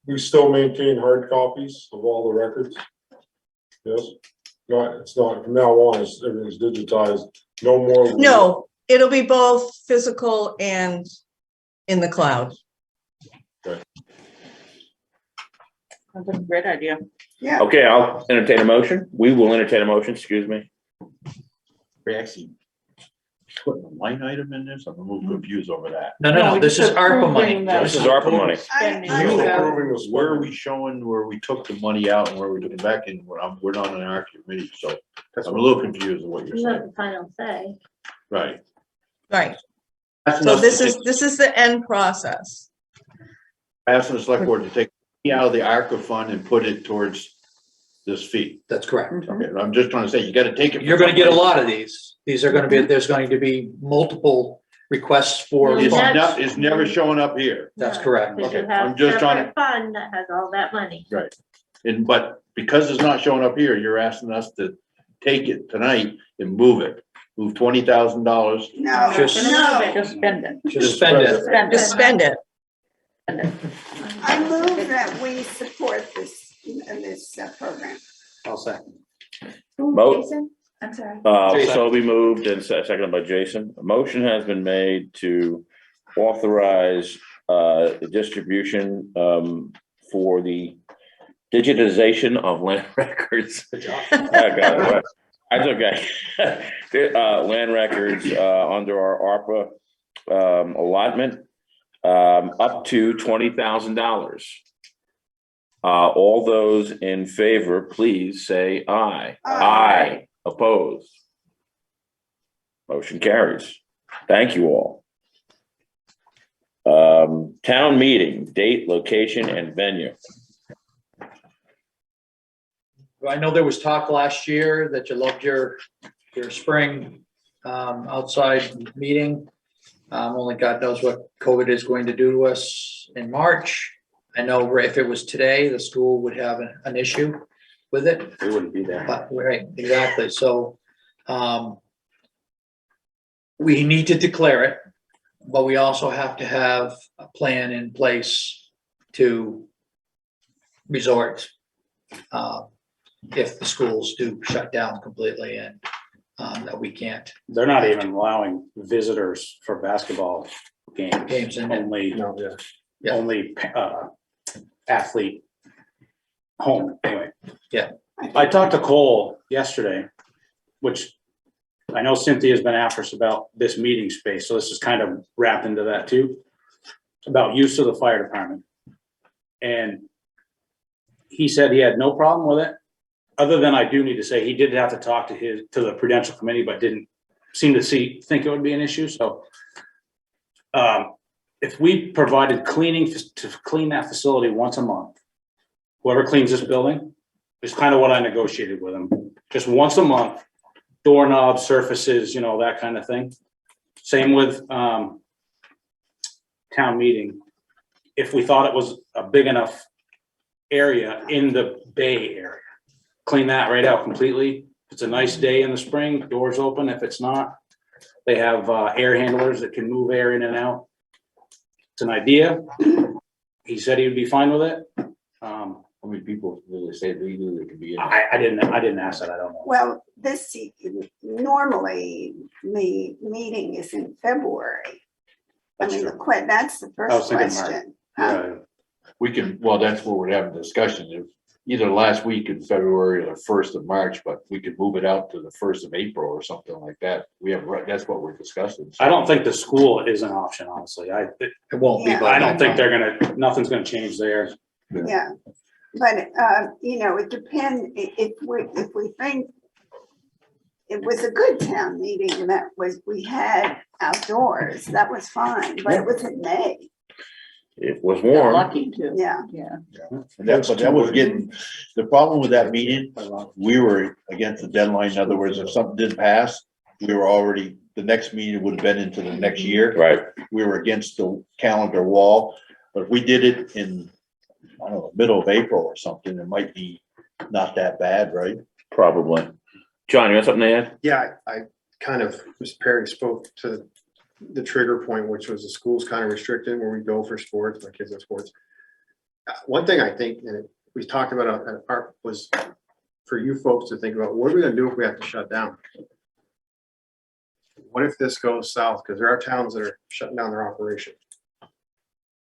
We still maintain hard copies of all the records. Yes, it's not, from now on, everything's digitized, no more. No, it'll be both physical and in the cloud. That's a great idea. Yeah. Okay, I'll entertain a motion. We will entertain a motion, excuse me. We actually putting a line item in this, I'm a little confused over that. No, this is ARPA money. This is ARPA money. Where are we showing where we took the money out and where we took it back in? We're not in our committee, so I'm a little confused with what you're You have saying. the final say. Right. Right. Asking So us this to is the end process. Asking the select board to take money out of the ARPA fund and put it towards this fee. That's correct. Okay, I'm just trying to say, you gotta take it. You're going to get a lot of these. These are going to be, there's going to be multiple requests for. Yeah. funds. It's never showing up here. That's correct. Because you Okay, have I'm just trying to- separate fund that has all that money. Right. But because it's not showing up here, you're asking us to take it tonight and move it. Move $20,000. No, Just- no. Just spend it. Just spend it. Spend Just spend it. I move that we support this program. I'll second. Mo- Jason? I'm sorry. So we moved and seconded by Jason. A motion has been made to authorize the distribution for the digitization of land records. Good job. That's okay. Land records under our ARPA allotment up to $20,000. All those in favor, please say aye. Aye. Opposed? Motion carries. Thank you all. Town meeting, date, location, and venue. I know there was talk last year that you loved your spring outside meeting. Only God knows what COVID is going to do to us in March. I know if it was today, the school would have an issue with it. We wouldn't be there. But, right, exactly. So we need to declare it, but we also have to have a plan in place to resort if the schools do shut down completely and that we can't. They're not even allowing visitors for basketball games. Games and Only, No, yeah. Yeah. only athlete home, anyway. Yeah. I talked to Cole yesterday, which I know Cynthia's been after us about this meeting space, so this is kind of wrapped into that too. About use of the fire department. And he said he had no problem with it, other than I do need to say, he did have to talk to the Prudential Committee, but didn't seem to think it would be an issue, so. If we provided cleaning to clean that facility once a month, whoever cleans this building, is kind of what I negotiated with him, just once a month, doorknobs, surfaces, you know, that kind of thing. Same with town meeting. If we thought it was a big enough area in the Bay area, clean that right out completely. If it's a nice day in the spring, doors open. If it's not, they have air handlers that can move air in and out. It's an idea. He said he would be fine with it. How many people really say legally could be in? I didn't ask that. I don't know. Well, normally the meeting is in February. That's I mean, true. that's the I was first thinking March. question. Yeah. We can, well, that's what we're having discussion, if either last week in February or the 1st of March, but we could move it out to the 1st of April or something like that. We have, that's what we're discussing. I don't think the school is an option, honestly. It won't be. Yeah. by I don't then. think nothing's gonna change there. Yeah, but, it depends, if we think it was a good town meeting we had outdoors, that was fine, but it was in May, It was warm. Lucky to. yeah. And but that was getting, the problem with that meeting, we were against the deadline. In other words, if something didn't pass, we were already, the next meeting would have been into the next year. Right. We were against the calendar wall, but if we did it in, I don't know, middle of April or something, it might be not that bad, right? Probably. John, you have something to add? Yeah, I kind of, Mr. Perry spoke to the trigger point, which was the schools kind of restricted where we go for sports, my kids have sports. One thing I think, and we talked about at ARP, was for you folks to think about, what are we gonna do if we have to shut down? What if this goes south? Because there are towns that are shutting down their operation.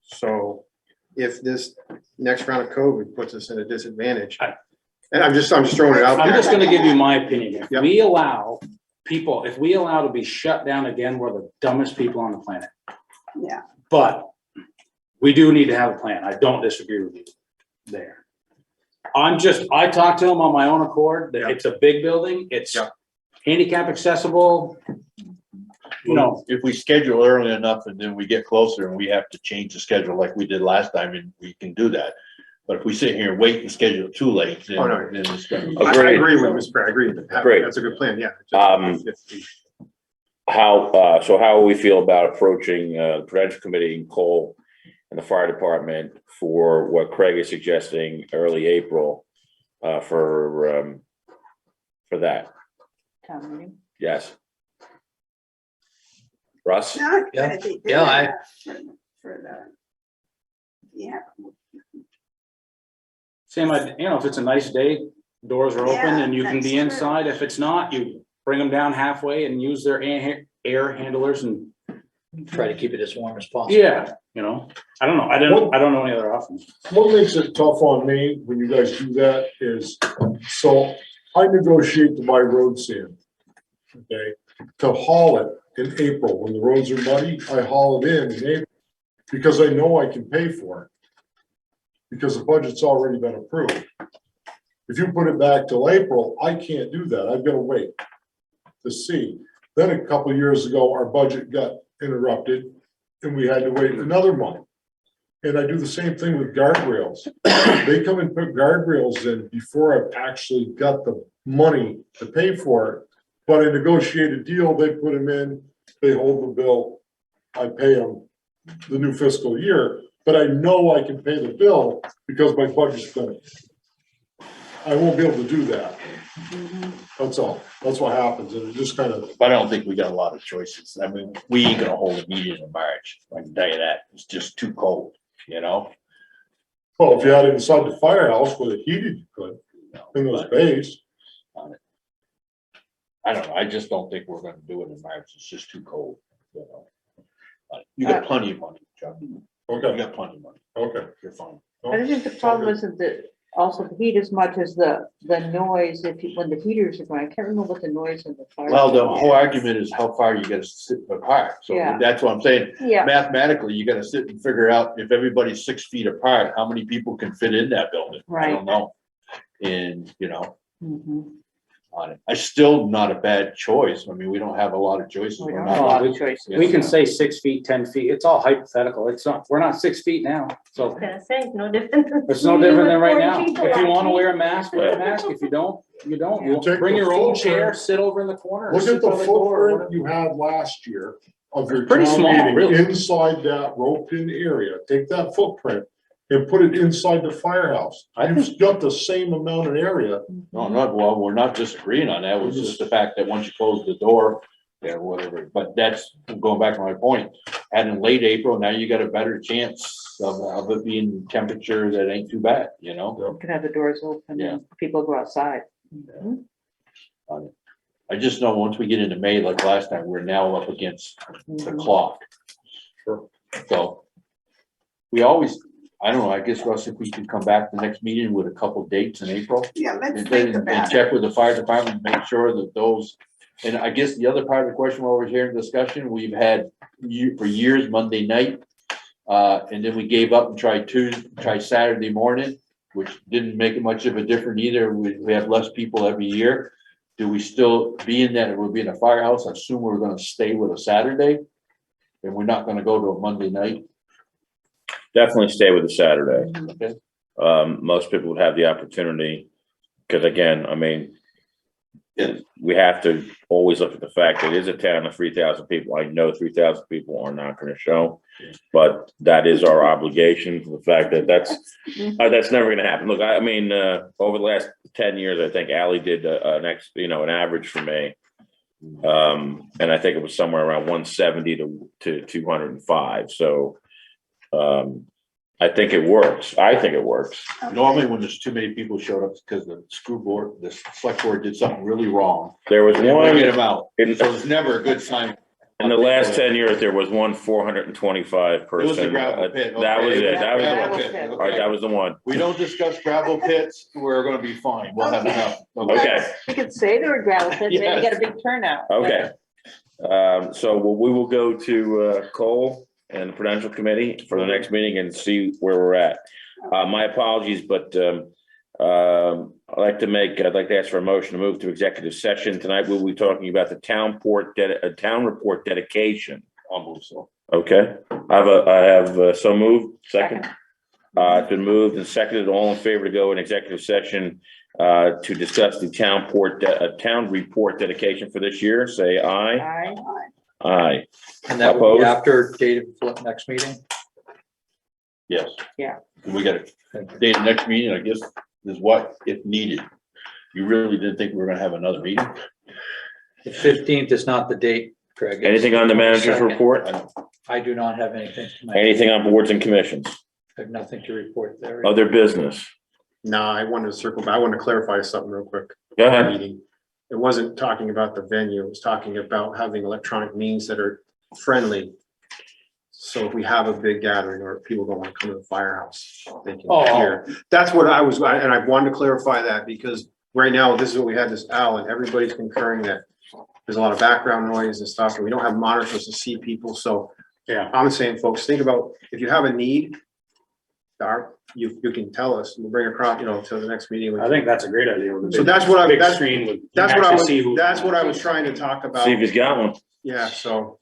So if this next round of COVID puts us in a disadvantage, and I'm just throwing it out I'm there. just gonna give you my opinion. If Yep. we allow to be shut down again, we're the dumbest people on the planet. Yeah. But we do need to have a plan. I don't disagree with you there. I talked to him on my own accord, that it's a big building, it's Yep. handicap accessible. You know, If we schedule early enough and then we get closer and we have to change the schedule like we did last time, and we can do that. But if we sit here and wait and schedule it too late, then Oh, no. then it's gonna. I agree with Mr. Perry, I agree. Great. That's a good plan, yeah. How we feel about approaching the Prudential Committee and Cole and the fire department for what Craig is suggesting, early April, for that? Town meeting. Yes. Russ? Not Yeah. gonna be Yeah, good for the, yeah, same idea, if it's a nice day, doors are open Yeah, and you can that's be true. inside. If it's not, you bring them down halfway and use their air handlers and, Try to keep it as warm as possible. yeah, you know, I don't know. I don't know any other options. What makes it tough on me when you guys do that is, so I negotiate to buy road sand. Okay, to haul it in April, when the roads are muddy, I haul it in April, because I know I can pay for it. Because the budget's already been approved. If you put it back till April, I can't do that, I've gotta wait to see. Then a couple of years ago, our budget got interrupted, and we had to wait another month. And I do the same thing with guardrails. They come and put guardrails in before I've actually got the money to pay for it. But a negotiated deal, they put them in, they hold the bill, I pay them the new fiscal year, but I know I can pay the bill because my budget's finished. I won't be able to do that. That's all. That's what happens, and it just kind of, But I don't think we got a lot of choices. I mean, we ain't gonna hold a meeting in March. I can tell you that. It's just too cold, you know? well, if you had it inside the firehouse with it heated, you could, in those bays. I don't know. I just don't think we're gonna do it in March. It's just too cold, you know? But you got plenty of money, Chuck. You Okay, got plenty of money. okay. You're fine. I think the problem isn't that also the heat as much as the noise, if you, when the heaters are going, I can't remember what the noise in the fire. Well, the whole argument is how far you gotta sit apart. So Yeah. that's what I'm saying. Yeah, Mathematically, you gotta sit and figure out if everybody's 6 feet apart, how many people can fit in that building? I Right. don't know. And, you know, mhm. on it. I still not a bad choice. I mean, we don't have a lot of choices. We We're don't not- have a lot of choices. We can say 6 feet, 10 feet. It's all hypothetical. It's not, we're not 6 feet now. I was So gonna say, no different. it's no different than right now. With 40 If you want to people wear a mask, wear a mask. If you don't, you don't. You take Bring the your own footprint. chair, sit over in the corner. or Look sit at the by door, footprint you had last year of your Pretty town small, meeting really. inside that roped-in area. Take that footprint and put it inside the firehouse. I You've got the same amount of area. No, not, well, we're not disagreeing on that. It was just the fact that once you close the door, yeah, whatever. But that's going back to my point. And in late April, now you got a better chance of it being temperature that ain't too bad, you know? You can have the doors open Yeah. and people go outside. I just know once we get into May, like last time, we're now up against the Mhm. clock. So we always, I don't know, I guess Russ, if we could come back the next meeting with a couple dates in April. Yeah, let's And think then, about and it. check with the fire department, make sure that those, and I guess the other part of the question while we're here in discussion, we've had for years, Monday night. And then we gave up and tried Saturday morning, which didn't make much of a difference either. We have less people every year. Do we still, being that it would be in a firehouse, I assume we're gonna stay with a Saturday? And we're not gonna go to a Monday night? Definitely stay with the Saturday. Okay. Most people would have the opportunity, because again, I mean, we have to always look at the fact that it is a town of 3,000 people. I know 3,000 people are not gonna show, but that is our obligation for the fact that that's never gonna happen. Look, I mean, over the last 10 years, I think Ally did an average for me. And I think it was somewhere around 170 to 205. So, I think it works. I think it works. Normally, when there's too many people showed up, it's because the school board, the select board did something really wrong. There was And we one, get them out. in, So it's never a good sign. in the last 10 years, there was one 425 It was the person. gravel pit. That was okay. it. That was the Gravel one. pit, All right, okay. that was the one. We don't discuss gravel pits, we're gonna be fine, we'll have enough. Okay. You could say they were gravel pits, maybe Yes. get a big turnout. Okay. So we will go to Cole and the Prudential Committee for the next meeting and see where we're at. My apologies, but I'd like to ask for a motion to move to executive session. Tonight we'll be talking about the town report dedication. I'll move so. Okay, I have so moved, second. It's been moved and seconded. All in favor to go in executive session to discuss the town report dedication for this year, say aye. Aye. Aye. And that would Opposed? be after date of next meeting? Yes. Yeah. We got a date next meeting, I guess, is what, if needed. You really didn't think we were gonna have another meeting? The 15th is not the date, Craig. It's Anything on the manager's 22nd. report? I do not have anything tonight. Anything on boards and commissions? I have nothing to report there. Other business? No, I wanted to circle back. I wanted to clarify something real quick. Go ahead. Meeting. It wasn't talking about the venue. It was talking about having electronic means that are friendly. So if we have a big gathering or people don't want to come to the firehouse, they can hear. That's what I was, and I wanted to clarify that because right now, this is what we had this Al and everybody's concurring that there's a lot of background noise and stuff, and we don't have monitors to see people. So Yeah. I'm saying, folks, think about if you have a need, you can tell us. We'll bring it across, to the next meeting. I think that's a great idea. with the So big- that's what I- big that's- screen with- you That's can what I actually was, see who- that's what I was trying to talk about. See if he's got one. Yeah, so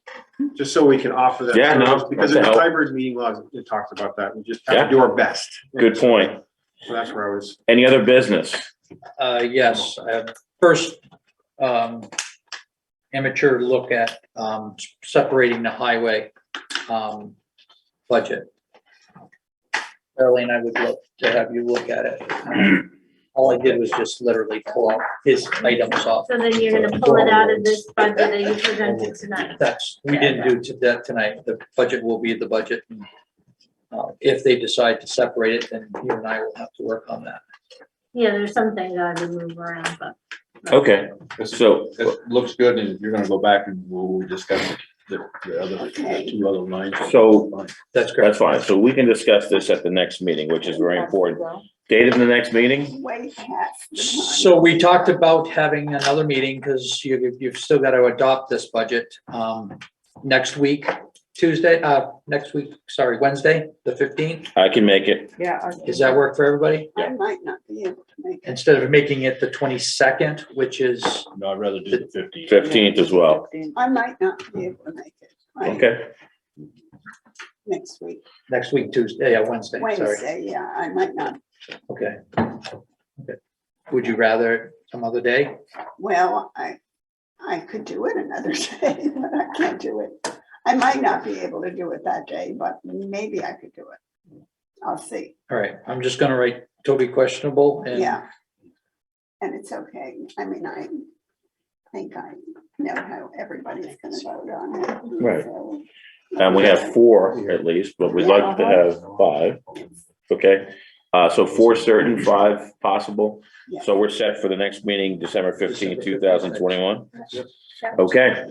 just so we can offer that. Yeah, no, service, because in the that's a help. Tigers meeting laws, it talks about that. We just have to do our best. Good point. So that's where I was. Any other business? Yes, first, amateur look at, separating the highway, budget. Darlene, I would love to have you look at it. All I did was just literally pull out his items off. So then you're gonna pull it out of this budget that you presented tonight. We didn't do that tonight. The budget will be the budget. If they decide to separate it, then you and I will have to work on that. Yeah, there's some things I would move around, but. Okay, so It looks good, and you're gonna go back and we'll discuss the other, the two other lines. So- That's correct. that's fine. So we can discuss this at the next meeting, which is very important. Date of the next meeting? Way past the time. So we talked about having another meeting because you've still got to adopt this budget. Next week, Wednesday, the 15th. I can make it. Yeah. Does that work for everybody? I might not be able to make it. Instead of making it the 22nd, which is, No, I'd rather do the 15th. 15th as well. I might not be able to make it. Okay, Next week, next week, Tuesday, Wednesday, sorry. Wednesday, yeah, I might not. Okay. Okay. Would you rather some other day? Well, I could do it another day, but I can't do it. I might not be able to do it that day, but maybe I could do it. I'll see. All right, I'm just gonna write Toby questionable and. Yeah. And it's okay. I mean, I think I know how everybody's gonna vote on it. Right. so- and we have 4 at least, but we'd like to have 5. Okay, so 4 certain, 5 possible. Yeah. So we're set for the next meeting, December 15th, 2021. Okay,